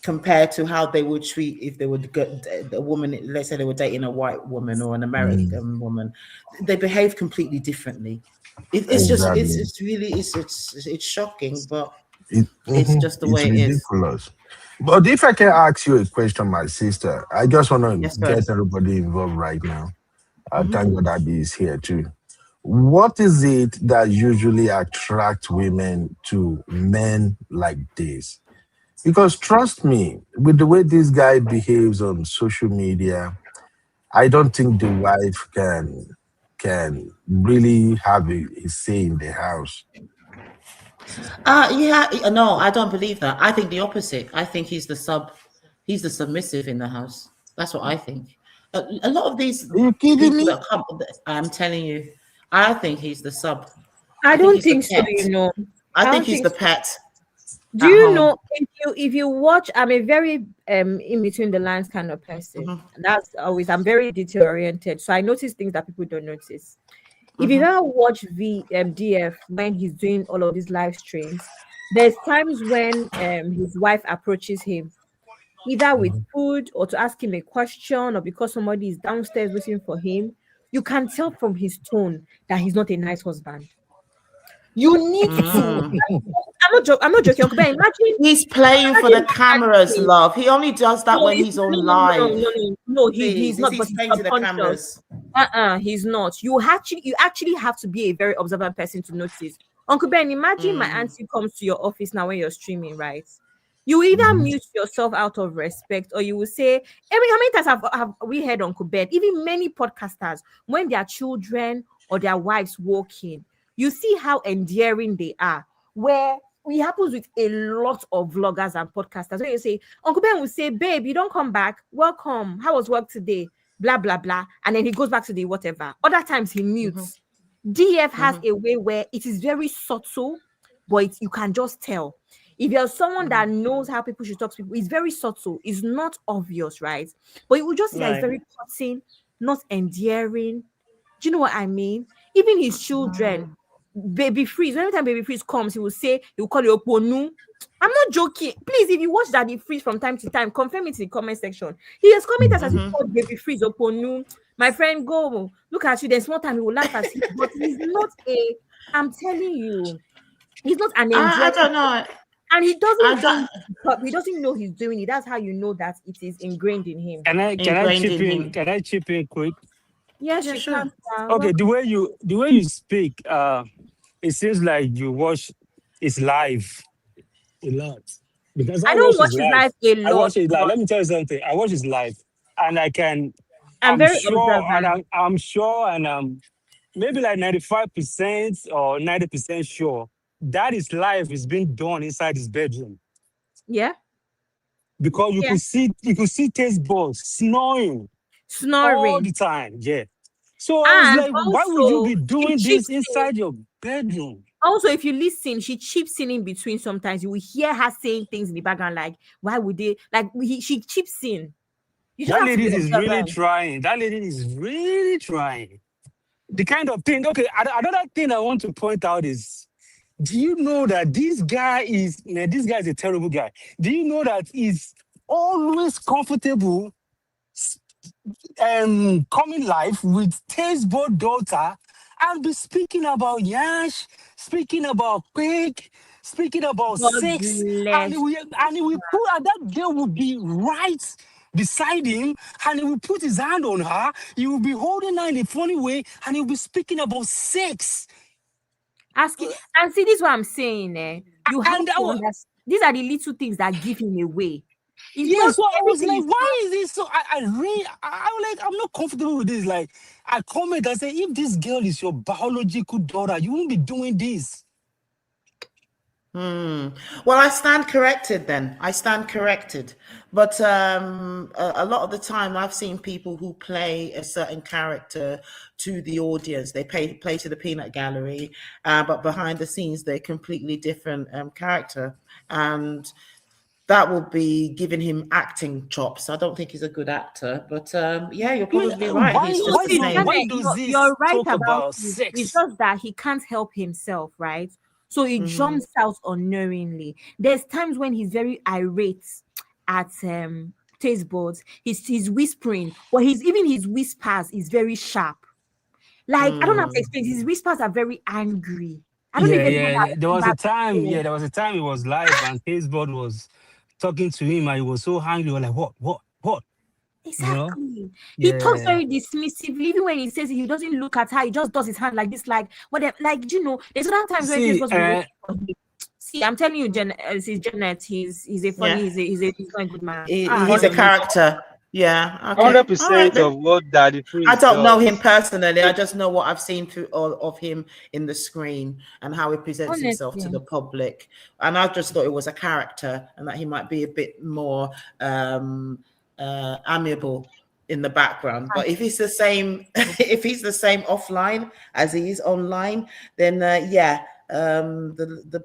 compared to how they would treat if they would get a woman. Let's say they were dating a white woman or an Mm, American woman. They behave completely differently. It's just exactly. it's really it's shocking, but it's Mhm. just the It's way it is. ridiculous. But if I can ask you a question, my sister, I just want to Yes, get first. everybody involved right now. Thank Hmm. God Abby is here too. What is it that usually attracts women to men like this? Because trust me, with the way this guy behaves on social media, I don't think the wife can really have a say in the house. Yeah, no, I don't believe that. I think the opposite. I think he's the submissive in the house. That's what I think. A lot of these Are you kidding people me? that come, I'm telling you, I think he's the sub. I think don't he's the think so, pet. you know. I think don't he's think the so. pet. Do at you home. know if you watch, I'm a very in between the lines kind of person. Mhm. That's always, I'm very detail oriented. So I notice things that people don't notice. If you Mhm. ever watch DF when he's doing all of these live streams, there's times when his wife approaches him, either with food or to ask him a question or because somebody is downstairs waiting for him. You can tell from his tone that he's not a nice husband. You need to. Mm. I'm not joking, Uncle Ben. He's playing for the Imagine my cameras, auntie. love. He only does that No, when he's on no, no, no, live. no, no, no. He's Please, not, but he's he's playing to the subconscious. cameras. He's not. You actually have to be a very observant person to notice. Uncle Ben, imagine my auntie comes to your office now when you're streaming, right? You either mute yourself out of respect, or you will say, how many times have we heard Uncle Ben, even many podcasters, when their children or their wives walk in, you see how endearing they are. Where it happens with a lot of vloggers and podcasters. When you say, Uncle Ben will say, babe, you don't come back. Welcome. How was work today? Blah, blah, blah. And then he goes back to the whatever. Other times he mutes. DF has a way where it is very subtle, but you can just tell. If you're someone that knows how people should talk to people, it's very subtle. It's not obvious, right? But you will just see that it's Right. very cutting, not endearing. Do you know what I mean? Even his children, Baby Freeze, every time Baby Freeze comes, he will call you Oponu. I'm not joking. Please, if you watch Daddy Freeze from time to time, confirm it in the comment section. He has commented as he called Baby Freeze Oponu. My friend, go look at you. There's more time he will laugh at him, but he's not I'm telling you, he's not an endearing. I don't know. And he doesn't don't- he doesn't know he's doing it. That's how you know that it is ingrained in him. Can I Ingrained chip in in? him. Can I chip in quick? Yes, Yeah, you sure. can. Okay, the way you speak, it seems like you watch his live a lot. Because I I don't watch watch his his live. life a I lot, watch his live. but Let me tell you something. I watch his live, and I'm I'm very sure, and observant. I'm sure, and I'm maybe like 95% or 90% sure that his life is being done inside his bedroom. Yeah. Because Yeah. you could see taste buds snoring all Snoring. the time. Yeah. So I was And like, why would you also be she doing this chips in. inside your bedroom? Also, if you listen, she chips in between sometimes. You will hear her saying things in the background, like, why would they she chips in. You just That have to lady be is really observant. trying. That lady is really trying. The kind of thing. Okay, another thing I want to point out is, do you know that this guy is a terrible guy? Do you know that he's always comfortable coming live with Tasteboard daughter and be speaking about Yash, speaking about Quick, speaking about God sex, and bless. he will put and that girl will be right beside him, and he will put his hand on her, he will be holding her in a funny way, and he will be speaking about sex. Asking and see, this is what I'm saying. You have And to understand. These are the little things that give him away. It's yeah, not so I was everything like, is why is this so? I'm like, I'm not comfortable with this. Like, I comment, I say, if this girl is your biological daughter, you won't be doing this. Well, I stand corrected then. I stand corrected. But a lot of the time I've seen people who play a certain character to the audience. They play to the peanut gallery, but behind the scenes, they're completely different character. And that will be giving him acting chops. I don't think he's a good actor, but yeah, you're probably right. Why, He's just why, the do, same. why does you're this right talk about about it. It's sex? just that he can't help himself, right? So it jumps out unknowingly. There's times when he's very irate at taste buds. He's whispering, but his whispers is very sharp. Like I don't have to explain. His whispers are very angry. I don't know if anyone has There seen was a that time, before. there was a time he was live and Tasteboard was talking to him and he was so angry. He was like, what? You know? Exactly. He talks Yeah. very dismissively. Even when he says he doesn't look at her, he just does his hand like this, like whatever. Like there's other times when See, Taste was see, I'm telling you, Janet, he's a funny, Yeah. he's not a good man. He's a character. Yeah. Okay. 100% of what Daddy Freeze I don't know him does. personally. I just know what I've seen through all of him in the screen and how he presents himself to Honestly. the public. And I just thought it was a character and that he might be a bit more amiable in the background. But if he's the same, if he's the same offline as he is online, then the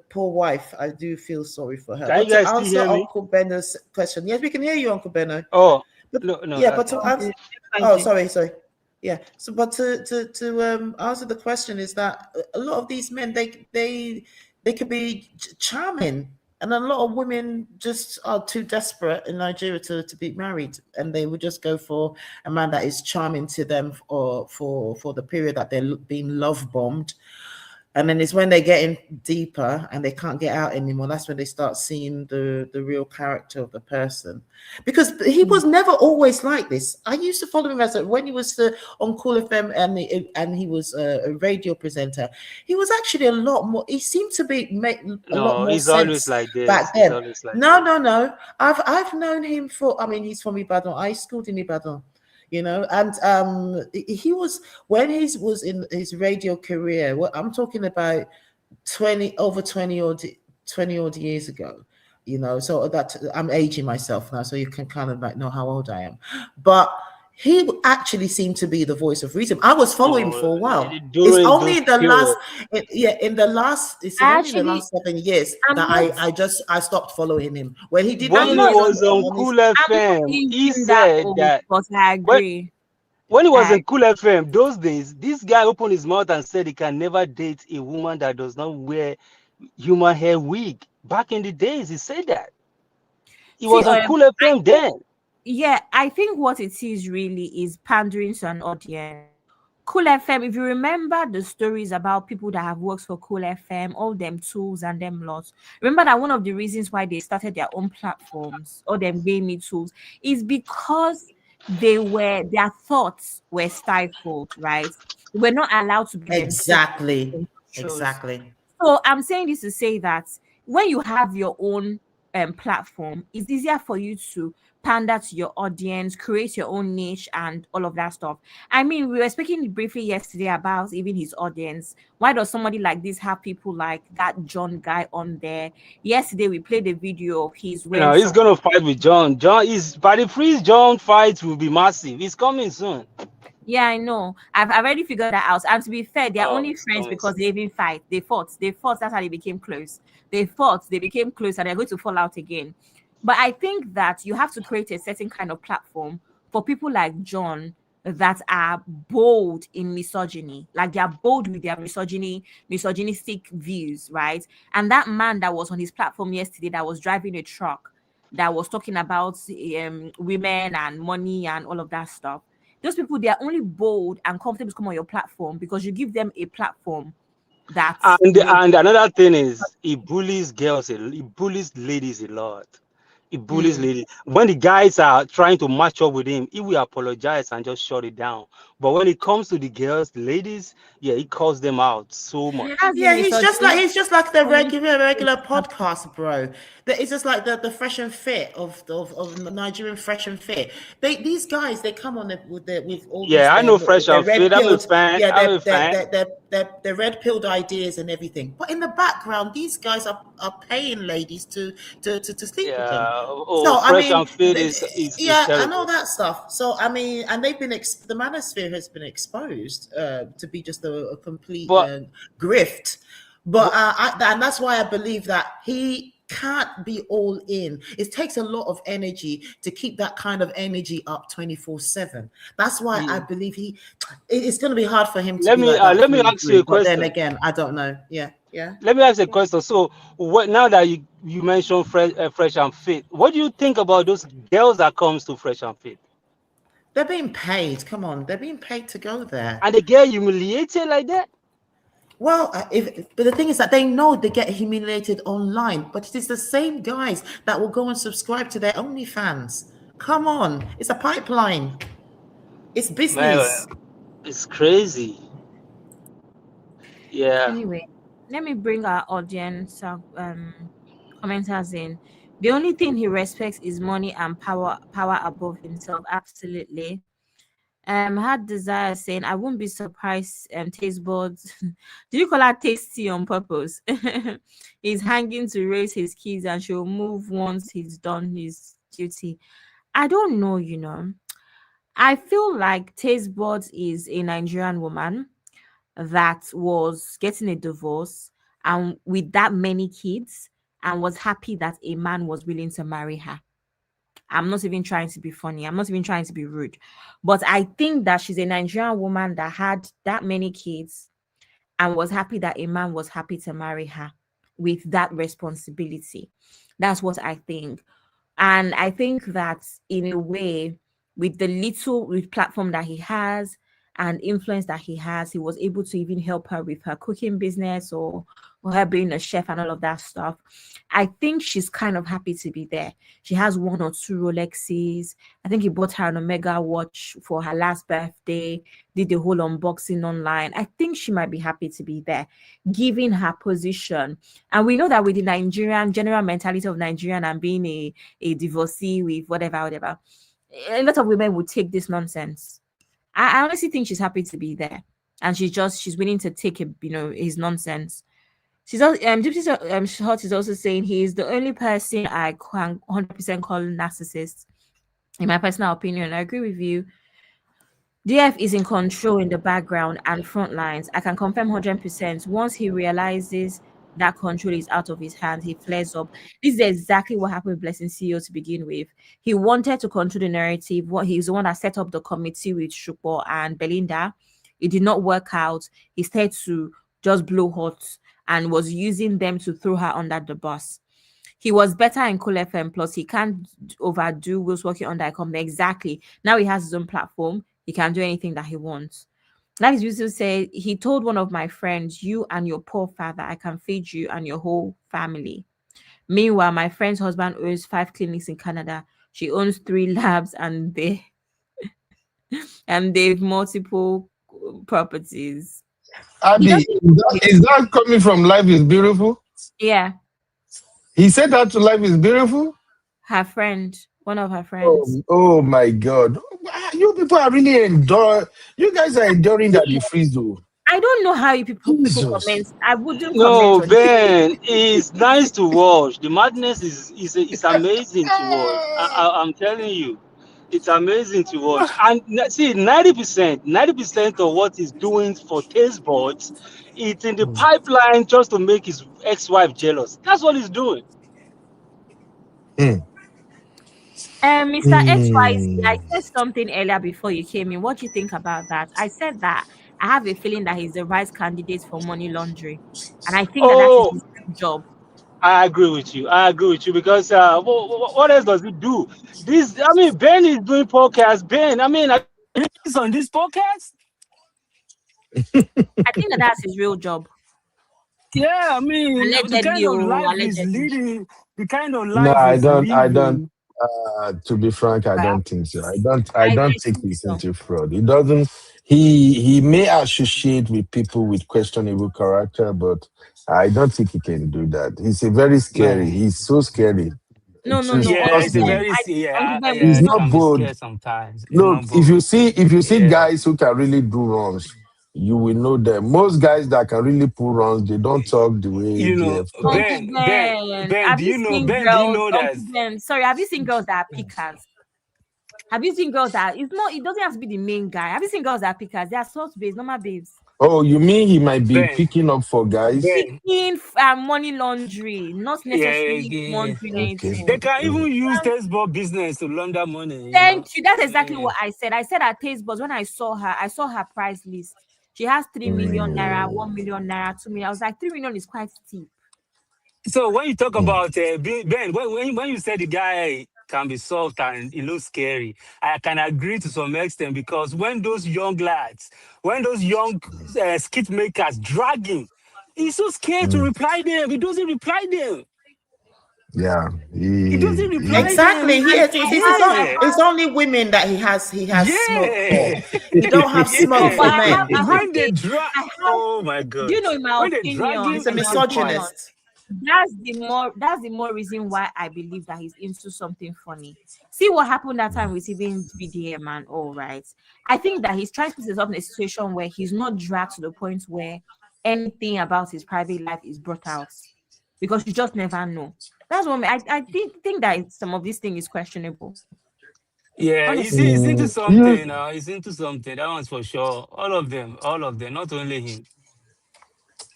poor wife, I do feel sorry for her. Can But you to guys still answer hear me? Uncle Benno's question, yes, we can hear you, Uncle Benno. Oh, But no, yeah, that's but to fine. answer, oh, sorry. Yeah. So, but to answer the question is that a lot of these men, they could be charming, and a lot of women just are too desperate in Nigeria to be married, and they would just go for a man that is charming to them, or for the period that they're being love bombed. And then it's when they get in deeper and they can't get out anymore. That's when they start seeing the real character of the person, because he was never always like this. I used to follow him when he was on Cool FM, and he was a radio presenter. He was actually a lot more. He seemed to make a lot No, more he's always sense like this. back He's then. always like No, this. no, no. I've known him for. I mean, he's from Ibadan. I schooled in Ibadan. And he was, when he was in his radio career, what I'm talking about 20 odd years ago, so that I'm aging myself now, so you can kind of like know how old I am. But he actually seemed to be the voice of reason. I was following him No, for a while. It's during only those in the last, period. it's only in the last 7 years I'm that not, I stopped following him. When he did that I'm When he not, was on on his, Cool I'm not FM, he even that said old, that but I when agree. when he was I in Cool FM those days, this guy opened his mouth and said he can never date a woman that does not wear human hair wig. Back in the days, he said that. He see. was on Cool I FM think, then. yeah, I think what it is really is pandering to an audience. Cool FM, if you remember the stories about people that have worked for Cool FM, all them tools and them lots, remember that one of the reasons why they started their own platforms, or them gaming tools, is because their thoughts were stifled, right? They were not allowed to be themselves exactly, in shows. exactly. So I'm saying this to say that when you have your own platform, it's easier for you to pander to your audience, create your own niche, and all of that stuff. I mean, we were speaking briefly yesterday about even his audience. Why does somebody like this have people like that John guy on there? Yesterday, we played a video of his when No, he's some. gonna fight with John. John is by the freeze. John fight will be massive. He's coming soon. Yeah, I know. I've already figured that out. And to be fair, they're Oh, only he's friends coming because soon. they even fight. They fought. They fought. That's how they became close. They fought. They became close, and they're going to fall out again. But I think that you have to create a certain kind of platform for people like John that are bold in misogyny. Like they are bold with their misogynistic views, right? And that man that was on his platform yesterday that was driving a truck that was talking about women and money and all of that stuff, those people, they are only bold and comfortable to come on your platform because you give them a platform that And will. and another thing is he bullies girls. He bullies ladies a lot. He bullies Mm. ladies. When the guys are trying to match up with him, he will apologize and just shut it down. But when it comes to the girls, the ladies, yeah, he calls them out so much. That's the Yeah, misogyny. he's just like the regular podcast, bro. It's just like the fresh and fit of Nigerian fresh and fit. These guys, they come on with all these Yeah, I know Fresh their and red Fit. I'm a pilled, fan. yeah, I'm a fan. their red pilled ideas and everything. But in the background, these guys are paying ladies to sleep with them. Yeah. Oh, So I Fresh mean, and Fit is yeah, and all terrible. that stuff. So I mean, and they've been the manosphere has been exposed to be just a complete But grift. But but and that's why I believe that he can't be all in. It takes a lot of energy to keep that kind of energy up 24/7. That's why I yeah. believe it's going to be hard for him to be like that Let me through and ask you through. a But then question. again, I don't know. Yeah, yeah. Let me ask you a question. So, what now that you mentioned Fresh and Fit, what do you think about those girls that comes to Fresh and Fit They're being paid. Come on, they're being paid to go there. and they get humiliated like that? Well, but the thing is that they know they get humiliated online, but it is the same guys that will go and subscribe to their OnlyFans. Come on, it's a pipeline. It's Man, business. it's crazy. Yeah. Anyway, let me bring our audience, commenters in. The only thing he respects is money and power above himself. Absolutely. Had desire saying, I wouldn't be surprised. Taste buds. Do you call her tasty on purpose? He's hanging to raise his kids, and she'll move once he's done his duty. I don't know. I feel like Taste Buds is a Nigerian woman that was getting a divorce and with that many kids and was happy that a man was willing to marry her. I'm not even trying to be funny. I'm not even trying to be rude. But I think that she's a Nigerian woman that had that many kids and was happy that a man was happy to marry her with that responsibility. That's what I think. And I think that in a way, with the little with platform that he has and influence that he has, he was able to even help her with her cooking business or her being a chef and all of that stuff. I think she's kind of happy to be there. She has one or two Rolexes. I think he bought her an Omega watch for her last birthday, did the whole unboxing online. I think she might be happy to be there, given her position. And we know that with the Nigerian general mentality of Nigerian and being a divorcee with whatever, a lot of women would take this nonsense. I honestly think she's happy to be there, and she's willing to take his nonsense. She's also Gypsy Hot is also saying he is the only person I can 100% call narcissist. In my personal opinion, I agree with you. DF is in control in the background and front lines. I can confirm 100%. Once he realizes that control is out of his hands, he flares up. This is exactly what happened with Blessing CEO to begin with. He wanted to control the narrative. He's the one that set up the committee with Shupo and Belinda. It did not work out. He started to just blow hot and was using them to throw her under the bus. He was better in Cool FM. Plus, he can't overdo Will's working on that company. Exactly. Now he has his own platform. He can do anything that he wants. Like Yusuf said, he told one of my friends, "You and your poor father, I can feed you and your whole family." Meanwhile, my friend's husband owns 5 clinics in Canada. She owns 3 labs, and they've multiple properties. He Abby, doesn't know what is that coming from Life is Beautiful? Yeah, He said that to Life is Beautiful? her friend, one of her friends. Oh my God. You people are really you guys are enduring that the freeze though. I don't know how you people Jesus. comment. I wouldn't comment No, on it. Ben, it's nice to watch. The madness is amazing to watch. I'm telling you, it's amazing to watch. And see, 90% of what he's doing for taste buds, it's in the pipeline just to make his ex-wife jealous. That's what he's doing. Hmm. Mr. XYZ, I Hmm. said something earlier before you came in. What do you think about that? I said that I have a feeling that he's the right candidate for money laundering. And I think that that is Oh, his real job. I agree with you. I agree with you because what else does he do? This, I mean, Ben is doing podcast. Ben, I mean, He's on this podcast. I think that that's his real job. Yeah, I mean, the kind Allegedly, of oh, life he's allegedly. leading, the kind of No, life I he's don't. I don't. living. To be frank, I Well, don't think so. I don't. I I don't think think he's so. into fraud. He doesn't. He may associate with people with questionable character, but I don't think he can do that. He's a very scary. Man. He's so scary. No. Yeah, Uncle it's a Trust Ben, me. very Uncle Ben, He's it not can be bold. scary sometimes. It's Look, not if you bold. see Yeah. guys who can really do runs, you will know them. Most guys that can really pull runs, they don't talk the way You know, DF talk. Ben, Ben, do you know that? Uncle Ben, sorry, have you seen girls that are pickers? Have you seen girls that it doesn't have to be the main guy? Have you seen girls that are pickers? They are soft babes, normal babes. Oh, you mean he might be Ben, picking up for guys? Ben, Picking money laundry, not yeah, necessarily yeah. laundering Okay. They anything. can Mm. even use textbook business to launder money, you know. Thank you. That's exactly Yeah. what I said. I said at Taste Bus when I saw her price list. She has 3 million naira, Mm. 1 million naira, 2 million. I was like, 3 million is quite steep. So when you talk Mm. about Ben, when you say the guy can be soft and it looks scary, I can agree to some extent because when those young lads, when those young skit makers drag him, he's so scared to Mm. reply them. He doesn't reply them. Yeah. He doesn't reply Exactly. them. He And is. Yeah, It's only women that he has smoke yeah, for. He don't have smoke no, but for yeah. men. I have to When they say, drag, I have. oh my Do you God, know, when they drag him, He's a he keeps quiet. misogynist. that's the more reason why I believe that he's into something funny. See what happened that time with even VDM and all right. I think that he's trying to put himself in a situation where he's not dragged to the point where anything about his private life is brought out. Because you just never know. That's what I think that some of this thing is questionable. Yeah, Honestly. he's into You something. He's into something. That one's for sure. All of them. Not only him.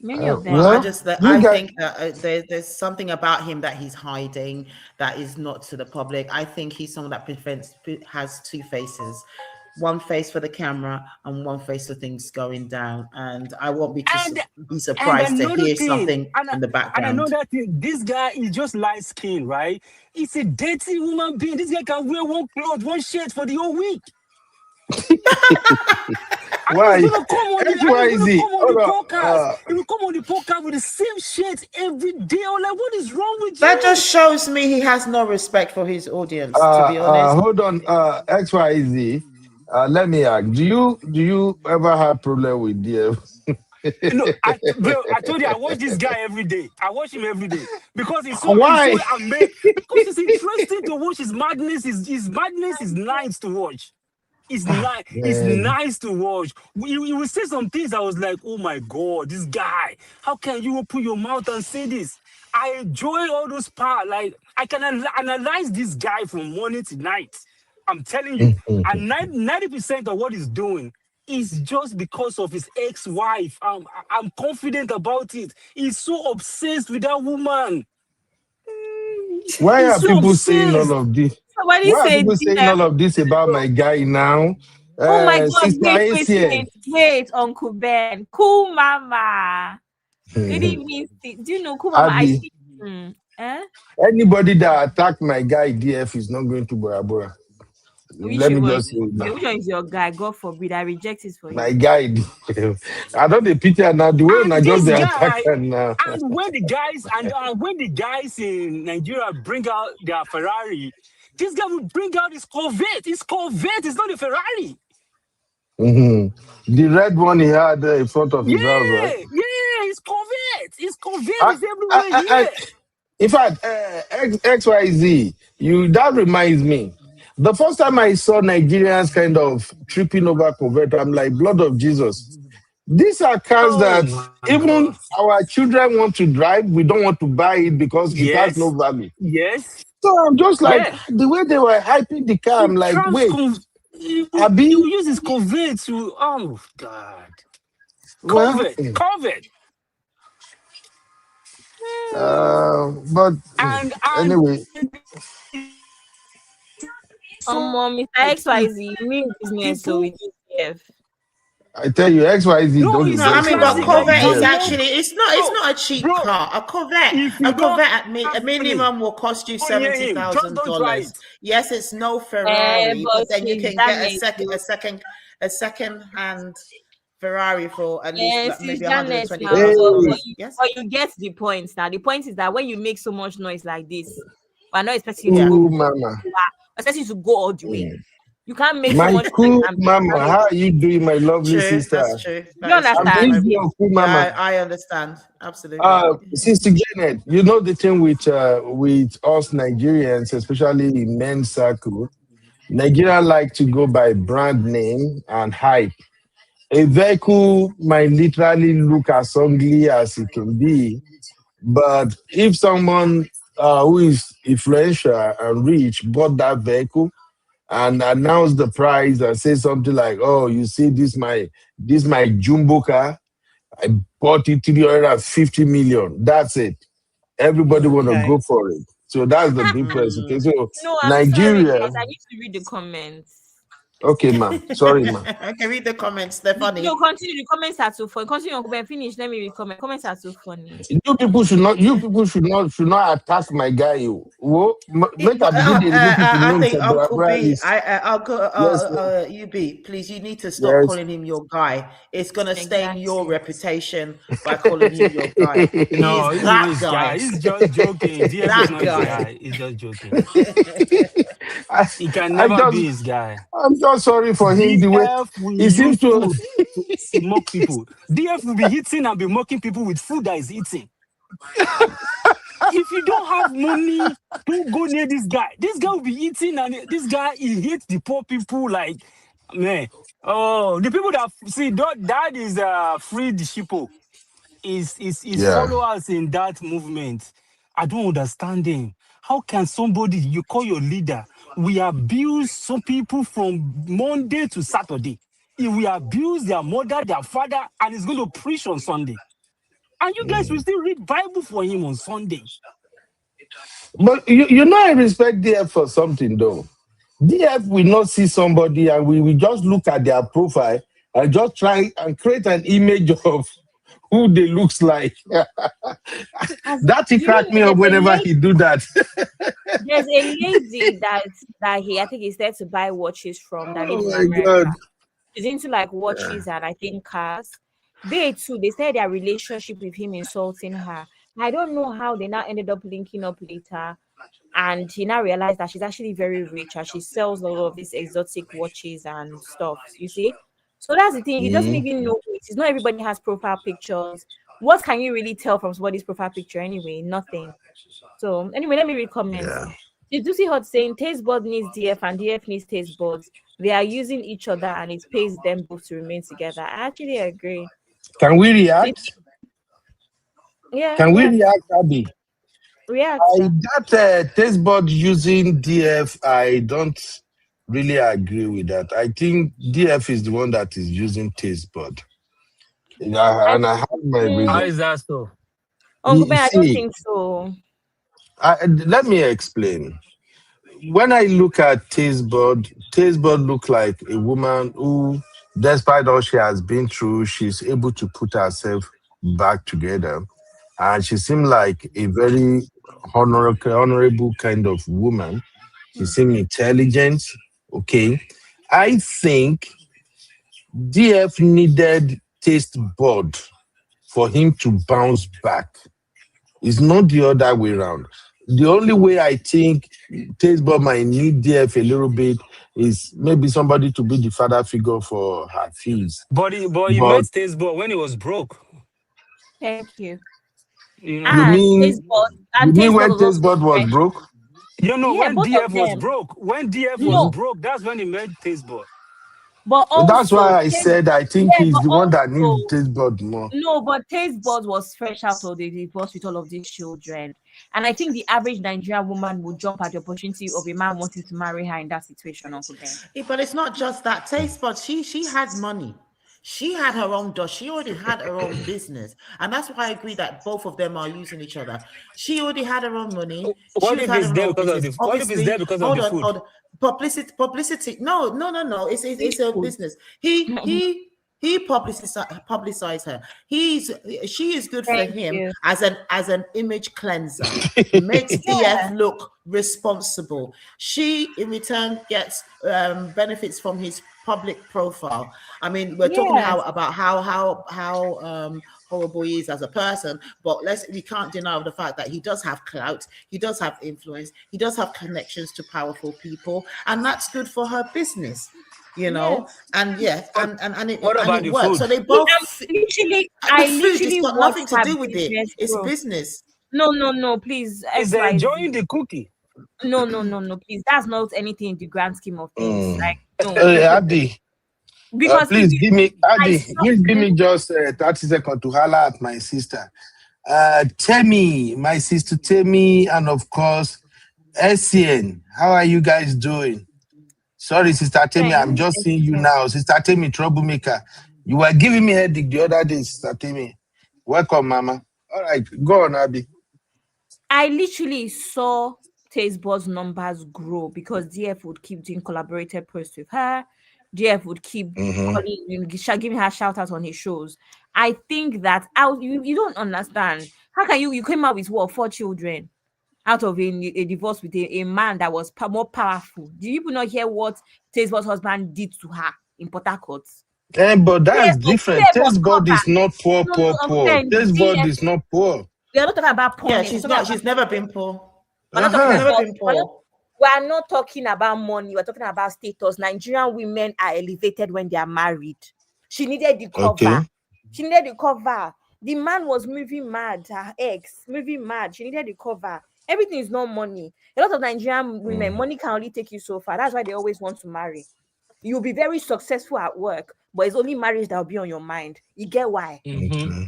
Many of them. well, you I guys. think that there's something about him that he's hiding that is not to the public. I think he's someone that has two faces, one face for the camera and one face for things going down. And I won't be And be and surprised to another hear thing, something in the and background. another thing, this guy is just light skin, right? He's a dirty human being. This guy can wear one cloth, one shirt for the whole week. Why? And he's gonna XYZ. come on the Hold on. podcast. He will come on the podcast with the same shirt every day. I'm like, what is wrong with That you? just shows me he has no respect for his audience, to be honest. Hold on. XYZ. Let me ask. Do you ever have problem with DF? No, I told you I watch this guy every day. I watch him every day because it's so Why? amazing. Because it's interesting to watch his madness. His madness is nice to watch. It's nice. It's Man. nice to watch. You will say some things. I was like, oh my god, this guy. How can you open your mouth and say this? I enjoy all those parts. Like I can analyze this guy from morning to night. I'm telling you, and 90% of what he's doing is just because of his ex-wife. I'm confident about it. He's so obsessed with that woman. Why He's are so people saying all obsessed. of this? Somebody Why are said people saying DF. all of this about my guy now? Oh my God, Sister ACN. wait, Uncle Ben. Cool Mama. Good evening. Do you know Cool Mama? I Abi, see. Eh? anybody that attack my guy DF is not going to Bora Bora. Which Let me one? just say it Okay, now. which one is your guy? God forbid. I reject it for My you. guy, I don't the picture now. The way I And just this the attack guy, her now. when the guys in Nigeria bring out their Ferrari, this guy will bring out his Corvette. His Corvette is not a Ferrari. Mhm. The red one he had in front of his house, right? Yeah, his Corvette. His Corvette I, is everywhere I, here. in fact, XYZ, that reminds me. The first time I saw Nigerians kind of tripping over Corvette, I'm like, blood of Jesus. These are cars Oh that my even God. our children want to drive. We don't want to buy it because it has no Yes, value. yes, So I'm just like, yeah. the way they were hyping the car, He I'm like, drives wait, he Abi, will use his Corvette to, oh God. well, Corvette. but And anyway, so Mr. XYZ, mean business so people. with DF. I tell you, XYZ No, don't he's No, a I invest mean, in but classic guy. He Corvette is just DF. love, actually it's bro, not a cheap bro. car. If A you don't Corvette a have money, minimum will cost you don't hear him. Just don't try $70,000. it. Yes, it's no Ferrari, But but then you she's can get Janet. a second hand Ferrari for at least like She's maybe Janet $120,000. now. Hey, Yes. But you get the point now. The point is that when you make so much noise like this, we're not expecting you to Yeah. go. cool mama. We're expecting you to go all the way. You can't make so My much noise cool and be mama, how are you doing, my lovely True. sister? That's true. you That is I'm true. understand? the your cool mama. Yeah, I understand. Absolutely. Sister Janet, you know the thing with us Nigerians, especially in men's circle, Nigerians like to go by brand name and hype. A vehicle might literally look as ugly as it can be, but if someone who is influential and rich bought that vehicle and announce the price and say something like, "Oh, you see, this my jumbo car. I bought it 350 million. That's it. Everybody want to Okay. go for it. So that's the difference. Okay, so No, I'm sorry, Nigeria. guys. I need to read the comments. Okay, ma'am. Sorry, ma'am. Okay, read the comments. They're funny. No, continue. The comments are too funny. Continue, Uncle Ben. Finish. Let me read comment. Comments are too funny. You people should not attack my guy. Make I begin to remove people I name think for Uncle Barbara B, list. Uncle Yes, ma'am. UB, please, you need to stop Yes. calling him your guy. It's gonna stain your Exactly. reputation by calling him your guy. He is No, he's not that his guy. guy. He's just joking. DF is That not his guy. guy. He's just joking. I, He can I never just be his guy. I'm just sorry for him the way DF will he seems use to. food to mock people. DF will be hitting and be mocking people with food that is eating. If you don't have money, don't go near this guy. This guy will be eating, and this guy, he hates the poor people. Like, man, oh, the people that see that is freed the sheeple. Is Yeah. followers in that movement. I don't understand him. How can somebody you call your leader? We abuse some people from Monday to Saturday. If we abuse their mother, their father, and he's going to preach on Sunday. And you guys will still read Bible for him on Sunday. But you know, I respect DF for something though. DF will not see somebody and we will just look at their profile and just try and create an image of who they looks like. That he cracked me up whenever he do that. There's a lady that I think he's there to buy watches from that lives in Oh my America. God. She's into like watches and I think cars. They too, they said their relationship with him insulting her. I don't know how they now ended up linking up later. And he now realized that she's actually very rich and she sells a lot of these exotic watches and stuff. You see? So that's the thing. He doesn't even know it. It's not everybody has profile pictures. What can you really tell from somebody's profile picture anyway? Nothing. So anyway, let me read comments. Yeah. Did you see Hot saying Taste Bud needs DF and DF needs Taste Buds? They are using each other and it pays them both to remain together. I actually agree. Can we react? Yeah. Can we react, Abby? React. That taste bud using DF, I don't really agree with that. I think DF is the one that is using taste bud. And I have my How reason. is that so? Uncle Ben, I don't See, think so. let me explain. When I look at taste bud look like a woman who, despite all she has been through, she's able to put herself back together. And she seemed like a very honorable kind of woman. She seemed intelligent. Okay. I think DF needed taste bud for him to bounce back. It's not the other way around. The only way I think taste bud might need DF a little bit is maybe somebody to be the father figure for her fees. But he met Taste Bud when he was broke. Thank you. You know. You mean Taste Bud when was Taste Bud was broke? You know, yeah, when both DF of was them. broke, was broke, that's when he met Taste Bud. But also, That's why I said I think he's the one that needs also, Taste Bud more. No, but Taste Bud was fresh out of the divorce with all of these children. And I think the average Nigerian woman would jump at the opportunity of a man wanting to marry her in that situation, Uncle Ben. Yeah, but it's not just that taste, but she had money. She had her own dosh. She already had her own business. And that's why I agree that both of them are using each other. She already had her own money. What if it's there because of the What if it's there because of the food? Hold on. Publicity. No. It's a business. He publicized her. She is good for him as an image cleanser. Makes DF look responsible. She in return gets benefits from his public profile. I mean, we're talking about how horrible he is as a person, but we can't deny the fact that he does have clout, he does have influence, he does have connections to powerful people, and that's good for her business. You know, and it works. Food? So they both. I literally got nothing to do with it. It's business. No, please. Is enjoying the cookie? No, please. That's not anything in the grand scheme of things. Like no. Abby, because please give me just 30 seconds to holler at my sister. Temi, my sister Temi, and of course, SCN. How are you guys doing? Sorry, Sister Temi, I'm just seeing you now. Sister Temi, troublemaker. You were giving me headache the other day, Sister Temi. Welcome, Mama. All right, go on, Abby. I literally saw Taste Bud's numbers grow because DF would keep doing collaborated posts with her. DF would keep giving her shout out on his shows. I think that you don't understand. How can you came out with 4 children? Out of a divorce with a man that was more powerful. Do you not hear what Taste Bud's husband did to her in Port Harcourt? But that's different. Taste Bud is not poor. Taste Bud is not poor. We are not talking about poor. Yeah, she's never been poor. We are not talking about money. We're talking about status. Nigerian women are elevated when they are married. She needed the cover. Okay. She needed the cover. The man was moving mad. Her ex moving mad. She needed the cover. Everything is not money. A lot of Nigerian women, money can only take you so far. That's why they always want to marry. You'll be very successful at work, but it's only marriage that will be on your mind. You get why? Mm-hmm.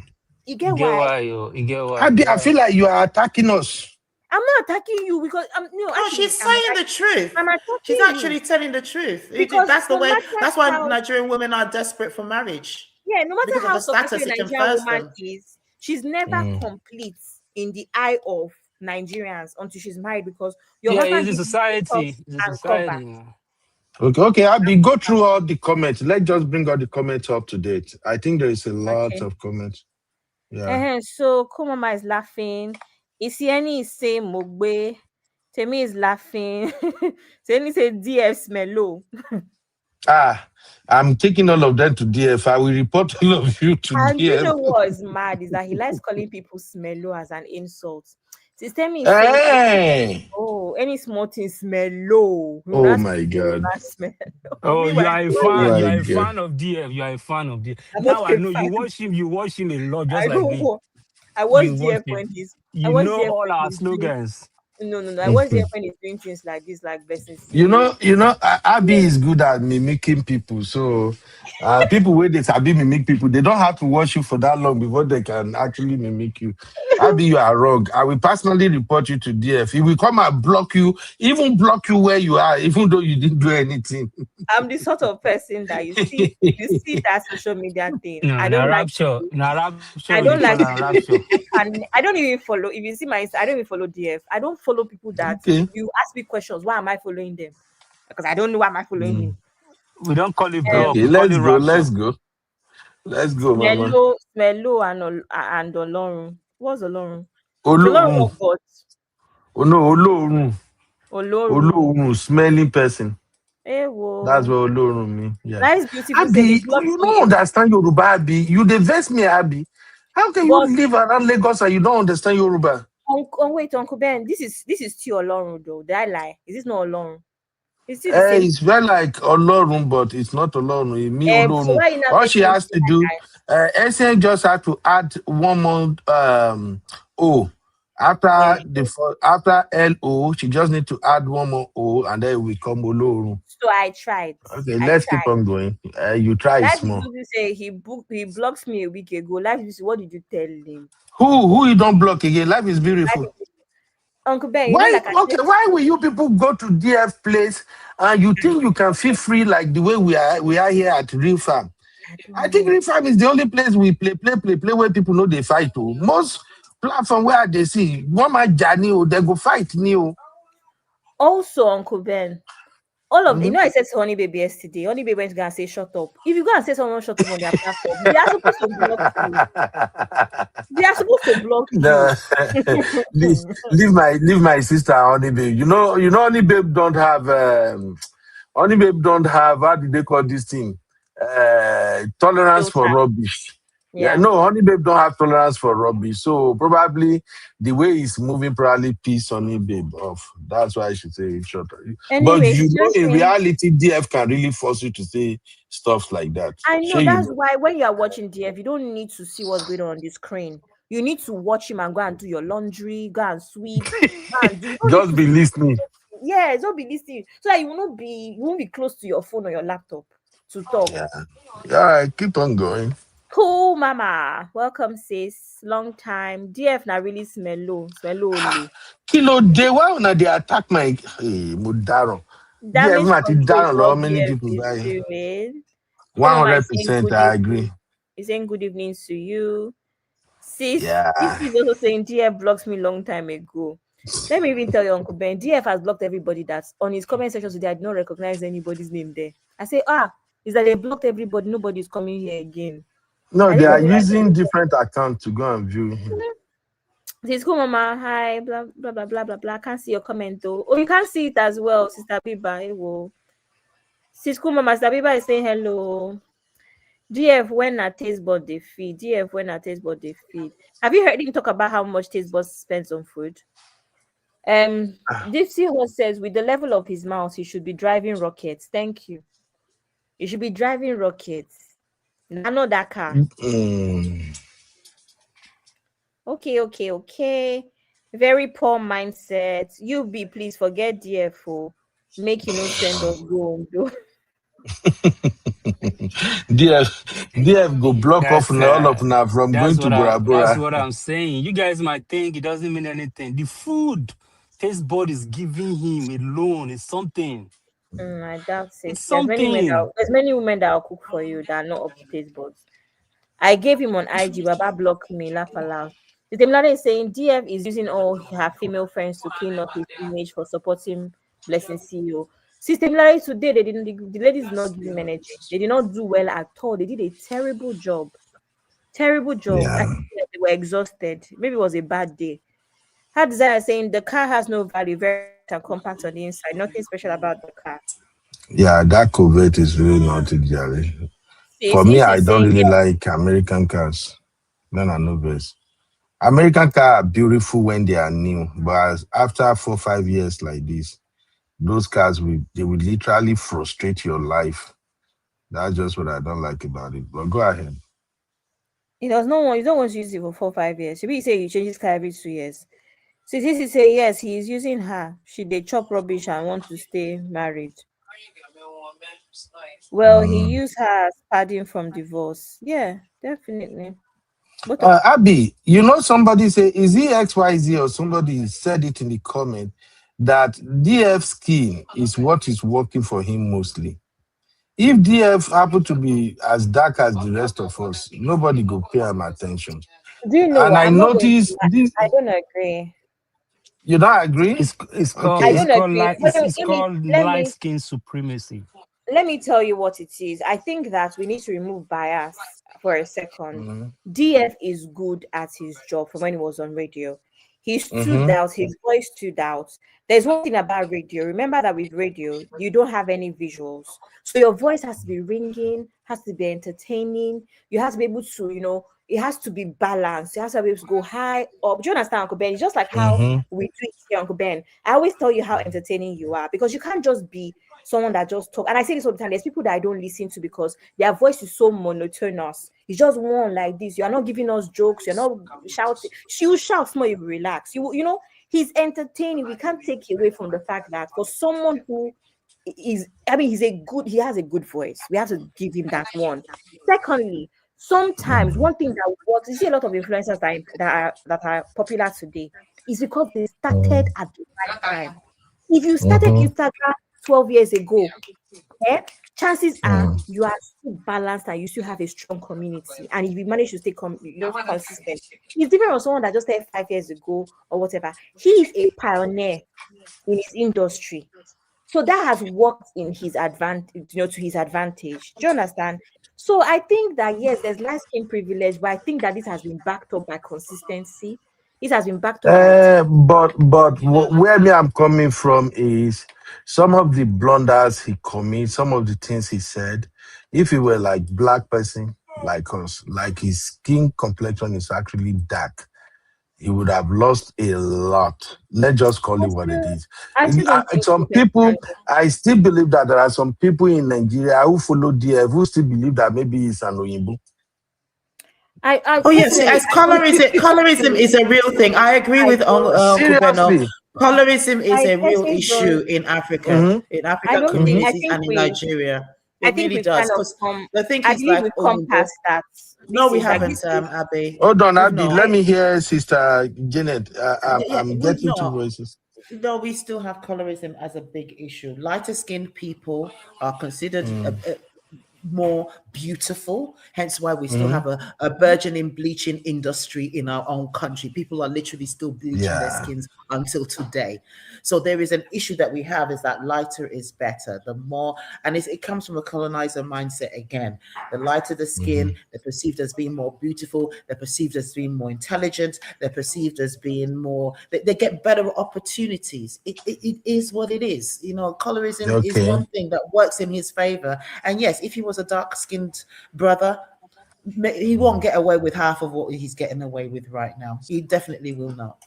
You get why? You get why? I feel like you are attacking us. I'm not attacking you because I'm No, actually she's saying the truth. I'm attacking She's you. actually telling the truth. Because That's the no way. matter That's why how Nigerian women are desperate for marriage. yeah, no matter Because of how the status successful a it Nigerian confers woman them. is, she's never complete in the eye of Nigerians until she's married because your Yeah, husband it's a gives you society. shelter It's a and cover. society. Yeah. Okay, Abby, go through all the comments. Let's just bring all the comments up to date. I think there is a lot Okay. of comments. Yeah. So Komama is laughing. Isieni is saying Mogbe. Temi is laughing. Temi say DF Smello. Ah, I'm taking all of them to DF. I will report all of you to And you know DF. what is mad is that he likes calling people smello as an insult. Sister me is saying, Hey! oh, any small thing smello. Oh my God. Smell. Oh, you Meanwhile, are a Oh fan. You my are a God. fan of DF. You are a fan of DF. I'm not Now I a know you fan. watch him. You watch him a lot, just I like don't me. know. I watch You watch DF him. when he's I You watch know DF all when our he's doing slogans. no. I watch DF when he's doing things like this, like blessing Abby is good at mimicking people. So people where they sabi mimic people, they don't have to watch you for that long before they can actually mimic you. Abby, you are wrong. I will personally report you to DF. He will come and block you, even block you where you are, even though you didn't do anything. I'm the sort of person that you see that social media thing. No, I na don't like rapture. to Na rapture. I We dey don't like call am to. rapture. I don't even follow. If you see my, I don't even follow DF. I don't follow people that Okay. you ask me questions. Why am I following them? Because I don't know why am I following him. We don't call it block. Okay, We call it let's go. rapture. Let's go. Let's go, Mama. Smello and Olorun. What's Olorun? Is Olorun Olorun. not God? Oh no, Olorun. Olorun. Olorun, smelling person. Hey, That's whoa. what Olorun mean. Yeah. That is beautiful. Said he Abby, blocked you me. don't understand Yoruba, Abby. You divest me, Abby. How can you But live around Lagos and you don't understand Yoruba? wait, Uncle Ben. This is still Olorun though. Did I lie? Is this not Olorun? It's still the same. It's very like Olorun, but it's not Olorun. It's me So Olorun. why you not All she making it has seem to do, like SN just have to add one more O. I? After LO, she just need to add one more O, and then we come Olorun. So I tried. Okay, I let's keep tried. on going. You try Life small. is say he blocks me a week ago. Life is what did you tell him? Who you don't block again? Life is beautiful. Uncle Ben, you know, Why like I okay? said, Why will you people go to DF place and you think you can feel free like the way we are here at Real Farm? I think Real Farm is the only place we play where people know they fight. Oh. Most platform where they see one man journey or they go fight new. also Uncle Ben. All of you know, I said to Honey Baby yesterday. Honey Baby went to go and say shut up. If you go and say someone shut up on their platform, they are supposed to block you. They are supposed to block No, you. leave my sister Honey Babe. You know Honey Babe don't have Honey Babe don't have, how do they call this thing? Tolerance for rubbish. Yeah, no, Honey Babe don't have tolerance for rubbish. So probably the way he's moving probably piss Honey Babe off. That's why I should say it short. But Anyway, you know, just in saying, reality, DF can really force you to say stuff like that. I know Sure, that's you know. why when you are watching DF, you don't need to see what's going on the screen. You need to watch him and go and do your laundry, go and sweep, go and do. You don't need Just to be see. listening. Yeah, don't be listening. So that you won't be close to your phone or your laptop to talk. Yeah. All right, keep on going. Cool, mama. Welcome, sis. Long time. DF na really smell only. Kilo day, why when they attack my Mudaro? Damage DF Mati control is Daron, how what many DF people is die? doing. Come on, my saying 100%, good I evening. agree. He's saying good evening to you. Sis, Yeah. this is also saying DF blocks me long time ago. Let me even tell you, Uncle Ben, DF has blocked everybody that's on his comment section today. I did not recognize anybody's name there. I say, is that they blocked everybody? Nobody's coming here again. No, they are using different accounts to go and view him. Says, cool, mama. Hi, blah, blah, blah, blah, blah, blah. I can't see your comment, though. Oh, you can't see it as well, Sister Biba. Hey, whoa. Sis, cool, mama. Sister Biba is saying hello. DF, when a taste bud they feed. DF, when a taste bud they feed. Have you heard him talk about how much taste bud spends on food? Bceo says, with the level of his mouth, he should be driving rockets. Thank you. You should be driving rockets. I know that car. Okay. Very poor mindset. You be please forget DFO. Make you no send us go. DF go block off That's all of now from going to Bora that's Bora. what I'm saying. You guys might think it doesn't mean anything. The food taste bud is giving him alone is something. I doubt it. It's something. There's many women that will cook for you that are not up to taste buds. I gave him on IG, Baba blocked me, laugh aloud. The Temilade is saying DF is using all her female friends to clean up his image for supporting Blessing CEO. System Temilade today, the ladies did not give him energy. They did not do well at all. They did a terrible job. Terrible job. I Yeah, think that they were exhausted. Maybe it was a bad day. Her designer saying the car has no value, very light and compact on the inside. Nothing special about the car. yeah, that Corvette is really not it, Jerry. For me, Sis I is don't saying really yes. like American cars. Then I know best. American cars are beautiful when they are new, but after 4 5 years like this, those cars will literally frustrate your life. That's just what I don't like about it. But go ahead. He does not want. You don't want to use it for 4 5 years. Maybe you say you change his car every 2 years. So this is say yes, he is using her. She they chop rubbish and want to stay married. Well, he Mm. used her as padding from divorce. Yeah, definitely. Both of Abby, you know somebody say, is he XYZ or somebody said it in the comment that DF skin is what is working for him mostly. If DF happen to be as dark as the rest of us, nobody go pay him attention. Do you know And what? I I'm not going to noticed this. I don't agree. You don't agree? I Okay. don't agree. But It's called let light me skin supremacy. let me tell you what it is. I think that we need to remove bias for a second. Mm-hmm. DF is good at his job from when he was on radio. He stood Mm-hmm. out, his voice stood out. There's one thing about radio. Remember that with radio, you don't have any visuals. So your voice has to be ringing, has to be entertaining. You have to be able to, it has to be balanced. You have to be able to go high up. Do you understand, Uncle Ben? It's just like how Mm-hmm. we do it here, Uncle Ben. I always tell you how entertaining you are because you can't just be someone that just talk. And I say this all the time. There's people that I don't listen to because their voice is so monotonous. It's just one like this. You are not giving us jokes. You're not shouting. She will shout more. You will relax. He's entertaining. We can't take away from the fact that for someone who he has a good voice. We have to give him that one. Secondly, sometimes one thing that works, you see a lot of influencers that are popular today is because they started at the right time. If you started Mm-hmm. Instagram 12 years ago, chances are Mm. you are still balanced and you still have a strong community. And if you manage to stay consistent, it's different from someone that just started 5 years ago or whatever. He is a pioneer in his industry. So that has worked in his advantage, to his advantage. Do you understand? So I think that yes, there's light skin privilege, but I think that this has been backed up by consistency. This has been backed up by Where me I'm coming from is some of the blunders he commits, some of the things he said. If he were like black person like us, like his skin complexion is actually dark, he would have lost a lot. Let's just call I it what it still, is. I still don't think Some you can people, stand it. I still believe that there are some people in Nigeria who follow DF who still believe that maybe he's an Oyinbo. Oh yes, Personally, as colorism is a real thing. I agree I with don't Uncle Beno. Seriously. Colorism is I a real personally issue don't in Africa, Mm-hmm. in I African don't think I communities think and in we Nigeria. I It think really we've does. kind of Because come the thing I is believe like we've come Oyinbo. past that. No, This we is like haven't, this is Abby. Hold on, We've Abby. Let not. me hear Sister Janet. Yeah, I'm we've getting two not. voices. No, we still have colorism as a big issue. Lighter skinned people are considered Mm. more beautiful, hence why we still Mm. have a burgeoning bleaching industry in our own country. People are literally still bleaching their Yeah. skins until today. So there is an issue that we have is that lighter is better. The more, and it comes from a colonizer mindset again. The lighter the Mm-hmm. skin, they're perceived as being more beautiful, they're perceived as being more intelligent, they're perceived as being more, they get better opportunities. It is what it is. Colorism is Okay. one thing that works in his favor. And yes, if he was a dark-skinned brother, he won't get away with half of what he's getting away with right now. He definitely will not.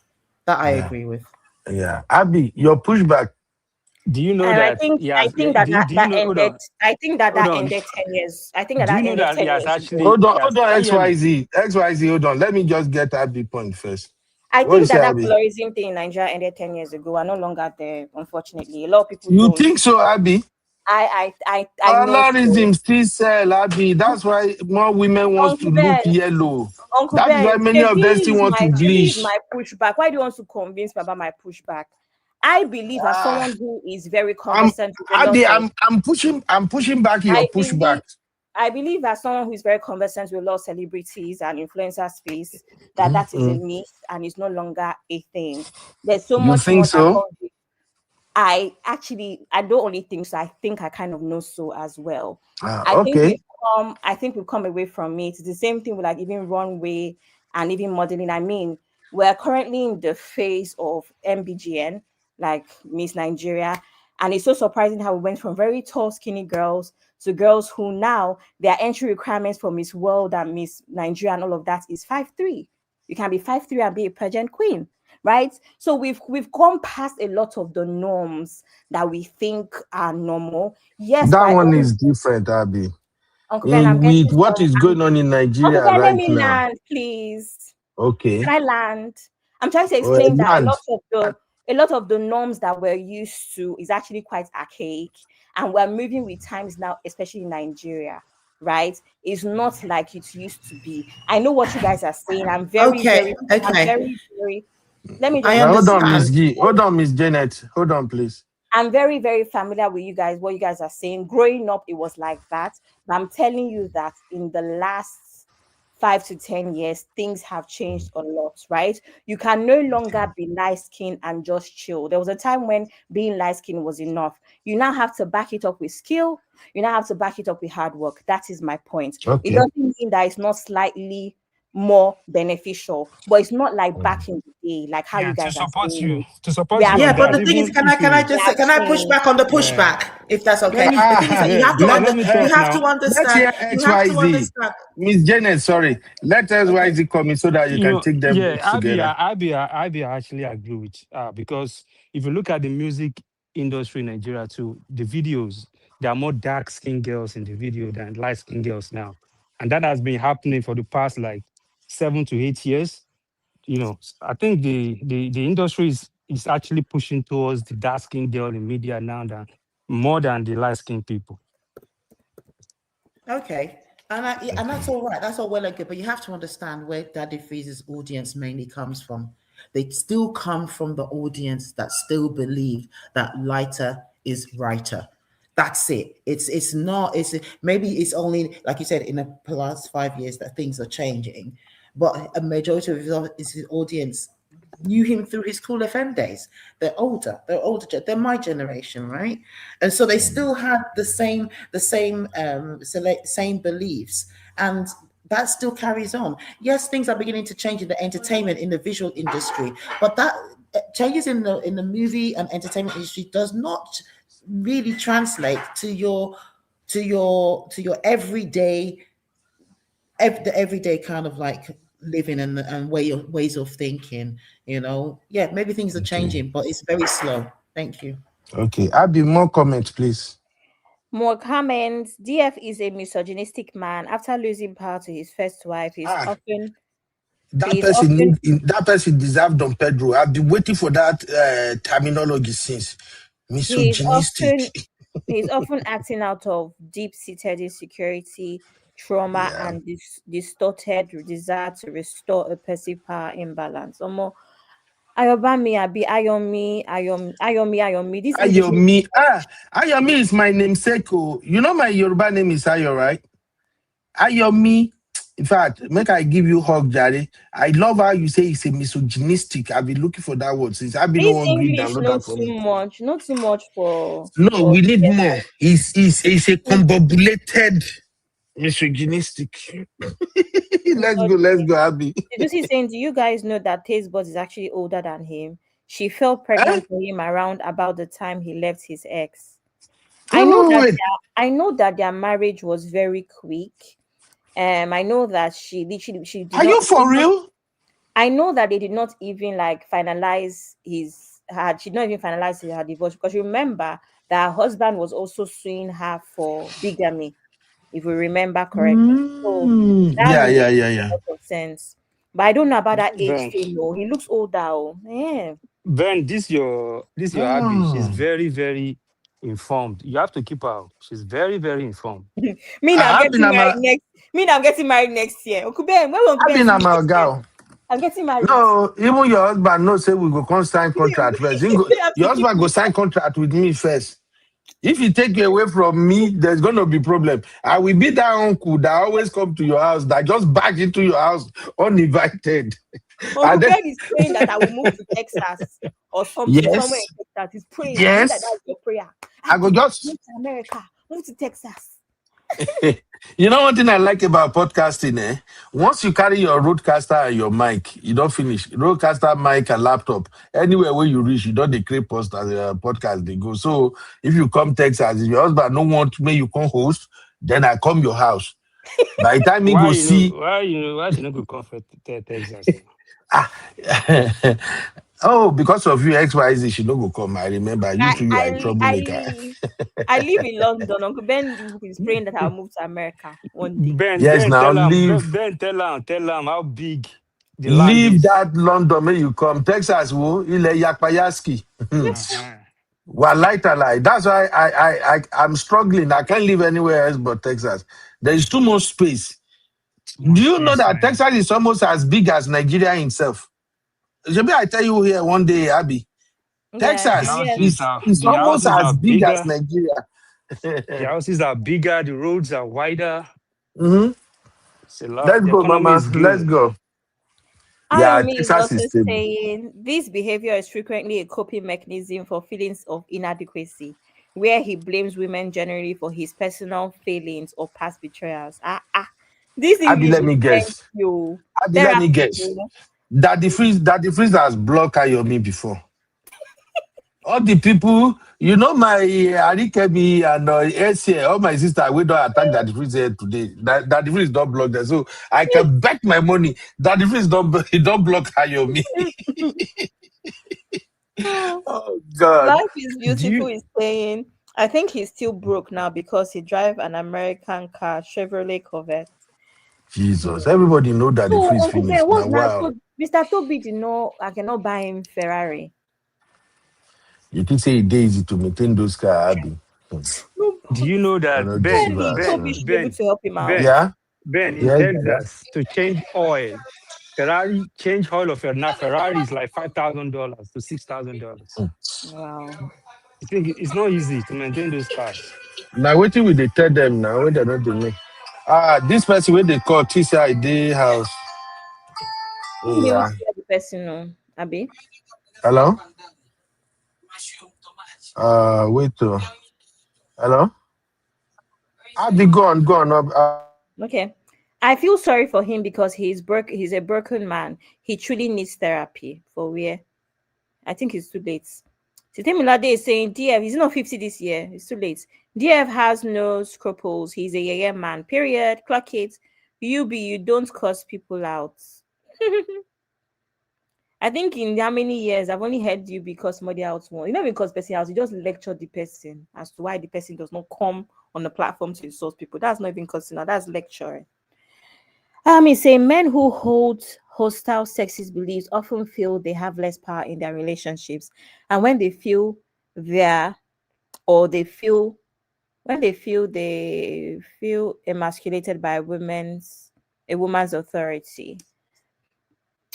That I Yeah. agree with. Yeah. Abby, your pushback. Do you know and I that think he I has? think that Do that, you that know? Hold ended on, I think that hold that on. ended 10 years. I think that Do you that know ended that he 10 has years ago. actually? Hold on, Can you hear me? XYZ. Hold on. Let me just get Abby point first. I What you think say, that Abby? colorism thing in Nigeria ended 10 years ago. Are no longer there, unfortunately. A lot of people You don't. think so, Abby? I know so. Colorism still sell, Abby. That's why more women wants to Uncle look Ben, yellow. Uncle That is why Ben, many of them still want to Shebi is bleach. my pushback. Why do you want to convince me about my pushback? I believe as Ah, someone who is very I'm conversant with a lot Abby, of I'm pushing back your I pushback. believe I believe as someone who is very conversant with a lot of celebrities and influencer space, that is a Mhm. myth and is no longer a thing. There's so You much think more that so? comes with I don't only think so. I think I kind of know so as well. Ah, I think okay. we've come away from it. It's the same thing with like even runway and even modeling. I mean, we're currently in the phase of MBGN, like Miss Nigeria. And it's so surprising how we went from very tall, skinny girls to girls who now their entry requirements for Miss World and Miss Nigeria and all of that is 5'3". You can be 5'3" and be a pageant queen, right? So we've gone past a lot of the norms that we think are normal. Yes, That by one all is different, Abby. Uncle Ben, I'm getting With what some. is going on in Uncle Nigeria Ben, let right me now. land, please. Okay. Can I land? I'm trying to Oh, explain that land. a lot of the norms that we're used to is actually quite archaic, and we're moving with times now, especially in Nigeria. Right? It's not like it used to be. I know what you guys are saying. I'm very, Okay, okay. very. Let me I just Now finish. hold on, understand. Miss G. Hold on, Miss Janet. Hold on, please. I'm very, very familiar with you guys, what you guys are saying. Growing up, it was like that. But I'm telling you that in the last 5 to 10 years, things have changed a lot, right? You can no longer be light skinned and just chill. There was a time when being light skinned was enough. You now have to back it up with skill. You now have to back it up with hard work. That is my point. It Okay. doesn't mean that it's not slightly more beneficial, but it's not like back in the day, like how you Yeah, to guys are support saying you, it. to We support you have Yeah, on but that, the thing changed. is, even if We have can I push changed. back on the yeah, pushback, if that's let okay? me, The thing is that yeah, let me you talk have to now. Let's understand. hear You have to XYZ. understand. Miss Janet, sorry. Let Okay. XYZ come in so that you You can know, take them yeah, both together. I actually agree with because if you look at the music industry in Nigeria too, the videos, there are more dark skinned girls in the video than light skinned girls now. And that has been happening for the past like 7 to 8 years. I think the industry is actually pushing towards the dark skinned girl in media now than more than the light skinned people. Okay. And that's Okay. all right. That's all well and good. But you have to understand where Daddy Freeze's audience mainly comes from. They still come from the audience that still believe that lighter is righter. That's it. It's not. It's maybe it's only like you said in the last 5 years that things are changing, but a majority of his audience knew him through his Cool FM days. They're older. They're my generation, right? And so they still had the same beliefs, and that still carries on. Yes, things are beginning to change in the entertainment, in the visual industry, but that changes in the movie and entertainment industry does not really translate to your the everyday kind of like living and ways of thinking. Yeah, maybe things are Okay. changing, but it's very slow. Thank you. Okay. Abby, more comments, please. More comments. DF is a misogynistic man. After losing power to his first wife, Ah, he is often that person deserved Don Pedro. I've been waiting for that terminology since. he is Misogynistic. often he is often acting out of deep-seated insecurity, trauma, Yeah. and distorted desire to restore a perceived power imbalance. Omo, Ayobami, Abi, Ayomi. This English name. Ayomi. Ayomi is my namesake. Oh. You know my Yoruba name is Ayo, right? Ayomi. In fact, make I give you hug, Jare. I love how you say it's a misogynistic. I've been looking for that word since I've been no This hungry. English Download not that for too me. much, not too much No, for we need more. DF. It's a combobulated misogynistic. Let's go, Abby. Did you see saying, do you guys know that Taste Buzz is actually older than him? She fell Eh? pregnant for him around about the time he left his ex. I know Oh, that wait. their marriage was very quick. I know that she did Are not you she for did not real? I know that they did not even like finalize she did not even finalize her divorce because remember that her husband was also suing her for bigamy, if we remember correctly. So that Yeah, makes yeah, yeah, a yeah. lot of sense. But I don't know about that age Ben, thing. No, he looks older. Oh, yeah. Ben, this your Abby. She's Oh. very, very informed. You have to keep her. She's very, very informed. Me now, I'm I been getting a married next. Me now, I'm getting married next year. Uncle Ben, when will Uncle I Ben been see a me next year? girl. I'm getting married. No, even your husband no say we go come sign contract first. You have Your to keep husband go me. sign contract with me first. If he take you away from me, there's gonna be problem. I will be that uncle that always come to your house, that just back into your house uninvited. Uncle And then Ben is praying that I will move to Texas or something, somewhere yes, in Texas. He's praying. Is it that yes, that's your prayer? I go Abby, just move to America, move to Texas. you know one thing I like about podcasting, eh? Once you carry your roadcaster and your mic, you don't finish. Roadcaster, mic, and laptop. Anywhere where you reach, you don't decree post as a podcast they go. So if you come Texas, if your husband don't want me, you come host, then I come your house. By the time he Why go you know? see, Why she not go comfort Texas now? ah, oh, because of you, XYZ, she no go come. I remember. You I two, you are a I troublemaker. I I live in London. Uncle Ben is praying that I'll move to America one day. Ben, Yes, Ben, now tell him, leave. tell him how big the land Leave is. that London when you come. Texas, wo, ile yapayaski. Uh-huh. Well, lie. That's why I'm struggling. I can't live anywhere else but Texas. There is too much space. Too Do much you know space, that man. Texas is almost as big as Nigeria itself? Maybe I tell you here one day, Abby. Yeah, The Texas yeah. houses are is the almost houses as are big as bigger. Nigeria. The houses are bigger. The roads are wider. Mhm. It's a lot. Let's The go, economy Mama. is Let's good. go. Yeah, Army is Texas also is stable. saying this behavior is frequently a coping mechanism for feelings of inadequacy, where he blames women generally for his personal failings or past betrayals. This Abby, English let is me thank guess. you. Abby, let me Therapy. guess. That the freeze has blocked Ayomi before. All the people, you know, my Arikebi and SCA, all my sister, we don't attack that freeze here today. That the freeze don't block them. So I can bet my money that the freeze don't, he don't block Ayomi. Oh, God. Life is Do beautiful you is saying, I think he's still broke now because he drive an American car, Chevrolet Corvette. Jesus. Everybody know that the So freeze Uncle Ben, finished. what's Now, that? wow. So Mr. Toby did know I cannot buy him Ferrari. You think say it easy to maintain those cars, Abby? No, do you know I that don't deceive surely us. Toby So. should be able to help him out. Ben, Yeah? Ben in Yes, Texas to change oil? Ferrari change oil of your now Ferrari is like $5,000 to $6,000. Wow. You think it's not easy to maintain those cars? now waiting with they tell them now when they not they know. This person when they call TCI day house. Won't be able to Yeah. let the person know, Abby. Hello? Wait hello? Abby, go on. Okay. I feel sorry for him because he's a broken man. He truly needs therapy. For where? I think it's too late. Sitemilade is saying DF, he's not 50 this year. It's too late. DF has no scruples. He's a yeah man. Period. Clock it. You don't cuss people out. I think in how many years I've only heard you because somebody else won. You know, because person else, you just lecture the person as to why the person does not come on the platform to insult people. That's not even cussing out, that's lecturing. Say men who hold hostile sexist beliefs often feel they have less power in their relationships. And when they feel their or they feel when they feel emasculated by a woman's authority.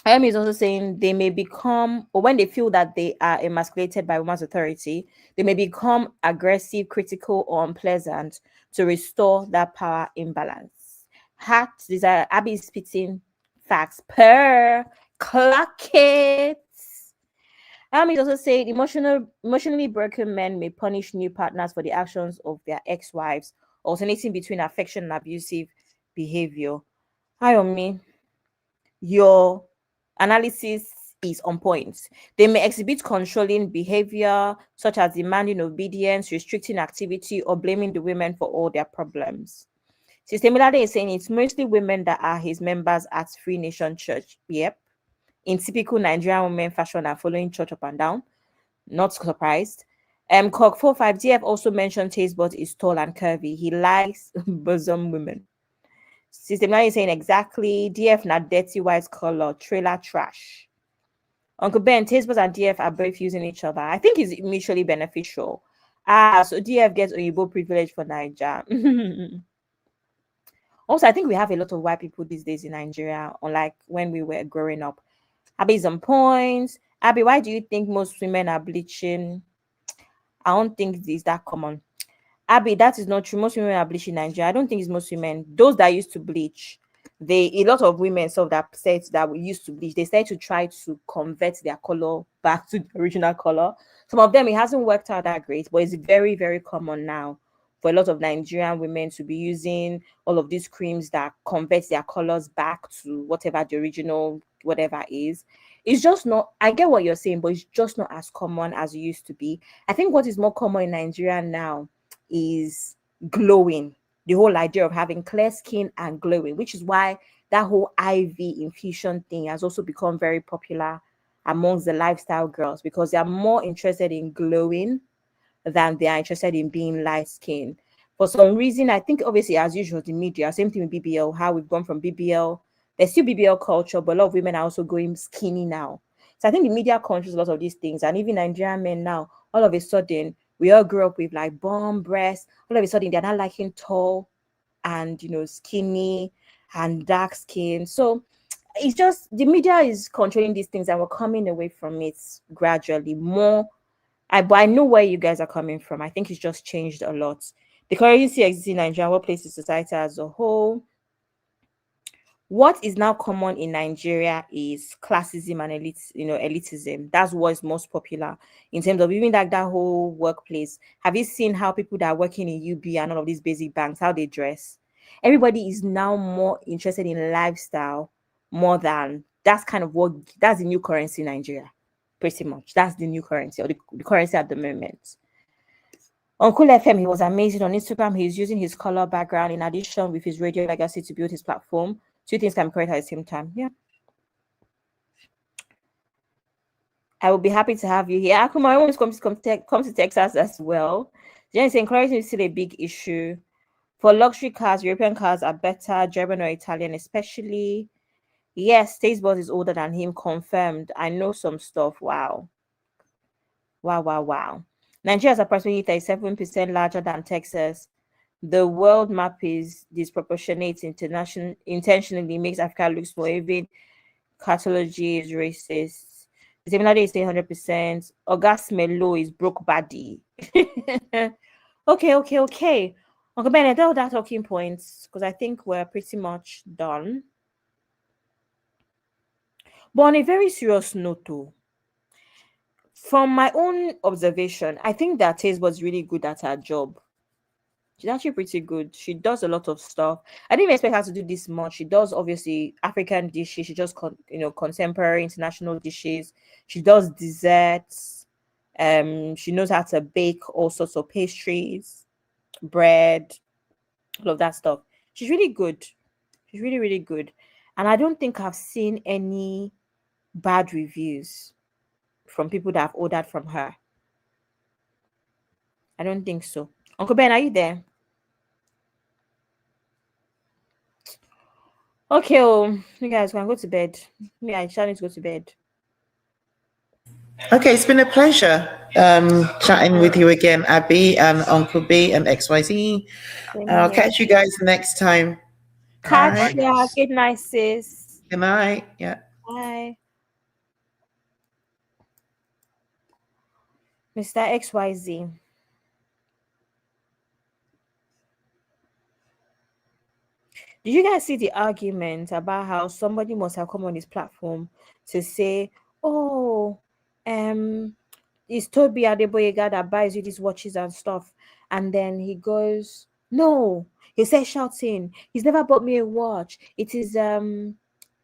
Is also saying they may become, or when they feel that they are emasculated by woman's authority, they may become aggressive, critical, or unpleasant to restore that power imbalance. These are Abby spitting facts per clock it. Is also saying emotionally broken men may punish new partners for the actions of their ex-wives, alternating between affection and abusive behavior. Ayomi, your analysis is on point. They may exhibit controlling behavior, such as demanding obedience, restricting activity, or blaming the women for all their problems. Sister Milade is saying it's mostly women that are his members at Free Nation Church. Yep. In typical Nigerian women fashion and following church up and down. Not surprised. Cock 45 DF also mentioned taste but is tall and curvy. He likes bosom women. System 9 is saying exactly. DF not dirty white color, trailer trash. Uncle Ben, Tastebuds and DF are both using each other. I think it's mutually beneficial. Ah, so DF gets Oyibo privilege for Niger. Also, I think we have a lot of white people these days in Nigeria, unlike when we were growing up. Abby's on point. Abby, why do you think most women are bleaching? I don't think it's that common. Abby, that is not true. Most women are bleaching in Nigeria. I don't think it's most women. Those that used to bleach, a lot of women sort of that said that we used to bleach, they started to try to convert their color back to the original color. Some of them it hasn't worked out that great, but it's very, very common now for a lot of Nigerian women to be using all of these creams that convert their colors back to whatever the original whatever is. It's just not, I get what you're saying, but it's just not as common as it used to be. I think what is more common in Nigeria now is glowing. The whole idea of having clear skin and glowing, which is why that whole IV infusion thing has also become very popular amongst the lifestyle girls, because they are more interested in glowing than they are interested in being light skinned. For some reason, I think obviously as usual, the media, same thing with BBL, how we've gone from BBL, there's still BBL culture, but a lot of women are also going skinny now. So I think the media controls a lot of these things. And even Nigerian men now, all of a sudden, we all grew up with like bomb breasts. All of a sudden, they're not liking tall and skinny and dark skin. So it's just the media is controlling these things and we're coming away from it gradually more. But I know where you guys are coming from. I think it's just changed a lot. The currency exists in Nigeria, what places society as a whole. What is now common in Nigeria is classism and elitism. That's what's most popular in terms of even like that whole workplace. Have you seen how people that are working in UB and all of these basic banks, how they dress? Everybody is now more interested in lifestyle more than that's kind of what that's the new currency in Nigeria. Pretty much. That's the new currency or the currency at the moment. On Cool FM, he was amazing. On Instagram, he's using his color background in addition with his radio legacy to build his platform. Two things can be correct at the same time. Yeah. I will be happy to have you here. Akuma, I want to come to Texas as well. Jen saying clarity is still a big issue. For luxury cars, European cars are better, German or Italian especially. Yes, Taste Boss is older than him, confirmed. I know some stuff. Wow. Wow, wow, wow. Nigeria is approximately 37% larger than Texas. The world map is disproportionate intentionally makes Africa look small. Even cartology is racist. The similarity is 100%. August Melo is broke body. Okay. Uncle Ben, all that talking points because I think we're pretty much done. But on a very serious note, though, from my own observation, I think that Taze was really good at her job. She's actually pretty good. She does a lot of stuff. I didn't expect her to do this much. She does obviously African dishes. She does contemporary international dishes. She does desserts. She knows how to bake all sorts of pastries, bread, all of that stuff. She's really good. She's really, really good. And I don't think I've seen any bad reviews from people that have ordered from her. I don't think so. Uncle Ben, are you there? Okay, you guys can go to bed. Me, I shall need to go to bed. Okay, it's been a pleasure chatting with you again, Abby and Uncle B and XYZ. I'll catch you guys next time. Catch ya. Good night, sis. Good night. Yeah. Bye. Mr. XYZ. Did you guys see the argument about how somebody must have come on his platform to say, oh, it's Toby Adeboyega that buys you these watches and stuff. And then he goes, no, he said shouting, he's never bought me a watch. It is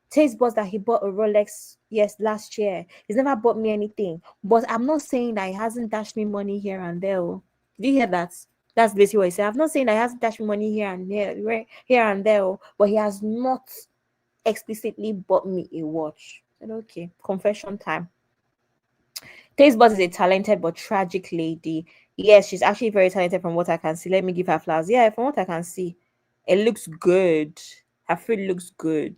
Taste Boss that he bought a Rolex, yes, last year. He's never bought me anything. But I'm not saying that he hasn't dashed me money here and there. Do you hear that? That's basically what he said. I'm not saying that he hasn't dashed me money here and there, but he has not explicitly bought me a watch. I said, okay, confession time. Taste Boss is a talented but tragic lady. Yes, she's actually very talented from what I can see. Let me give her flowers. Yeah, from what I can see, it looks good. Her food looks good.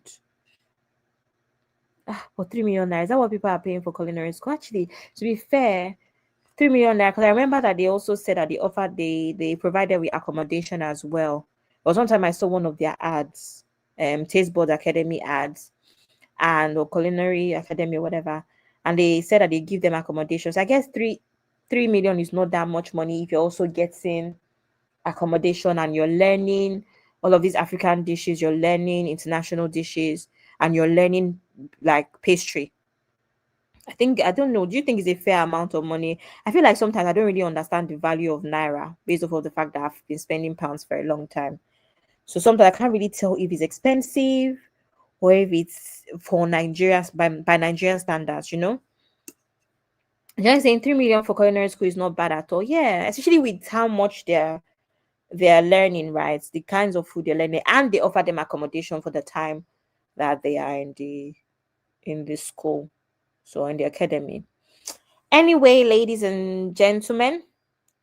For 3 million naira, is that what people are paying for culinary school? Actually, to be fair, 3 million there, because I remember that they also said that they provided with accommodation as well. But one time I saw one of their ads, Taste Board Academy ads, and or Culinary Academy or whatever, and they said that they give them accommodations. I guess 3 million is not that much money if you're also getting accommodation and you're learning all of these African dishes, you're learning international dishes, and you're learning like pastry. I don't know. Do you think it's a fair amount of money? I feel like sometimes I don't really understand the value of naira based off of the fact that I've been spending pounds for a long time. So sometimes I can't really tell if it's expensive or if it's for Nigerians by Nigerian standards, you know. Just saying 3 million for culinary school is not bad at all. Yeah, especially with how much they're learning, right? The kinds of food they're learning, and they offer them accommodation for the time that they are in the school, so in the academy. Anyway, ladies and gentlemen,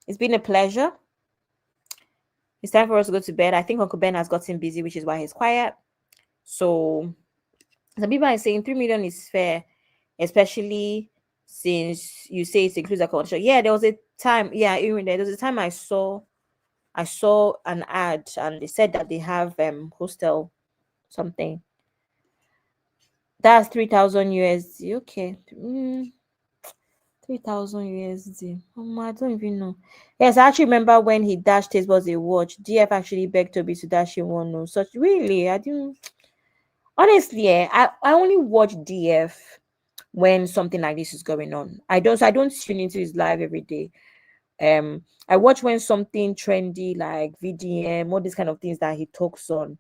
it's been a pleasure. It's time for us to go to bed. I think Uncle Ben has gotten busy, which is why he's quiet. So some people are saying 3 million is fair, especially since you say it includes accommodation. Yeah, there was a time. Yeah, even there was a time I saw an ad and they said that they have hostel something. That's 3,000 USD. Okay. 3,000 USD. I don't even know. Yes, I actually remember when he dashed his was a watch. DF actually begged Toby to dash him one. No, such really. I didn't honestly. I only watch DF when something like this is going on. I don't tune into his live every day. I watch when something trendy like VDM, all these kind of things that he talks on.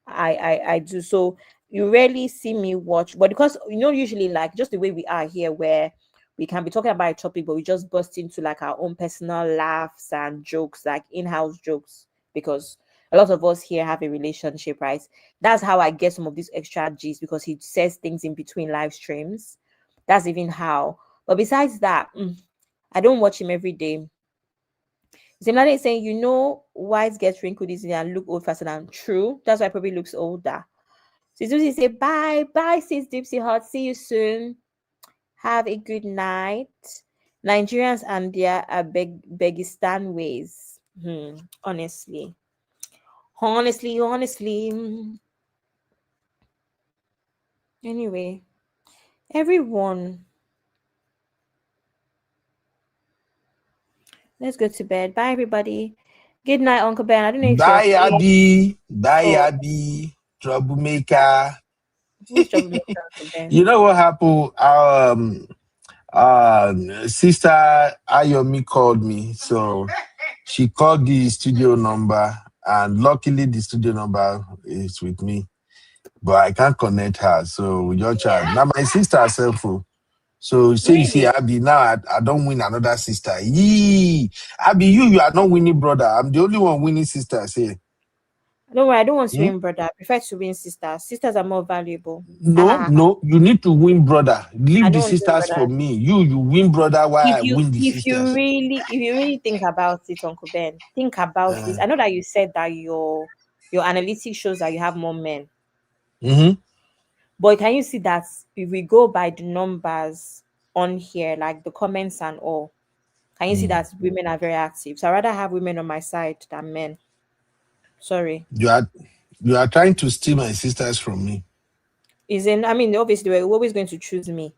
I do. So you rarely see me watch, but because usually like just the way we are here, where we can be talking about a topic, but we just burst into like our own personal laughs and jokes, like in-house jokes, because a lot of us here have a relationship, right? That's how I get some of these extra G's, because he says things in between live streams. That's even how. But besides that, I don't watch him every day. Similarly, saying, whites get wrinkled easily and look old faster than true. That's why it probably looks older. So Susie say, bye, bye, sis Dipsy Hot. See you soon. Have a good night. Nigerians and their Begistan ways. Honestly. Honestly. Anyway, everyone, let's go to bed. Bye, everybody. Good night, Uncle Ben. I don't know if you're Bye, still. Abby. Bye, Oh, Abby. Troublemaker. who's troublemaker, Uncle Ben? You know what happened? Sister Ayomi called me. So she called the studio number, and luckily the studio number is with me. But I can't connect her. So your child. Now my sister herself. So say you see, Really? Abby, now I don't win another sister. Yee. Abby, you are not winning brother. I'm the only one winning sister. Say. Don't worry, I don't want to Hmm? win brother. I prefer to win sisters. Sisters are more valuable. Ha ha No, ha. no, you need to win brother. I Leave the don't want to win sisters for brother. me. You win brother while If I you win the if you sisters. really if you really think about it, Uncle Ben, think about this. Uh, I know that you said that your analytics shows that you have more men, mm-hmm. but can you see that if we go by the numbers on here, like the comments and all, can you see that women are very active? So I rather have women on my side than men. Sorry. You are trying to steal my sisters from me. I mean, obviously we're always going to choose me.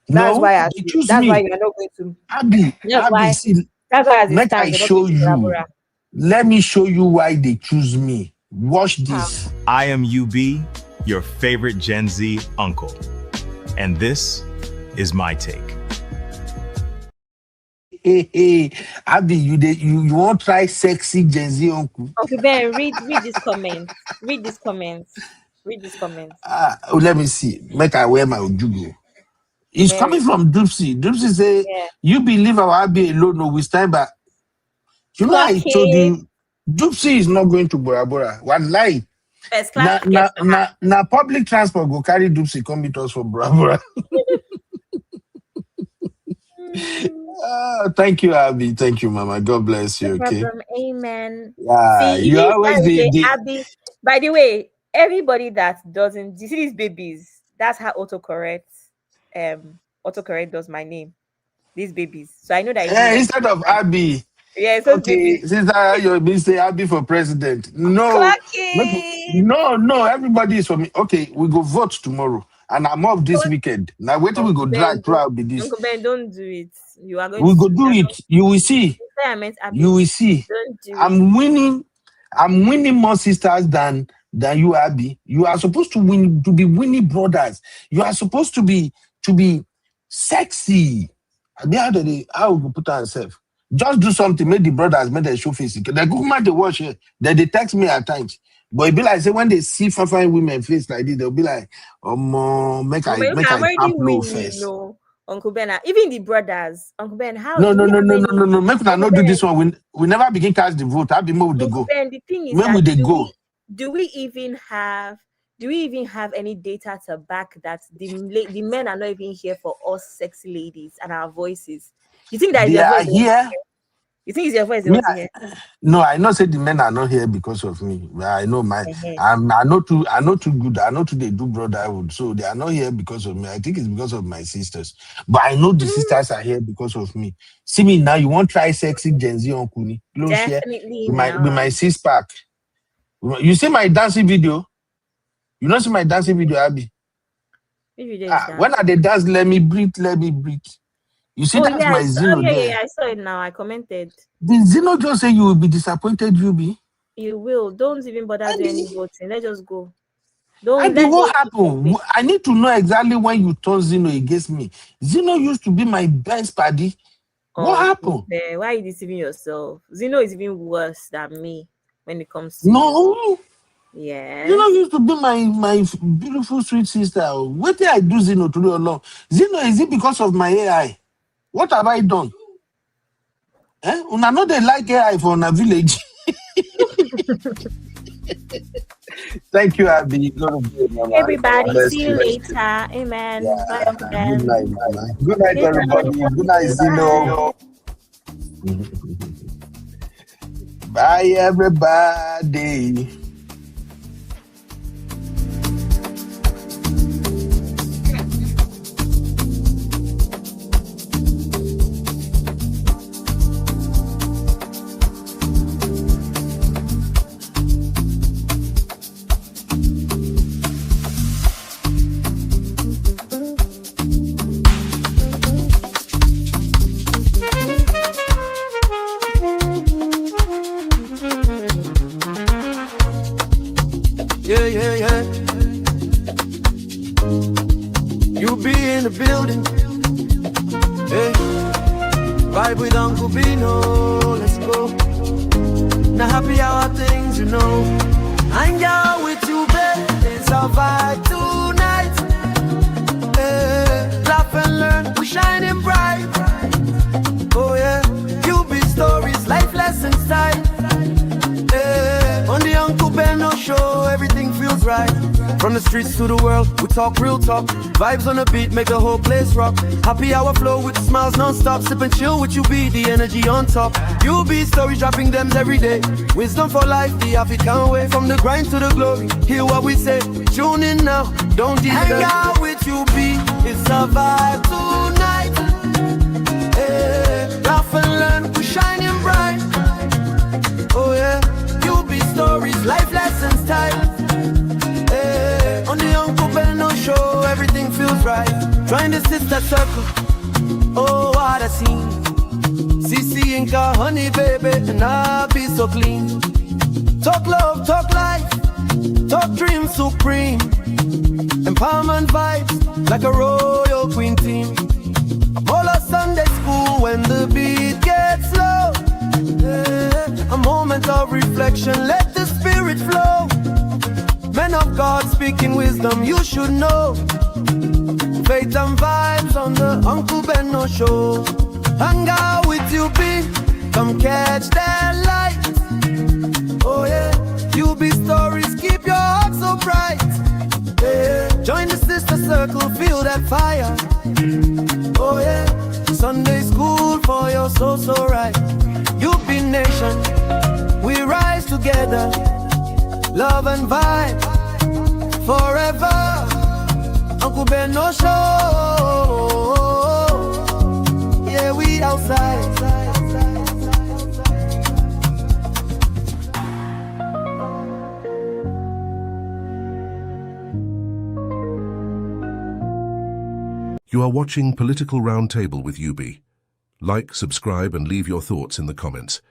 That's No, why they choose that's why me. you are not going to. That's Abby, why see, as it make stands, I you're not going show to you. collaborate. Let me show you why they choose me. Watch How? this. I am UB, your favorite Gen Z uncle. And this is my take. Hey, Abby, you won't try sexy Gen Z uncle. Okay, Ben, read this comment. Read this comment. Read this comment. Let me see. Make I wear my ujugu. It's coming Very. from Dupsy. Dupsy say, Yeah. you believe our Abby alone, no, we stand back. You know, I Clock told it. you, Dupsy is not going to Bora Bora. One lie. First class tickets to her. Na public transport go carry Dupsy come meet us for Bora Bora. Hmm, Thank you, Abby. Thank you, Mama. God bless no you. Okay. problem. Amen. Yeah, See, you even always I would say the Abby. By the way, everybody that doesn't you see these babies, that's how autocorrect does my name. these babies. So I know that it's me that Instead of Abby. yeah, it's those Okay, babies. sister, you've been say Abby for president. No, Clocking. no, everybody is for me. Okay, we go vote tomorrow. And I'm off this weekend. Now wait till we go drag throughout with this. Uncle Ben, don't do it. You are going We to go do it. You will see. I meant Abby. You will see. Don't do I'm winning more sisters than you, Abby. You are supposed to be winning brothers. You are supposed to be sexy. At the end of the day, how we put ourselves? Just do something, make the brothers make them show face. They go man they watch here. Then they text me at times. But it be like say when they see fine women face like this, they'll be like, make I tap low first. No, Uncle Ben, even the brothers, Uncle Ben, how no. Make I not do this one. We never begin cast the vote. I'll be more with the go. Ben, the thing is when would they go? Do we even have any data to back that the men are not even here for us sexy ladies and our voices? You think that they are here? You think it's your voice they want to hear? No, I know say the men are not here because of me. I know I'm not too good. I know too they do brotherhood. So they are not here because of me. I think it's because of my sisters. But I know the sisters are here because of me. See me now, you won't try sexy Gen Z on Kuni. Definitely with my six pack. You see my dancing video? You don't see my dancing video, Abby? When I dance, let me breathe. You see, that's my Zeno there. Yeah, I saw it now. I commented. Did Zeno just say you will be disappointed, Yubi? You will. Don't even bother doing any voting. Let's just go. What happened? I need to know exactly when you turned Zeno against me. Zeno used to be my best buddy. What happened? Why are you deceiving yourself? Zeno is even worse than me when it comes to No. Yeah. Zeno used to be my beautiful sweet sister. What did I do Zeno to do along? Zeno, is it because of my AI? What have I done? Una know they like AI for a village. Thank you, Abby. Everybody, see you later. Amen. Yeah. Bye, Uncle Ben. Good night, everybody. Good night, Zeno. Bye, everybody. Yeah. You be in the building. Hey, vibe with Uncle Bino. Let's go. Now happy hour things, you know. Hang out with you, babe. It's our vibe tonight. Hey, laugh and learn. We're shining bright. Oh yeah, you be stories, life lessons time. On the Uncle Beno show, everything feels right. From the streets to the world, we talk real talk. Vibes on the beat make the whole place rock. Happy hour flow with smiles non-stop. Sip and chill with you be the energy on top. You be stories dropping them every day. Wisdom for life, the African way. From the grind to the glory, hear what we say. Tune in now, don't delay. Hang out with you be, it's a vibe tonight. Hey, laugh and learn, we're shining bright. Oh yeah, you be stories, life lessons time. Hey, on the Uncle Beno show, everything feels right. Join the sister circle, oh what a scene. CC Inca, honey baby, and I'll be so clean. Talk love, talk life, talk dreams supreme. Empowerment vibes, like a royal queen team. All our Sunday school when the beat gets low. A moment of reflection, let the spirit flow. Men of God speaking wisdom, you should know. Faith and vibes on the Uncle Beno show. Hang out with you, be, come catch that light. Oh yeah, you be stories, keep your heart so bright. Yeah. Join the sister circle, feel that fire. Oh yeah, Sunday school for your soul so right. You be nation, we rise together. Love and vibe forever. Uncle Beno show. Yeah. You are watching Political Roundtable with UB. Like, subscribe, and leave your thoughts in the comments.